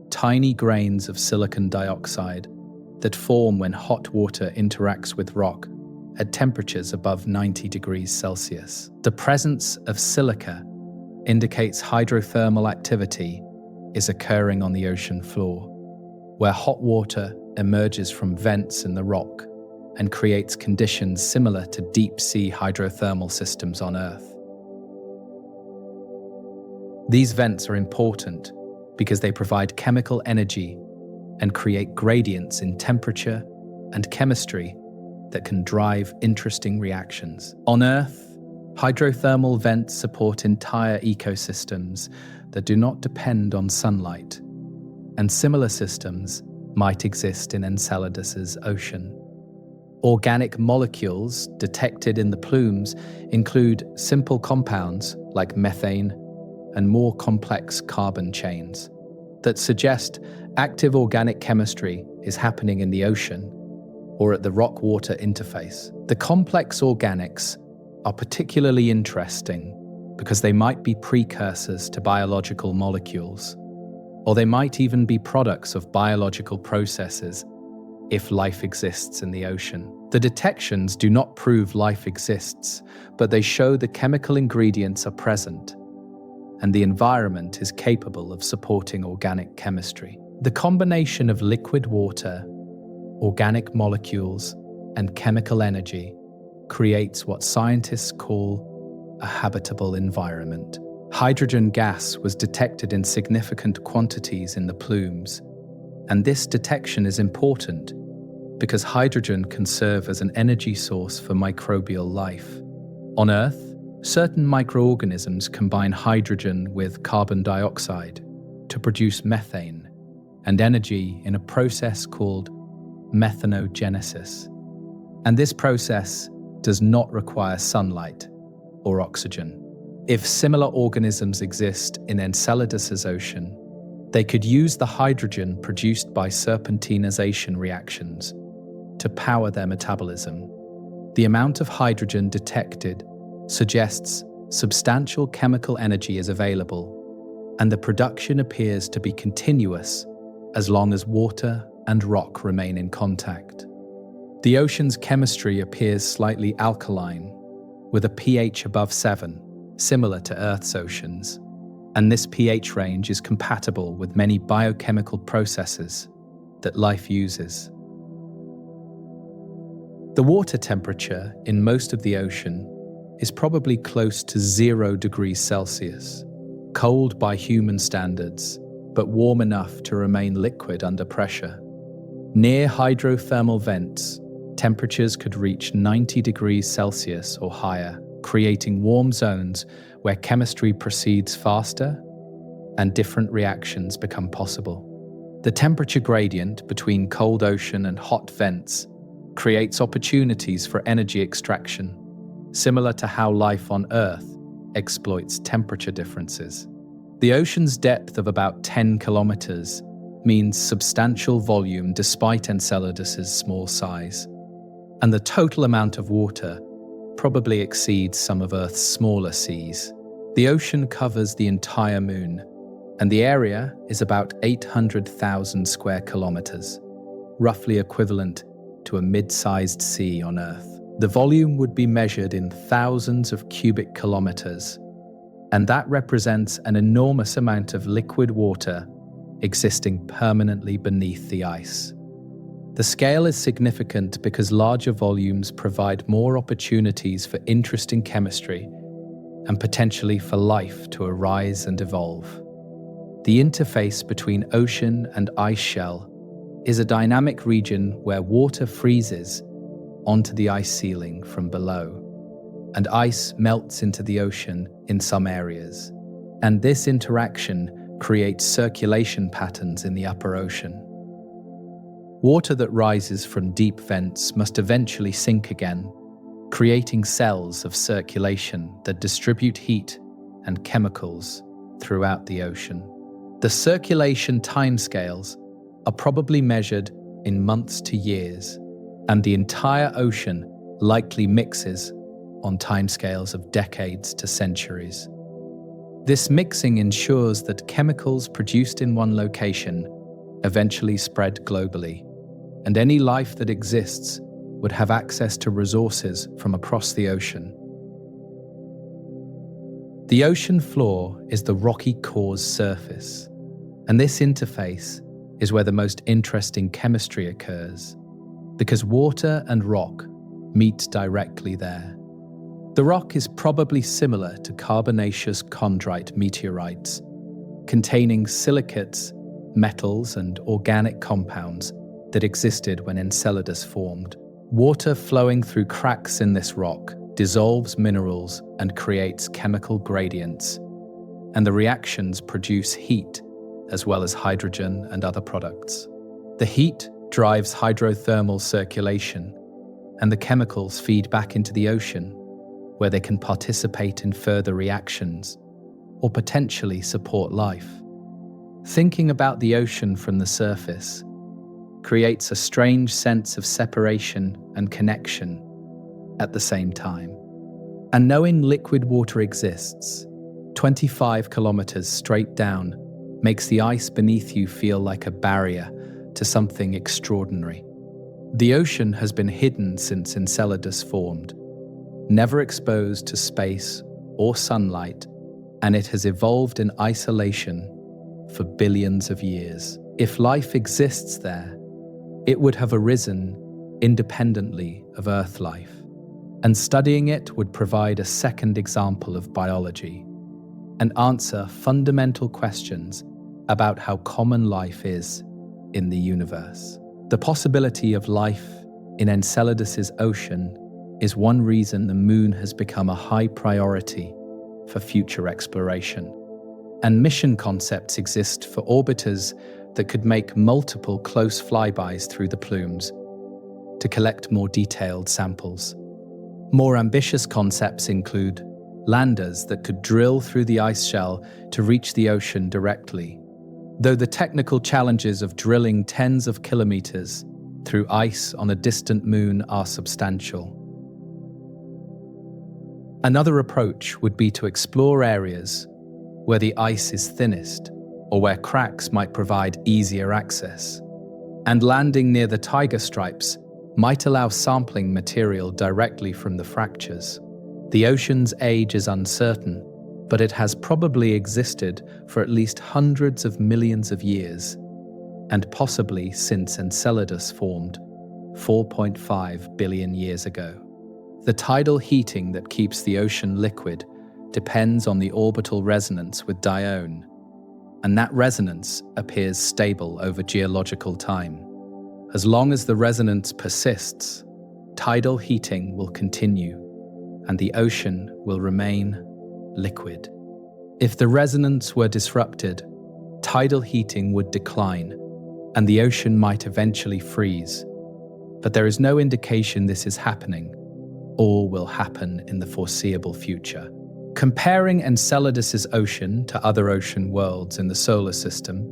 tiny grains of silicon dioxide that form when hot water interacts with rock at temperatures above 90 degrees Celsius. The presence of silica indicates hydrothermal activity is occurring on the ocean floor, where hot water emerges from vents in the rock and creates conditions similar to deep-sea hydrothermal systems on Earth. These vents are important because they provide chemical energy and create gradients in temperature and chemistry that can drive interesting reactions. On Earth, hydrothermal vents support entire ecosystems that do not depend on sunlight, and similar systems might exist in Enceladus's ocean. Organic molecules detected in the plumes include simple compounds like methane and more complex carbon chains that suggest active organic chemistry is happening in the ocean or at the rock-water interface. The complex organics are particularly interesting because they might be precursors to biological molecules, or they might even be products of biological processes if life exists in the ocean. The detections do not prove life exists, but they show the chemical ingredients are present and the environment is capable of supporting organic chemistry. The combination of liquid water, organic molecules, and chemical energy creates what scientists call a habitable environment. Hydrogen gas was detected in significant quantities in the plumes, and this detection is important because hydrogen can serve as an energy source for microbial life. On Earth, certain microorganisms combine hydrogen with carbon dioxide to produce methane and energy in a process called methanogenesis. And this process does not require sunlight or oxygen. If similar organisms exist in Enceladus's ocean, they could use the hydrogen produced by serpentinization reactions to power their metabolism. The amount of hydrogen detected suggests substantial chemical energy is available, and the production appears to be continuous as long as water and rock remain in contact. The ocean's chemistry appears slightly alkaline, with a pH above 7, similar to Earth's oceans, and this pH range is compatible with many biochemical processes that life uses. The water temperature in most of the ocean is probably close to 0 degrees Celsius, cold by human standards, but warm enough to remain liquid under pressure. Near hydrothermal vents, temperatures could reach 90 degrees Celsius or higher, creating warm zones where chemistry proceeds faster and different reactions become possible. The temperature gradient between cold ocean and hot vents creates opportunities for energy extraction, similar to how life on Earth exploits temperature differences. The ocean's depth of about 10 kilometers means substantial volume despite Enceladus's small size, and the total amount of water probably exceeds some of Earth's smaller seas. The ocean covers the entire moon, and the area is about 800,000 square kilometers, roughly equivalent to a mid-sized sea on Earth. The volume would be measured in thousands of cubic kilometers, and that represents an enormous amount of liquid water existing permanently beneath the ice. The scale is significant because larger volumes provide more opportunities for interesting chemistry and potentially for life to arise and evolve. The interface between ocean and ice shell is a dynamic region where water freezes onto the ice ceiling from below, and ice melts into the ocean in some areas. And this interaction creates circulation patterns in the upper ocean. Water that rises from deep vents must eventually sink again, creating cells of circulation that distribute heat and chemicals throughout the ocean. The circulation timescales are probably measured in months to years, and the entire ocean likely mixes on timescales of decades to centuries. This mixing ensures that chemicals produced in one location eventually spread globally, and any life that exists would have access to resources from across the ocean. The ocean floor is the rocky core's surface, and this interface is where the most interesting chemistry occurs, because water and rock meet directly there. The rock is probably similar to carbonaceous chondrite meteorites, containing silicates, metals, and organic compounds that existed when Enceladus formed. Water flowing through cracks in this rock dissolves minerals and creates chemical gradients, and the reactions produce heat as well as hydrogen and other products. The heat drives hydrothermal circulation, and the chemicals feed back into the ocean, where they can participate in further reactions or potentially support life. Thinking about the ocean from the surface creates a strange sense of separation and connection at the same time. And knowing liquid water exists 25 kilometers straight down makes the ice beneath you feel like a barrier to something extraordinary. The ocean has been hidden since Enceladus formed, never exposed to space or sunlight, and it has evolved in isolation for billions of years. If life exists there, it would have arisen independently of Earth life, and studying it would provide a second example of biology and answer fundamental questions about how common life is in the universe. The possibility of life in Enceladus's ocean is one reason the moon has become a high priority for future exploration. And mission concepts exist for orbiters that could make multiple close flybys through the plumes to collect more detailed samples. More ambitious concepts include landers that could drill through the ice shell to reach the ocean directly, though the technical challenges of drilling tens of kilometers through ice on a distant moon are substantial. Another approach would be to explore areas where the ice is thinnest or where cracks might provide easier access. And landing near the tiger stripes might allow sampling material directly from the fractures. The ocean's age is uncertain, but it has probably existed for at least hundreds of millions of years, and possibly since Enceladus formed 4.5 billion years ago. The tidal heating that keeps the ocean liquid depends on the orbital resonance with Dione, and that resonance appears stable over geological time. As long as the resonance persists, tidal heating will continue, and the ocean will remain liquid. If the resonance were disrupted, tidal heating would decline, and the ocean might eventually freeze. But there is no indication this is happening, or will happen in the foreseeable future. Comparing Enceladus's ocean to other ocean worlds in the solar system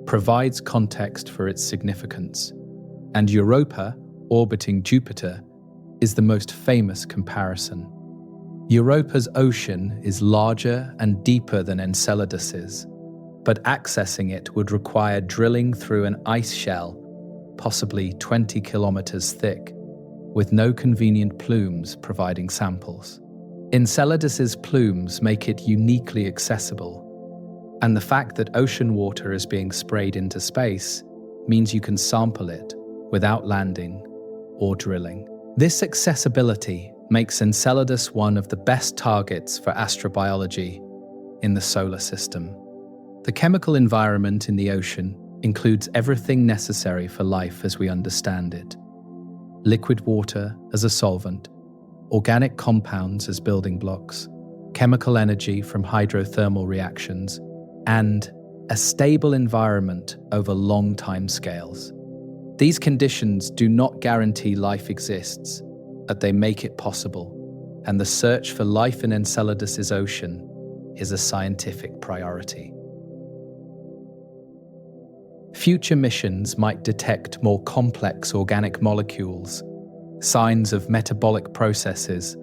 provides context for its significance, and Europa, orbiting Jupiter, is the most famous comparison. Europa's ocean is larger and deeper than Enceladus's, but accessing it would require drilling through an ice shell, possibly 20 kilometers thick, with no convenient plumes providing samples. Enceladus's plumes make it uniquely accessible, and the fact that ocean water is being sprayed into space means you can sample it without landing or drilling. This accessibility makes Enceladus one of the best targets for astrobiology in the solar system. The chemical environment in the ocean includes everything necessary for life as we understand it. Liquid water as a solvent, organic compounds as building blocks, chemical energy from hydrothermal reactions, and a stable environment over long time scales. These conditions do not guarantee life exists, but they make it possible, and the search for life in Enceladus's ocean is a scientific priority. Future missions might detect more complex organic molecules, signs of metabolic processes,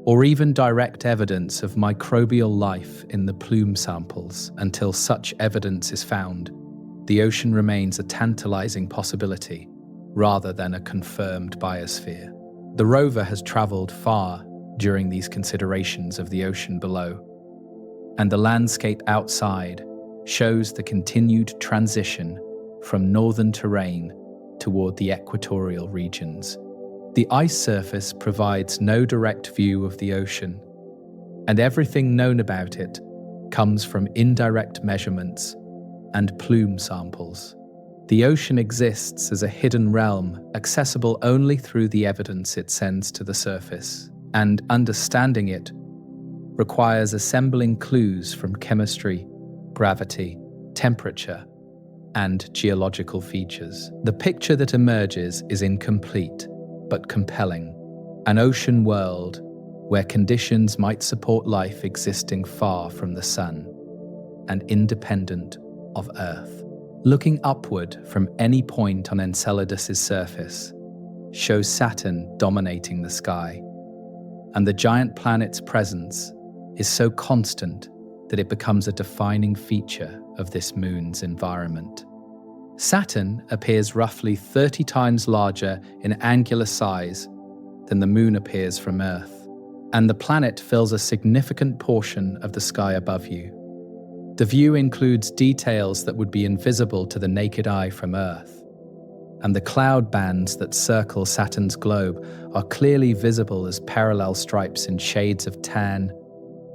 or even direct evidence of microbial life in the plume samples. Until such evidence is found, the ocean remains a tantalizing possibility rather than a confirmed biosphere. The rover has traveled far during these considerations of the ocean below, and the landscape outside shows the continued transition from northern terrain toward the equatorial regions. The ice surface provides no direct view of the ocean, and everything known about it comes from indirect measurements and plume samples. The ocean exists as a hidden realm, accessible only through the evidence it sends to the surface, and understanding it requires assembling clues from chemistry, gravity, temperature, and geological features. The picture that emerges is incomplete, but compelling. An ocean world where conditions might support life existing far from the sun and independent of Earth. Looking upward from any point on Enceladus's surface shows Saturn dominating the sky, and the giant planet's presence is so constant that it becomes a defining feature of this moon's environment. Saturn appears roughly 30 times larger in angular size than the moon appears from Earth, and the planet fills a significant portion of the sky above you. The view includes details that would be invisible to the naked eye from Earth, and the cloud bands that circle Saturn's globe are clearly visible as parallel stripes in shades of tan,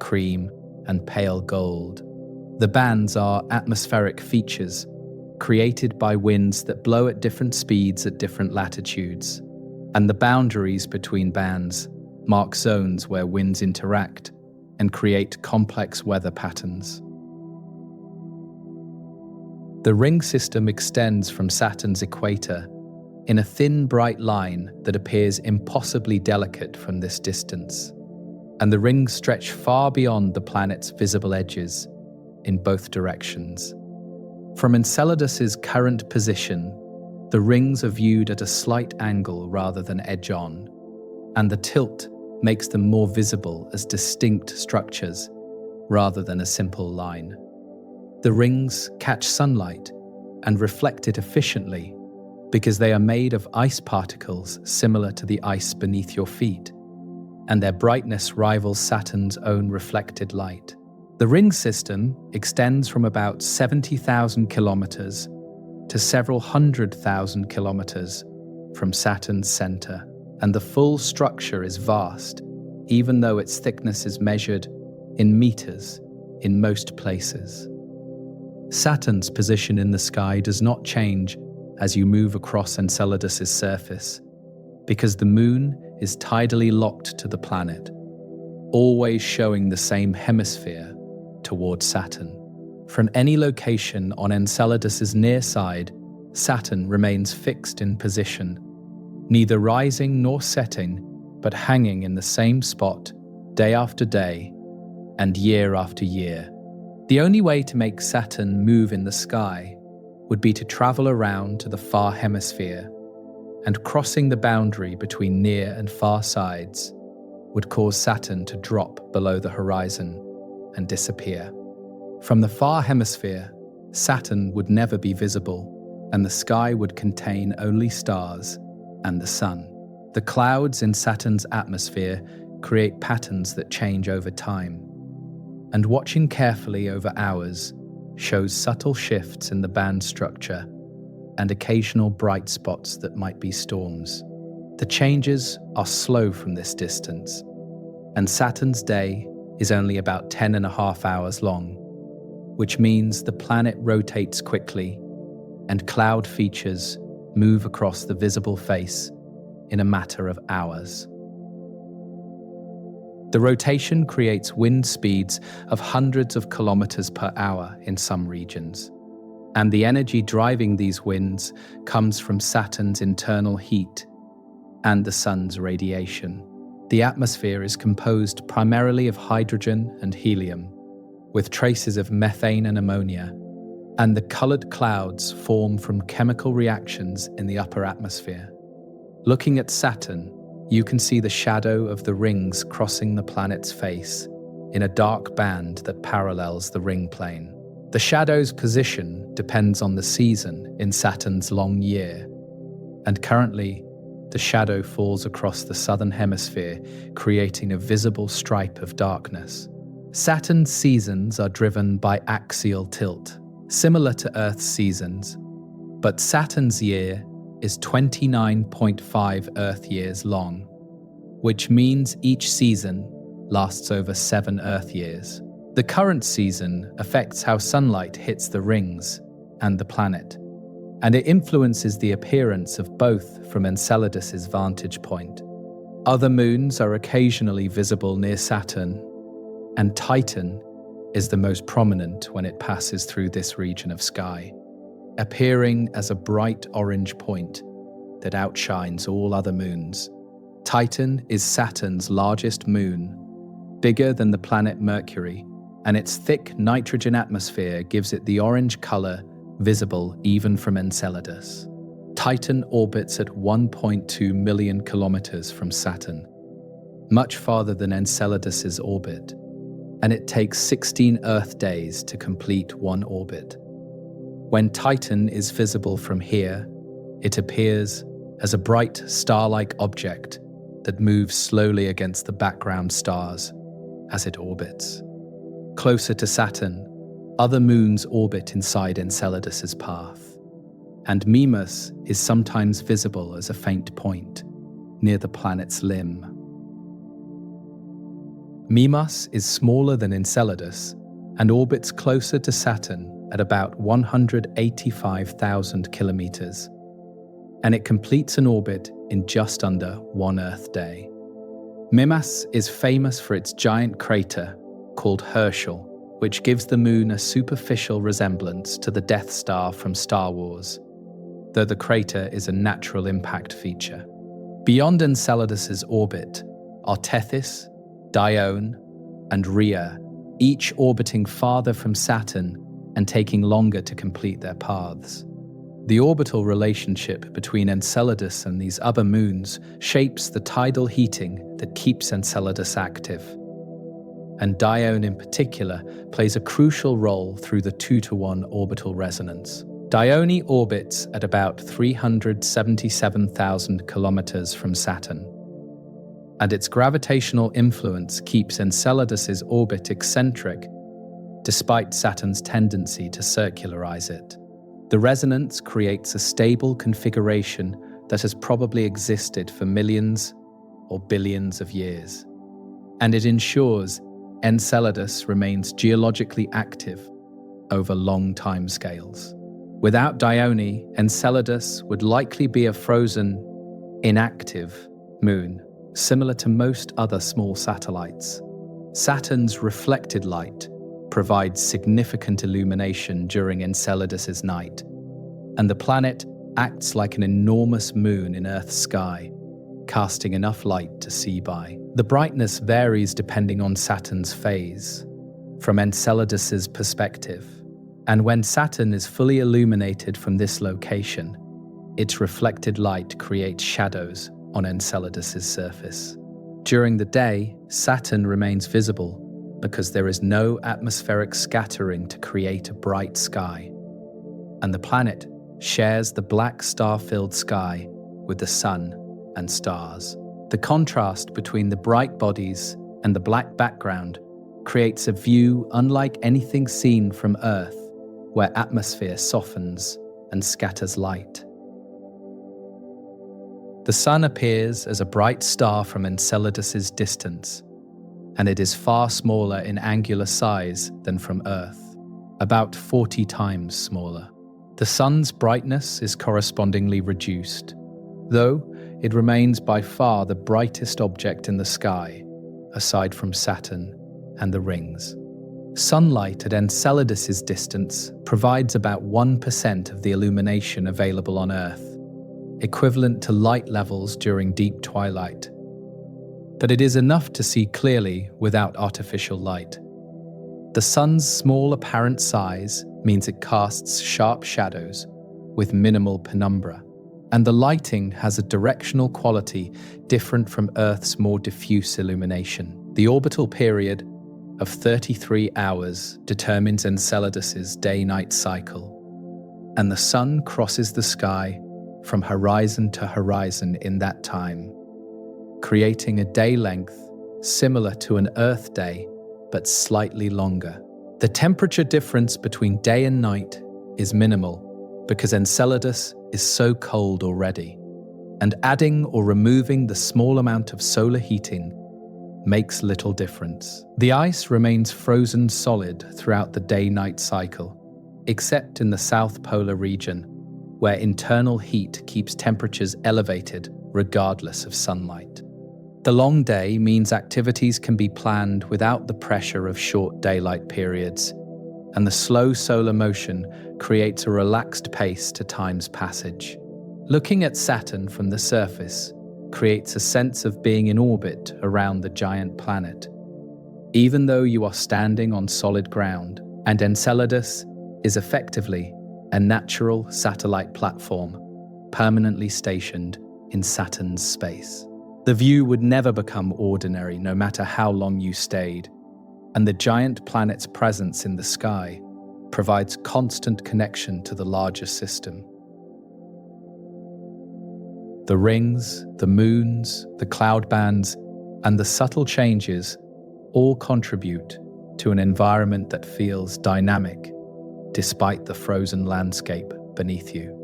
cream, and pale gold. The bands are atmospheric features created by winds that blow at different speeds at different latitudes, and the boundaries between bands mark zones where winds interact and create complex weather patterns. The ring system extends from Saturn's equator in a thin, bright line that appears impossibly delicate from this distance, and the rings stretch far beyond the planet's visible edges in both directions. From Enceladus's current position, the rings are viewed at a slight angle rather than edge-on, and the tilt makes them more visible as distinct structures rather than a simple line. The rings catch sunlight and reflect it efficiently because they are made of ice particles similar to the ice beneath your feet, and their brightness rivals Saturn's own reflected light. The ring system extends from about 70,000 kilometers to several 100,000 kilometers from Saturn's center, and the full structure is vast, even though its thickness is measured in meters in most places. Saturn's position in the sky does not change as you move across Enceladus's surface, because the moon is tidally locked to the planet, always showing the same hemisphere towards Saturn. From any location on Enceladus's near side, Saturn remains fixed in position, neither rising nor setting, but hanging in the same spot day after day and year after year. The only way to make Saturn move in the sky would be to travel around to the far hemisphere, and crossing the boundary between near and far sides would cause Saturn to drop below the horizon and disappear. From the far hemisphere, Saturn would never be visible, and the sky would contain only stars and the sun. The clouds in Saturn's atmosphere create patterns that change over time, and watching carefully over hours shows subtle shifts in the band structure and occasional bright spots that might be storms. The changes are slow from this distance, and Saturn's day is only about 10.5 hours long, which means the planet rotates quickly and cloud features move across the visible face in a matter of hours. The rotation creates wind speeds of hundreds of kilometers per hour in some regions, and the energy driving these winds comes from Saturn's internal heat and the sun's radiation. The atmosphere is composed primarily of hydrogen and helium, with traces of methane and ammonia, and the colored clouds form from chemical reactions in the upper atmosphere. Looking at Saturn, you can see the shadow of the rings crossing the planet's face in a dark band that parallels the ring plane. The shadow's position depends on the season in Saturn's long year, and currently, the shadow falls across the southern hemisphere, creating a visible stripe of darkness. Saturn's seasons are driven by axial tilt, similar to Earth's seasons, but Saturn's year is 29.5 Earth years long, which means each season lasts over 7 Earth years. The current season affects how sunlight hits the rings and the planet, and it influences the appearance of both from Enceladus's vantage point. Other moons are occasionally visible near Saturn, and Titan is the most prominent when it passes through this region of sky, appearing as a bright orange point that outshines all other moons. Titan is Saturn's largest moon, bigger than the planet Mercury, and its thick nitrogen atmosphere gives it the orange color visible even from Enceladus. Titan orbits at 1.2 million kilometers from Saturn, much farther than Enceladus's orbit, and it takes 16 Earth days to complete one orbit. When Titan is visible from here, it appears as a bright star-like object that moves slowly against the background stars as it orbits. Closer to Saturn, other moons orbit inside Enceladus's path, and Mimas is sometimes visible as a faint point near the planet's limb. Mimas is smaller than Enceladus and orbits closer to Saturn at about 185,000 kilometers, and it completes an orbit in just under 1 Earth day. Mimas is famous for its giant crater called Herschel, which gives the moon a superficial resemblance to the Death Star from Star Wars, though the crater is a natural impact feature. Beyond Enceladus's orbit are Tethys, Dione, and Rhea, each orbiting farther from Saturn and taking longer to complete their paths. The orbital relationship between Enceladus and these other moons shapes the tidal heating that keeps Enceladus active. And Dione in particular plays a crucial role through the 2-to-1 orbital resonance. Dione orbits at about 377,000 kilometers from Saturn, and its gravitational influence keeps Enceladus's orbit eccentric, despite Saturn's tendency to circularize it. The resonance creates a stable configuration that has probably existed for millions or billions of years, and it ensures Enceladus remains geologically active over long timescales. Without Dione, Enceladus would likely be a frozen, inactive moon, similar to most other small satellites. Saturn's reflected light provides significant illumination during Enceladus's night, and the planet acts like an enormous moon in Earth's sky, casting enough light to see by. The brightness varies depending on Saturn's phase, from Enceladus's perspective, and when Saturn is fully illuminated from this location, its reflected light creates shadows on Enceladus's surface. During the day, Saturn remains visible because there is no atmospheric scattering to create a bright sky, and the planet shares the black star-filled sky with the Sun and stars. The contrast between the bright bodies and the black background creates a view unlike anything seen from Earth, where atmosphere softens and scatters light. The Sun appears as a bright star from Enceladus's distance, and it is far smaller in angular size than from Earth, about 40 times smaller. The Sun's brightness is correspondingly reduced, though it remains by far the brightest object in the sky, aside from Saturn and the rings. Sunlight at Enceladus's distance provides about 1% of the illumination available on Earth, equivalent to light levels during deep twilight. But it is enough to see clearly without artificial light. The Sun's small apparent size means it casts sharp shadows with minimal penumbra, and the lighting has a directional quality different from Earth's more diffuse illumination. The orbital period of 33 hours determines Enceladus's day-night cycle, and the Sun crosses the sky from horizon to horizon in that time, creating a day length similar to an Earth day, but slightly longer. The temperature difference between day and night is minimal because Enceladus is so cold already, and adding or removing the small amount of solar heating makes little difference. The ice remains frozen solid throughout the day-night cycle, except in the South Polar region, where internal heat keeps temperatures elevated regardless of sunlight. The long day means activities can be planned without the pressure of short daylight periods, and the slow solar motion creates a relaxed pace to time's passage. Looking at Saturn from the surface creates a sense of being in orbit around the giant planet, even though you are standing on solid ground, and Enceladus is effectively a natural satellite platform permanently stationed in Saturn's space. The view would never become ordinary no matter how long you stayed, and the giant planet's presence in the sky provides constant connection to the larger system. The rings, the moons, the cloud bands, and the subtle changes all contribute to an environment that feels dynamic despite the frozen landscape beneath you.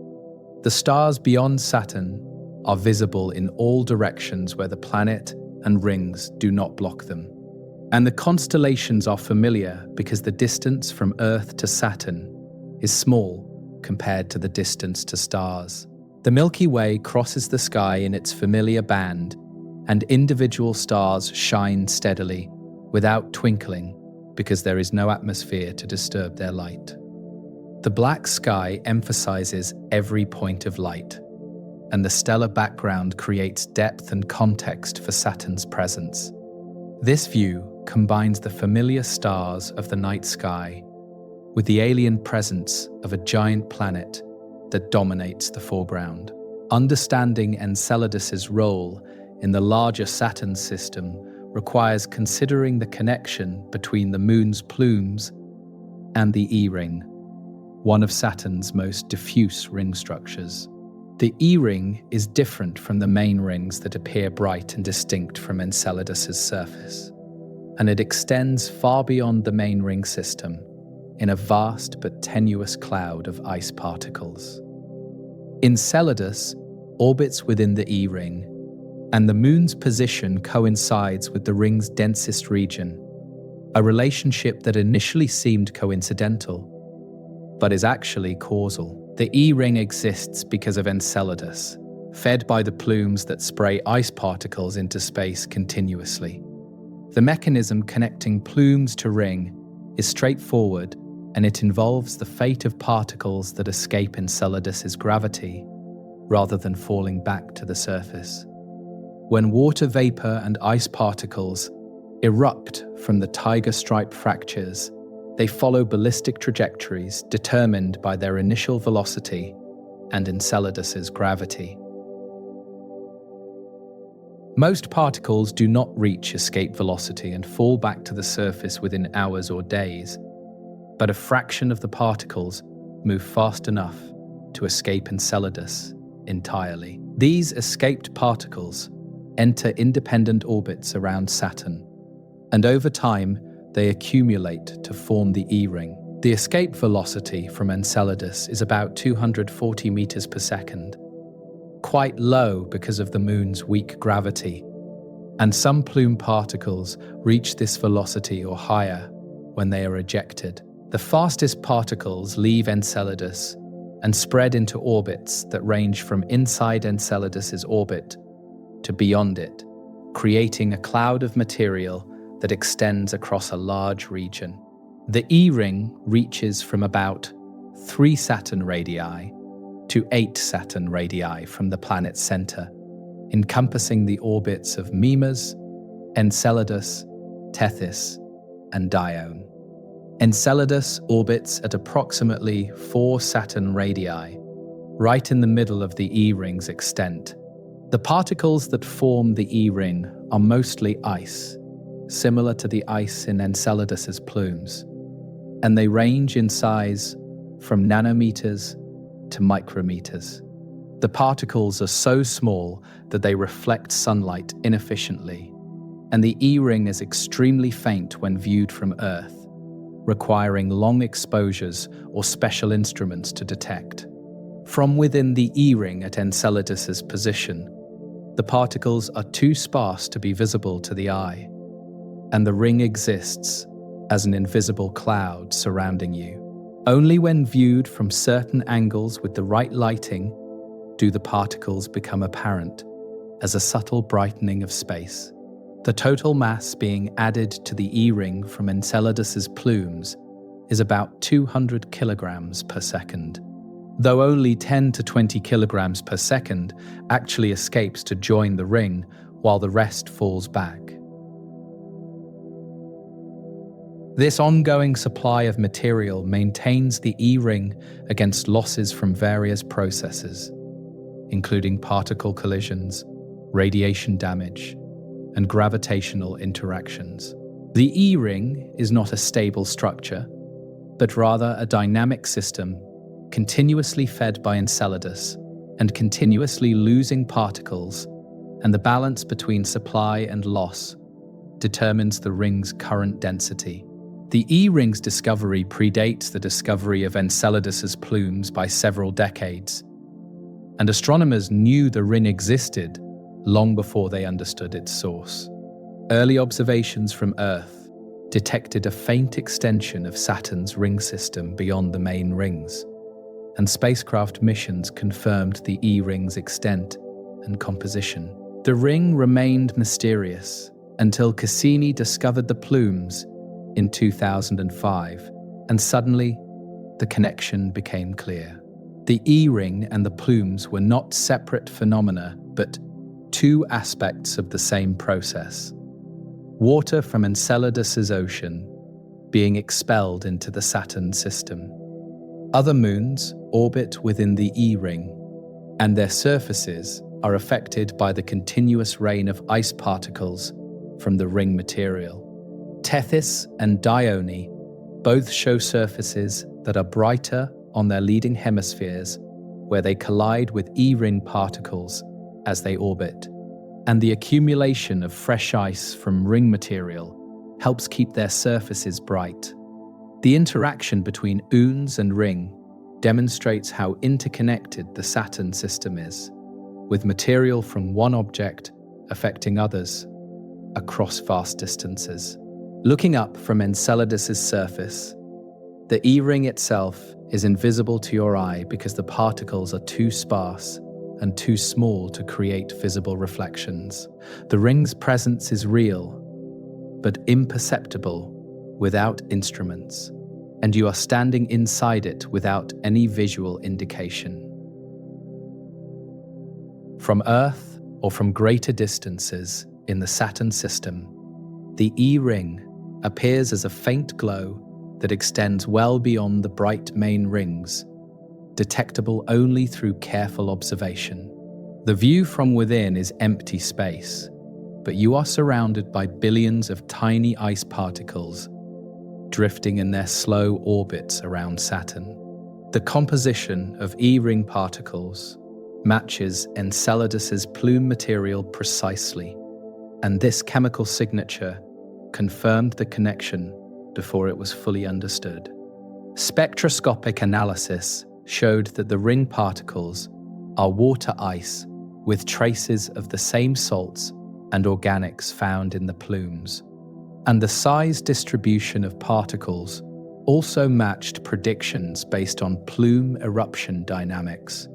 The stars beyond Saturn are visible in all directions where the planet and rings do not block them. And the constellations are familiar because the distance from Earth to Saturn is small compared to the distance to stars. The Milky Way crosses the sky in its familiar band, and individual stars shine steadily without twinkling because there is no atmosphere to disturb their light. The black sky emphasizes every point of light, and the stellar background creates depth and context for Saturn's presence. This view combines the familiar stars of the night sky with the alien presence of a giant planet that dominates the foreground. Understanding Enceladus's role in the larger Saturn system requires considering the connection between the Moon's plumes and the E-ring, one of Saturn's most diffuse ring structures. The E-ring is different from the main rings that appear bright and distinct from Enceladus's surface, and it extends far beyond the main ring system in a vast but tenuous cloud of ice particles. Enceladus orbits within the E-ring, and the Moon's position coincides with the ring's densest region, a relationship that initially seemed coincidental, but is actually causal. The E-ring exists because of Enceladus, fed by the plumes that spray ice particles into space continuously. The mechanism connecting plumes to ring is straightforward, and it involves the fate of particles that escape Enceladus's gravity rather than falling back to the surface. When water vapor and ice particles erupt from the tiger stripe fractures, they follow ballistic trajectories determined by their initial velocity and Enceladus's gravity. Most particles do not reach escape velocity and fall back to the surface within hours or days, but a fraction of the particles move fast enough to escape Enceladus entirely. These escaped particles enter independent orbits around Saturn, and over time, they accumulate to form the E-ring. The escape velocity from Enceladus is about 240 meters per second, quite low because of the Moon's weak gravity, and some plume particles reach this velocity or higher when they are ejected. The fastest particles leave Enceladus and spread into orbits that range from inside Enceladus's orbit to beyond it, creating a cloud of material that extends across a large region. The E-ring reaches from about 3 Saturn radii to 8 Saturn radii from the planet's center, encompassing the orbits of Mimas, Enceladus, Tethys, and Dione. Enceladus orbits at approximately 4 Saturn radii, right in the middle of the E-ring's extent. The particles that form the E-ring are mostly ice, similar to the ice in Enceladus's plumes, and they range in size from nanometers to micrometers. The particles are so small that they reflect sunlight inefficiently, and the E-ring is extremely faint when viewed from Earth, requiring long exposures or special instruments to detect. From within the E-ring at Enceladus's position, the particles are too sparse to be visible to the eye, and the ring exists as an invisible cloud surrounding you. Only when viewed from certain angles with the right lighting do the particles become apparent as a subtle brightening of space. The total mass being added to the E-ring from Enceladus's plumes is about 200 kilograms per second, though only 10 to 20 kilograms per second actually escapes to join the ring while the rest falls back. This ongoing supply of material maintains the E-ring against losses from various processes, including particle collisions, radiation damage, and gravitational interactions. The E-ring is not a stable structure, but rather a dynamic system continuously fed by Enceladus and continuously losing particles, and the balance between supply and loss determines the ring's current density. The E-ring's discovery predates the discovery of Enceladus's plumes by several decades, and astronomers knew the ring existed long before they understood its source. Early observations from Earth detected a faint extension of Saturn's ring system beyond the main rings, and spacecraft missions confirmed the E-ring's extent and composition. The ring remained mysterious until Cassini discovered the plumes in 2005, and suddenly the connection became clear. The E-ring and the plumes were not separate phenomena, but two aspects of the same process: water from Enceladus's ocean being expelled into the Saturn system. Other moons orbit within the E-ring, and their surfaces are affected by the continuous rain of ice particles from the ring material. Tethys and Dione both show surfaces that are brighter on their leading hemispheres, where they collide with E-ring particles as they orbit, and the accumulation of fresh ice from ring material helps keep their surfaces bright. The interaction between OONS and ring demonstrates how interconnected the Saturn system is, with material from one object affecting others across vast distances. Looking up from Enceladus's surface, the E-ring itself is invisible to your eye because the particles are too sparse and too small to create visible reflections. The ring's presence is real, but imperceptible without instruments, and you are standing inside it without any visual indication. From Earth or from greater distances in the Saturn system, the E-ring appears as a faint glow that extends well beyond the bright main rings, detectable only through careful observation. The view from within is empty space, but you are surrounded by billions of tiny ice particles drifting in their slow orbits around Saturn. The composition of E-ring particles matches Enceladus's plume material precisely, and this chemical signature confirmed the connection before it was fully understood. Spectroscopic analysis showed that the ring particles are water ice with traces of the same salts and organics found in the plumes, and the size distribution of particles also matched predictions based on plume eruption dynamics.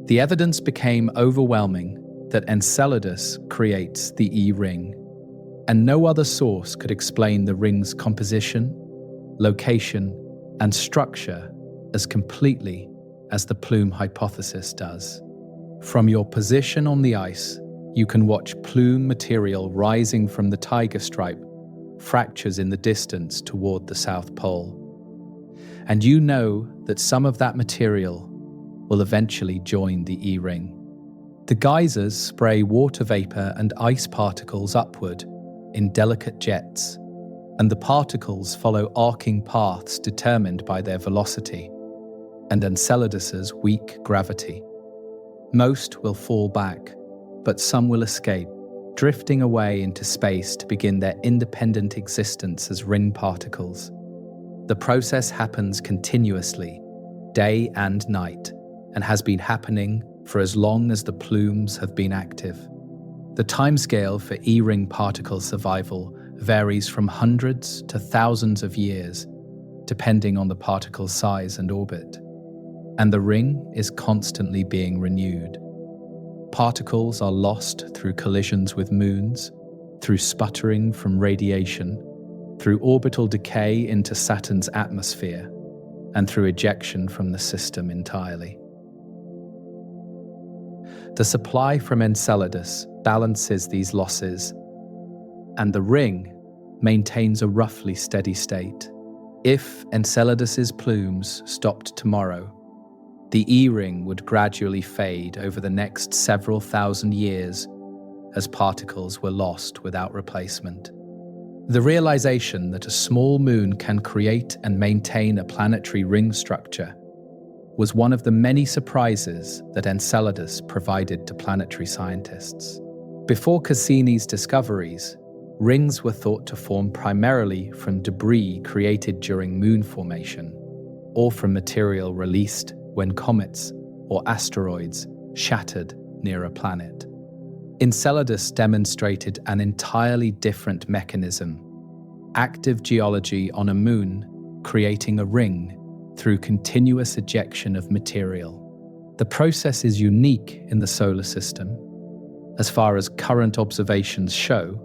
The evidence became overwhelming that Enceladus creates the E-ring, and no other source could explain the ring's composition, location, and structure as completely as the plume hypothesis does. From your position on the ice, you can watch plume material rising from the tiger stripe fractures in the distance toward the South Pole. And you know that some of that material will eventually join the E-ring. The geysers spray water vapor and ice particles upward in delicate jets, and the particles follow arcing paths determined by their velocity and Enceladus's weak gravity. Most will fall back, but some will escape, drifting away into space to begin their independent existence as ring particles. The process happens continuously, day and night, and has been happening for as long as the plumes have been active. The timescale for E-ring particle survival varies from hundreds to thousands of years, depending on the particle's size and orbit. And the ring is constantly being renewed. Particles are lost through collisions with moons, through sputtering from radiation, through orbital decay into Saturn's atmosphere, and through ejection from the system entirely. The supply from Enceladus balances these losses, and the ring maintains a roughly steady state. If Enceladus's plumes stopped tomorrow, the E-ring would gradually fade over the next several thousand years as particles were lost without replacement. The realization that a small moon can create and maintain a planetary ring structure was one of the many surprises that Enceladus provided to planetary scientists. Before Cassini's discoveries, rings were thought to form primarily from debris created during moon formation, or from material released when comets or asteroids shattered near a planet. Enceladus demonstrated an entirely different mechanism: active geology on a moon creating a ring through continuous ejection of material. The process is unique in the solar system, as far as current observations show,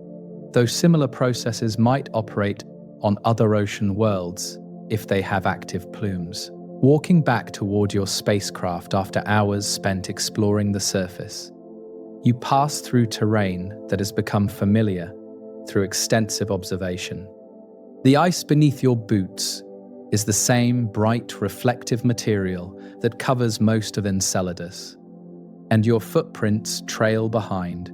though similar processes might operate on other ocean worlds if they have active plumes. Walking back toward your spacecraft after hours spent exploring the surface, you pass through terrain that has become familiar through extensive observation. The ice beneath your boots is the same bright reflective material that covers most of Enceladus, and your footprints trail behind,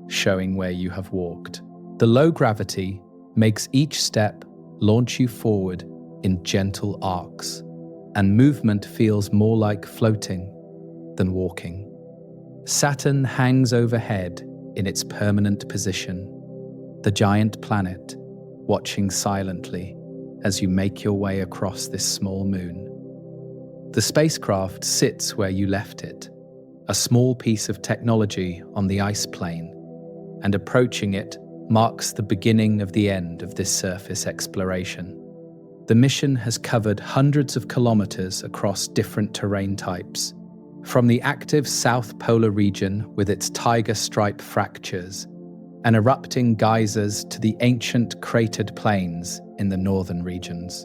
showing where you have walked. The low gravity makes each step launch you forward in gentle arcs, and movement feels more like floating than walking. Saturn hangs overhead in its permanent position, the giant planet, watching silently as you make your way across this small moon. The spacecraft sits where you left it, a small piece of technology on the ice plane, and approaching it marks the beginning of the end of this surface exploration. The mission has covered hundreds of kilometers across different terrain types, from the active South Polar region with its tiger stripe fractures and erupting geysers to the ancient cratered plains in the northern regions.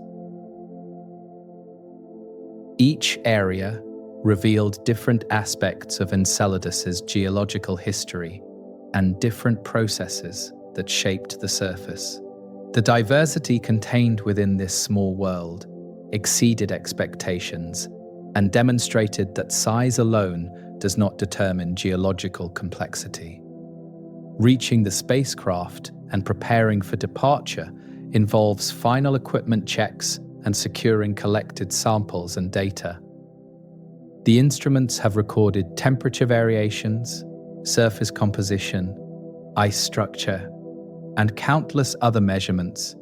Each area revealed different aspects of Enceladus's geological history and different processes that shaped the surface. The diversity contained within this small world exceeded expectations and demonstrated that size alone does not determine geological complexity. Reaching the spacecraft and preparing for departure involves final equipment checks and securing collected samples and data. The instruments have recorded temperature variations, surface composition, ice structure, and countless other measurements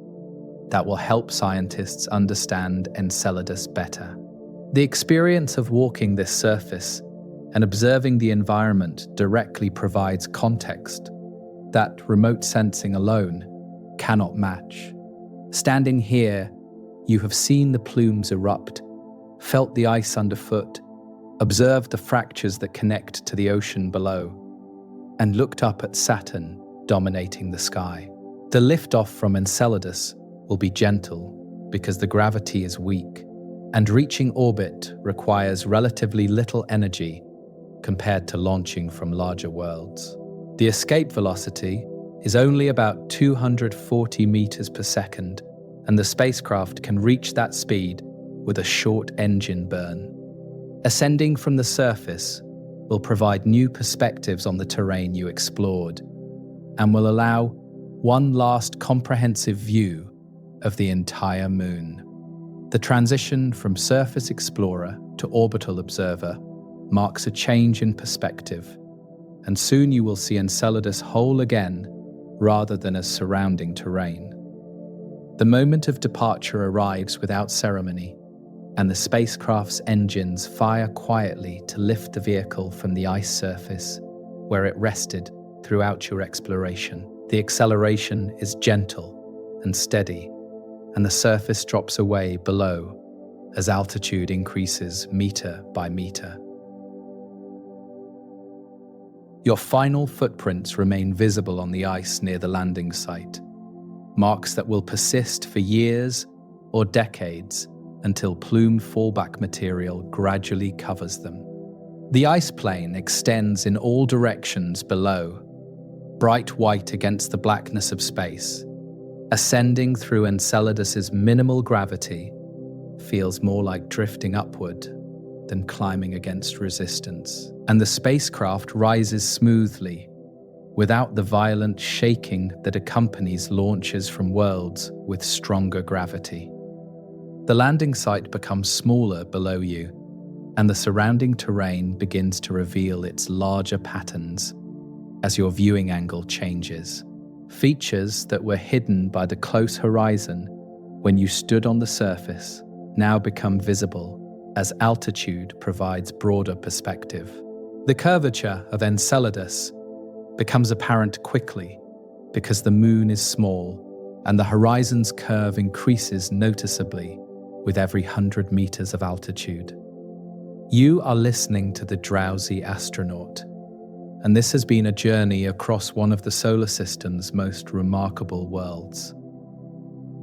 that will help scientists understand Enceladus better. The experience of walking this surface and observing the environment directly provides context that remote sensing alone cannot match. Standing here, you have seen the plumes erupt, felt the ice underfoot, observed the fractures that connect to the ocean below, and looked up at Saturn dominating the sky. The liftoff from Enceladus will be gentle because the gravity is weak, and reaching orbit requires relatively little energy compared to launching from larger worlds. The escape velocity is only about 240 meters per second, and the spacecraft can reach that speed with a short engine burn. Ascending from the surface will provide new perspectives on the terrain you explored and will allow one last comprehensive view of the entire Moon. The transition from surface explorer to orbital observer marks a change in perspective, and soon you will see Enceladus whole again rather than as surrounding terrain. The moment of departure arrives without ceremony, and the spacecraft's engines fire quietly to lift the vehicle from the ice surface where it rested throughout your exploration. The acceleration is gentle and steady, and the surface drops away below as altitude increases meter by meter. Your final footprints remain visible on the ice near the landing site, marks that will persist for years or decades until plume fallback material gradually covers them. The ice plain extends in all directions below, bright white against the blackness of space. Ascending through Enceladus's minimal gravity feels more like drifting upward than climbing against resistance, and the spacecraft rises smoothly, without the violent shaking that accompanies launches from worlds with stronger gravity. The landing site becomes smaller below you, and the surrounding terrain begins to reveal its larger patterns as your viewing angle changes. Features that were hidden by the close horizon when you stood on the surface now become visible as altitude provides broader perspective. The curvature of Enceladus becomes apparent quickly because the Moon is small and the horizon's curve increases noticeably with every 100 meters of altitude. You are listening to the Drowsy Astronaut, and this has been a journey across one of the solar system's most remarkable worlds.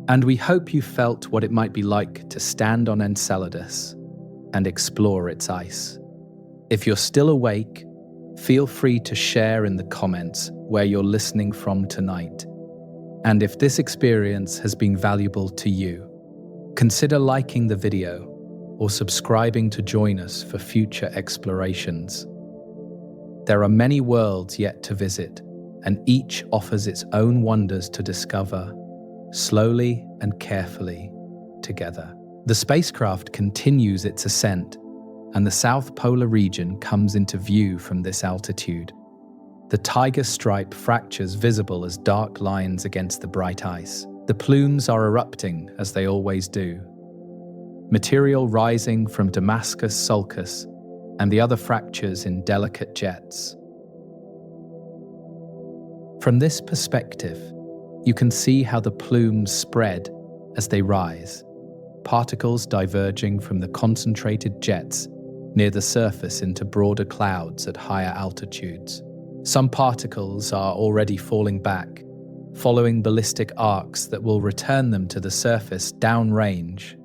And we hope you felt what it might be like to stand on Enceladus and explore its ice. If you're still awake, feel free to share in the comments where you're listening from tonight. And if this experience has been valuable to you, consider liking the video or subscribing to join us for future explorations. There are many worlds yet to visit, and each offers its own wonders to discover, slowly and carefully, together. The spacecraft continues its ascent, and the South Polar region comes into view from this altitude. The tiger stripe fractures visible as dark lines against the bright ice. The plumes are erupting as they always do. Material rising from Damascus sulcus and the other fractures in delicate jets. From this perspective, you can see how the plumes spread as they rise, particles diverging from the concentrated jets near the surface into broader clouds at higher altitudes. Some particles are already falling back, following ballistic arcs that will return them to the surface downrange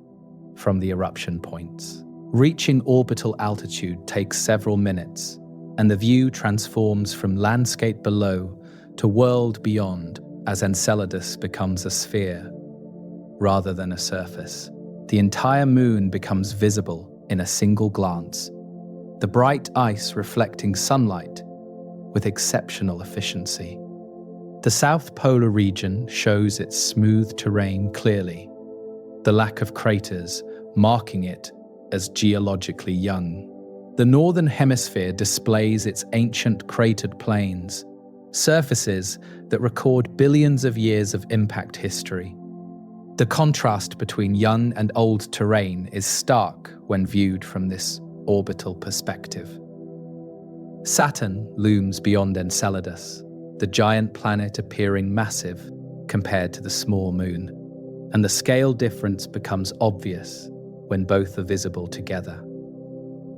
from the eruption points. Reaching orbital altitude takes several minutes, and the view transforms from landscape below to world beyond as Enceladus becomes a sphere rather than a surface. The entire Moon becomes visible in a single glance, the bright ice reflecting sunlight with exceptional efficiency. The South Polar region shows its smooth terrain clearly, the lack of craters marking it as geologically young. The northern hemisphere displays its ancient cratered plains, surfaces that record billions of years of impact history. The contrast between young and old terrain is stark when viewed from this orbital perspective. Saturn looms beyond Enceladus, the giant planet appearing massive compared to the small moon, and the scale difference becomes obvious when both are visible together.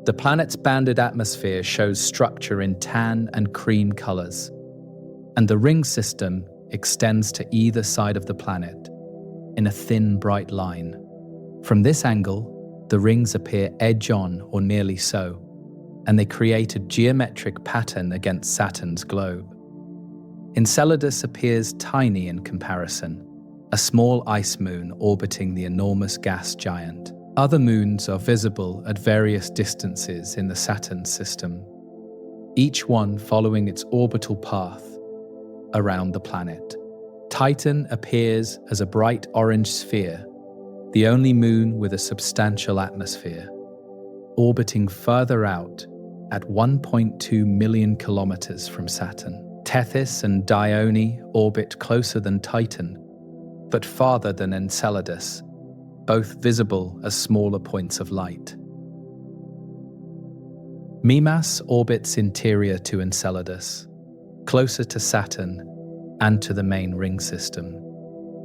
The planet's banded atmosphere shows structure in tan and cream colors, and the ring system extends to either side of the planet in a thin, bright line. From this angle, the rings appear edge-on or nearly so, and they create a geometric pattern against Saturn's globe. Enceladus appears tiny in comparison, a small ice moon orbiting the enormous gas giant. Other moons are visible at various distances in the Saturn system, each one following its orbital path around the planet. Titan appears as a bright orange sphere, the only moon with a substantial atmosphere, orbiting further out at 1.2 million kilometers from Saturn. Tethys and Dione orbit closer than Titan, but farther than Enceladus, both visible as smaller points of light. Mimas orbits interior to Enceladus, closer to Saturn and to the main ring system.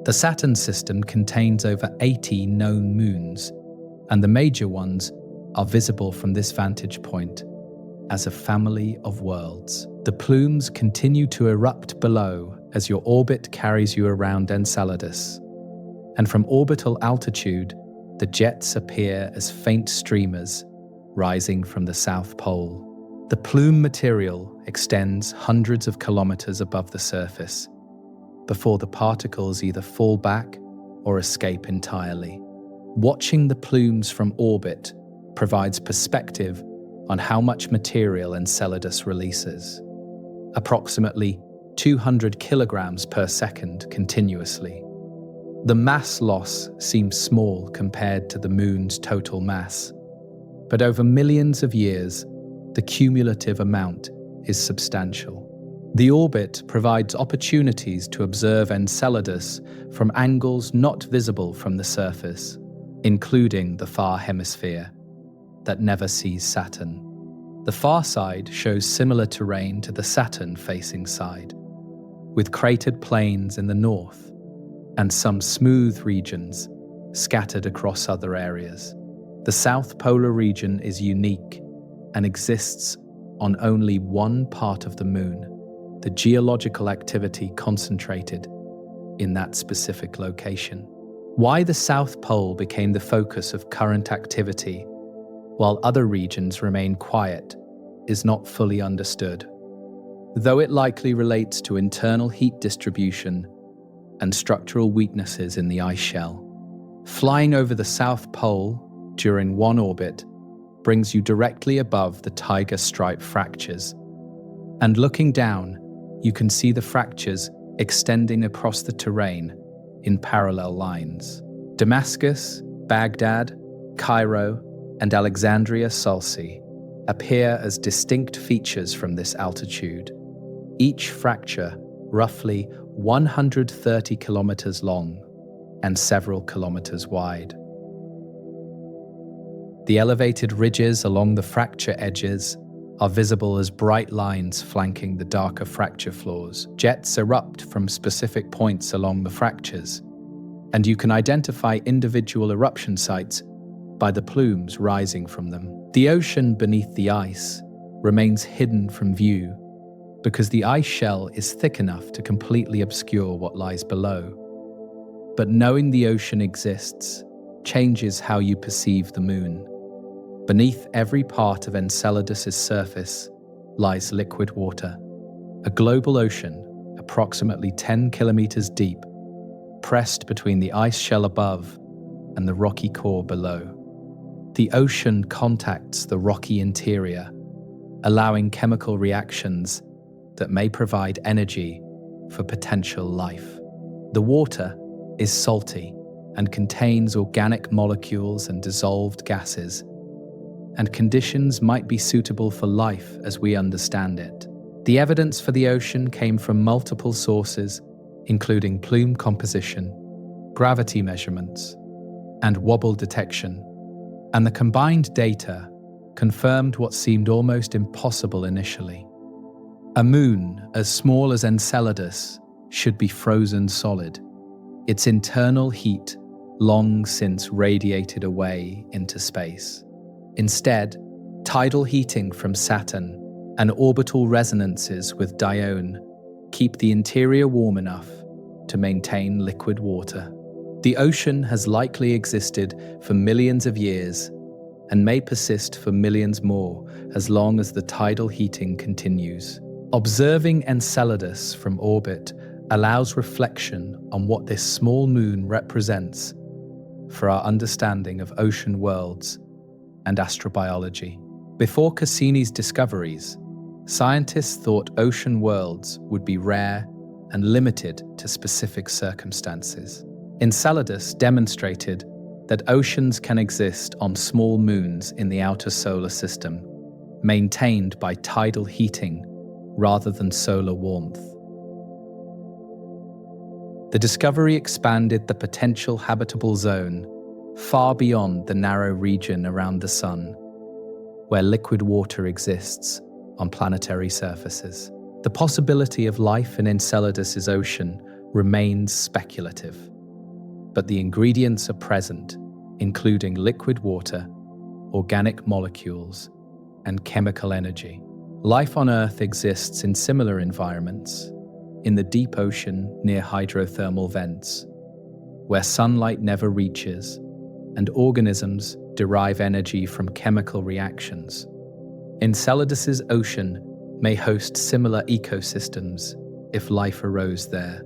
The Saturn system contains over 80 known moons, and the major ones are visible from this vantage point as a family of worlds. The plumes continue to erupt below as your orbit carries you around Enceladus, and from orbital altitude, the jets appear as faint streamers rising from the South Pole. The plume material extends hundreds of kilometers above the surface before the particles either fall back or escape entirely. Watching the plumes from orbit provides perspective on how much material Enceladus releases, approximately 200 kilograms per second continuously. The mass loss seems small compared to the moon's total mass, but over millions of years, the cumulative amount is substantial. The orbit provides opportunities to observe Enceladus from angles not visible from the surface, including the far hemisphere that never sees Saturn. The far side shows similar terrain to the Saturn-facing side, with cratered plains in the north and some smooth regions scattered across other areas. The South Polar region is unique and exists on only one part of the moon, the geological activity concentrated in that specific location. Why the South Pole became the focus of current activity while other regions remain quiet is not fully understood, though it likely relates to internal heat distribution and structural weaknesses in the ice shell. Flying over the South Pole during one orbit brings you directly above the tiger stripe fractures, and looking down, you can see the fractures extending across the terrain in parallel lines. Damascus, Baghdad, Cairo, and Alexandria Sulci appear as distinct features from this altitude, each fracture roughly 130 kilometers long and several kilometers wide. The elevated ridges along the fracture edges are visible as bright lines flanking the darker fracture floors. Jets erupt from specific points along the fractures, and you can identify individual eruption sites by the plumes rising from them. The ocean beneath the ice remains hidden from view because the ice shell is thick enough to completely obscure what lies below. But knowing the ocean exists changes how you perceive the moon. Beneath every part of Enceladus's surface lies liquid water, a global ocean approximately 10 kilometers deep, pressed between the ice shell above and the rocky core below. The ocean contacts the rocky interior, allowing chemical reactions that may provide energy for potential life. The water is salty and contains organic molecules and dissolved gases, and conditions might be suitable for life as we understand it. The evidence for the ocean came from multiple sources, including plume composition, gravity measurements, and wobble detection, and the combined data confirmed what seemed almost impossible initially. A moon as small as Enceladus should be frozen solid, its internal heat long since radiated away into space. Instead, tidal heating from Saturn and orbital resonances with Dione keep the interior warm enough to maintain liquid water. The ocean has likely existed for millions of years and may persist for millions more as long as the tidal heating continues. Observing Enceladus from orbit allows reflection on what this small moon represents for our understanding of ocean worlds and astrobiology. Before Cassini's discoveries, scientists thought ocean worlds would be rare and limited to specific circumstances. Enceladus demonstrated that oceans can exist on small moons in the outer solar system, maintained by tidal heating rather than solar warmth. The discovery expanded the potential habitable zone far beyond the narrow region around the Sun, where liquid water exists on planetary surfaces. The possibility of life in Enceladus's ocean remains speculative, but the ingredients are present, including liquid water, organic molecules, and chemical energy. Life on Earth exists in similar environments, in the deep ocean near hydrothermal vents, where sunlight never reaches, and organisms derive energy from chemical reactions. Enceladus's ocean may host similar ecosystems if life arose there,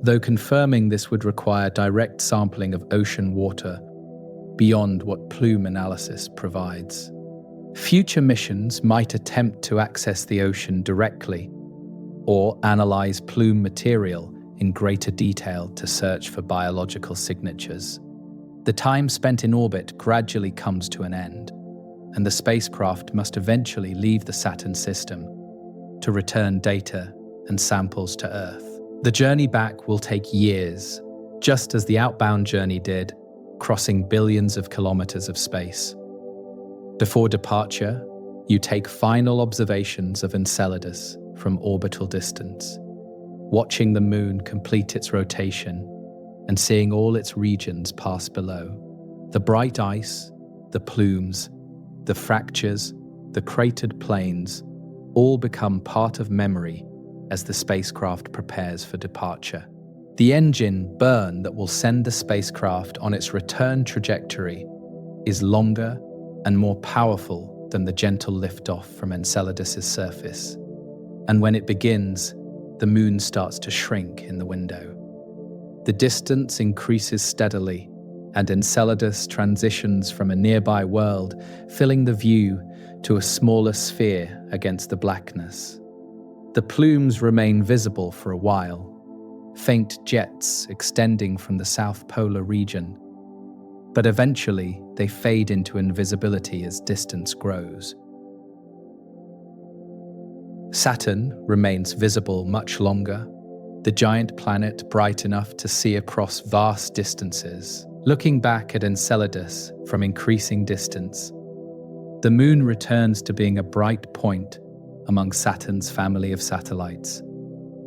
though confirming this would require direct sampling of ocean water beyond what plume analysis provides. Future missions might attempt to access the ocean directly or analyze plume material in greater detail to search for biological signatures. The time spent in orbit gradually comes to an end, and the spacecraft must eventually leave the Saturn system to return data and samples to Earth. The journey back will take years, just as the outbound journey did, crossing billions of kilometers of space. Before departure, you take final observations of Enceladus from orbital distance, watching the moon complete its rotation and seeing all its regions pass below. The bright ice, the plumes, the fractures, the cratered plains all become part of memory as the spacecraft prepares for departure. The engine burn that will send the spacecraft on its return trajectory is longer and more powerful than the gentle liftoff from Enceladus's surface. And when it begins, the moon starts to shrink in the window. The distance increases steadily, and Enceladus transitions from a nearby world, filling the view, to a smaller sphere against the blackness. The plumes remain visible for a while, faint jets extending from the south polar region, but eventually they fade into invisibility as distance grows. Saturn remains visible much longer, the giant planet bright enough to see across vast distances. Looking back at Enceladus from increasing distance, the moon returns to being a bright point among Saturn's family of satellites,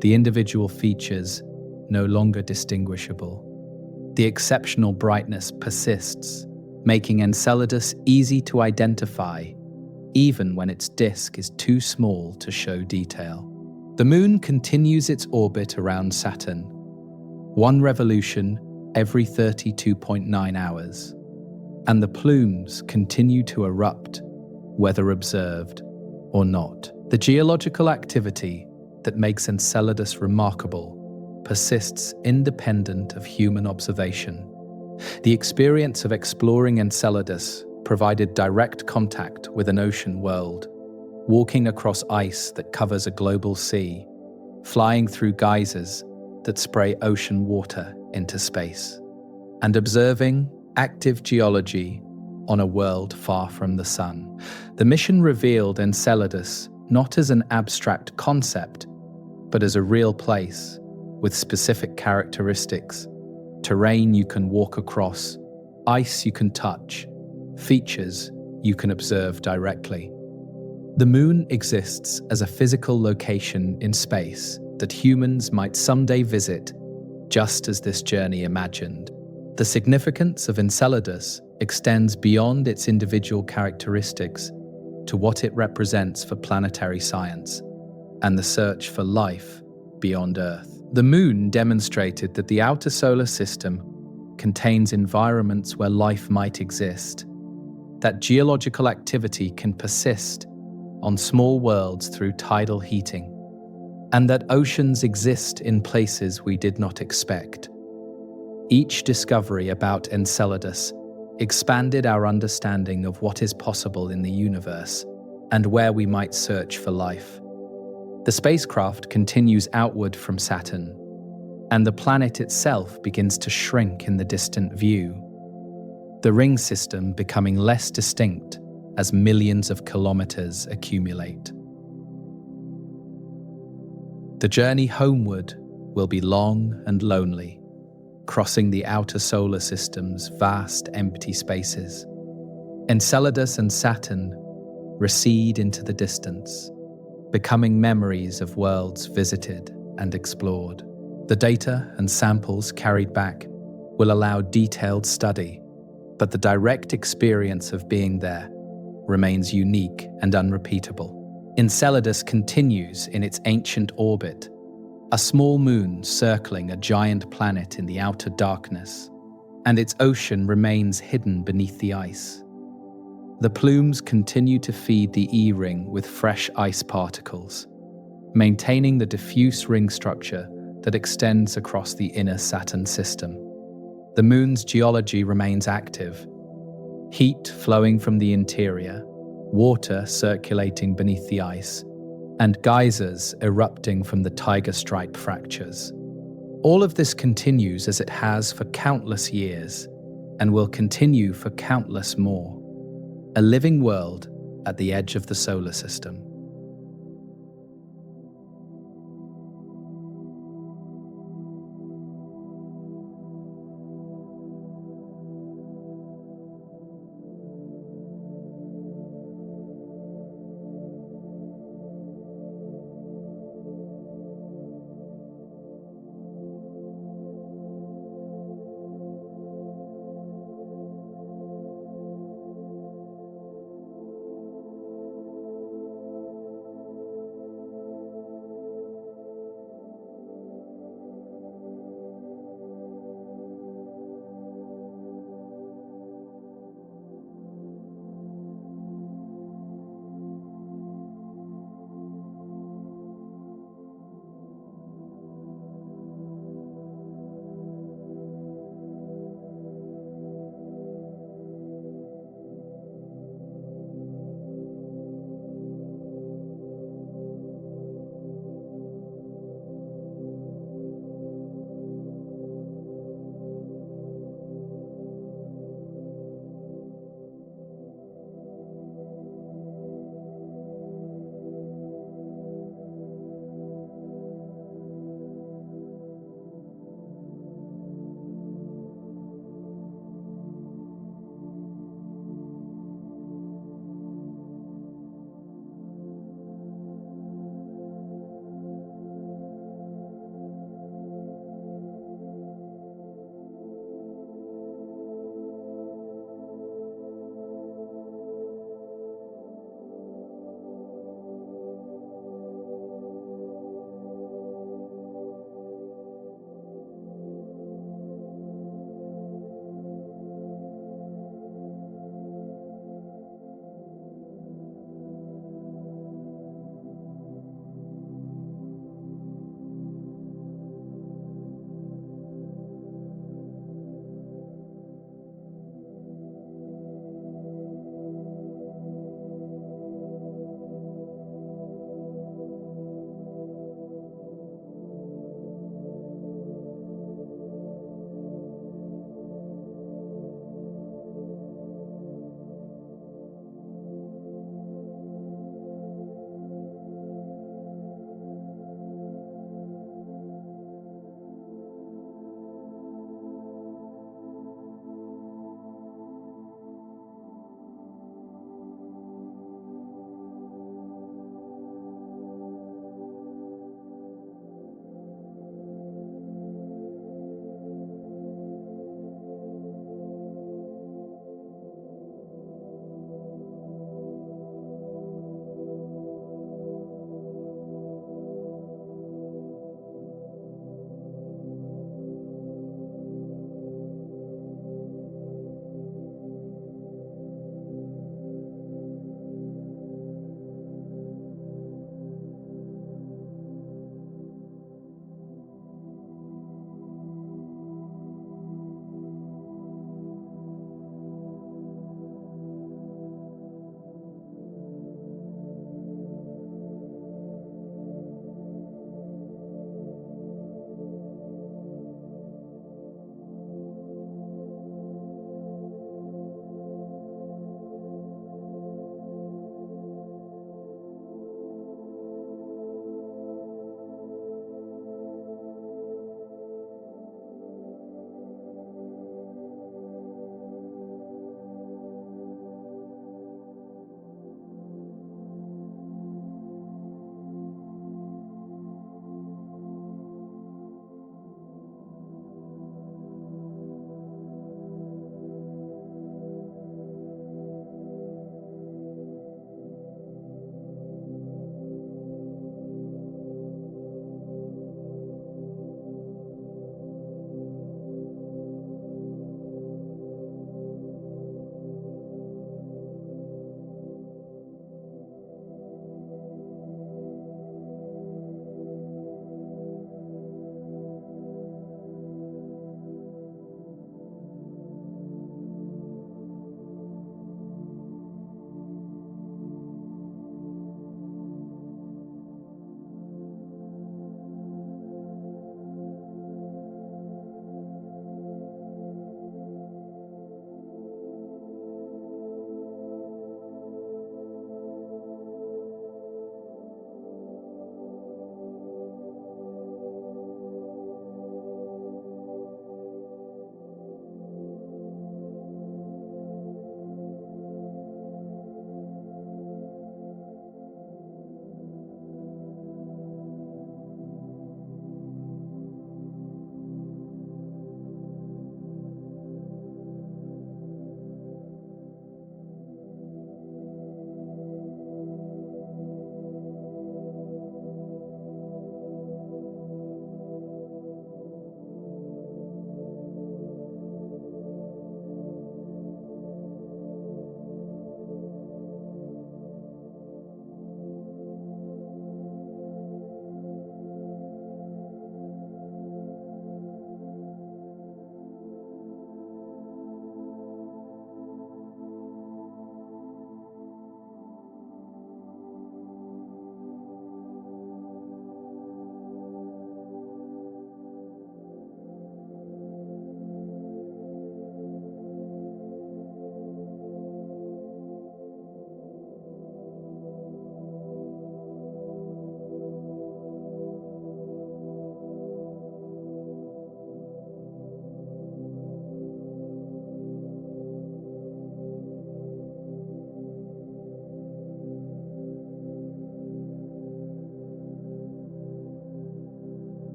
the individual features no longer distinguishable. The exceptional brightness persists, making Enceladus easy to identify, even when its disk is too small to show detail. The moon continues its orbit around Saturn, one revolution every 32.9 hours, and the plumes continue to erupt, whether observed or not. The geological activity that makes Enceladus remarkable persists independent of human observation. The experience of exploring Enceladus provided direct contact with an ocean world, walking across ice that covers a global sea, flying through geysers that spray ocean water into space, and observing active geology on a world far from the Sun. The mission revealed Enceladus not as an abstract concept, but as a real place with specific characteristics, terrain you can walk across, ice you can touch, features you can observe directly. The Moon exists as a physical location in space that humans might someday visit, just as this journey imagined. The significance of Enceladus extends beyond its individual characteristics to what it represents for planetary science and the search for life beyond Earth. The Moon demonstrated that the outer solar system contains environments where life might exist, that geological activity can persist on small worlds through tidal heating, and that oceans exist in places we did not expect. Each discovery about Enceladus expanded our understanding of what is possible in the universe and where we might search for life. The spacecraft continues outward from Saturn, and the planet itself begins to shrink in the distant view, the ring system becoming less distinct as millions of kilometers accumulate. The journey homeward will be long and lonely, crossing the outer solar system's vast empty spaces. Enceladus and Saturn recede into the distance, becoming memories of worlds visited and explored. The data and samples carried back will allow detailed study, but the direct experience of being there remains unique and unrepeatable. Enceladus continues in its ancient orbit, a small moon circling a giant planet in the outer darkness, and its ocean remains hidden beneath the ice. The plumes continue to feed the E-ring with fresh ice particles, maintaining the diffuse ring structure that extends across the inner Saturn system. The moon's geology remains active, heat flowing from the interior, water circulating beneath the ice, and geysers erupting from the tiger stripe fractures. All of this continues as it has for countless years and will continue for countless more. A living world at the edge of the solar system.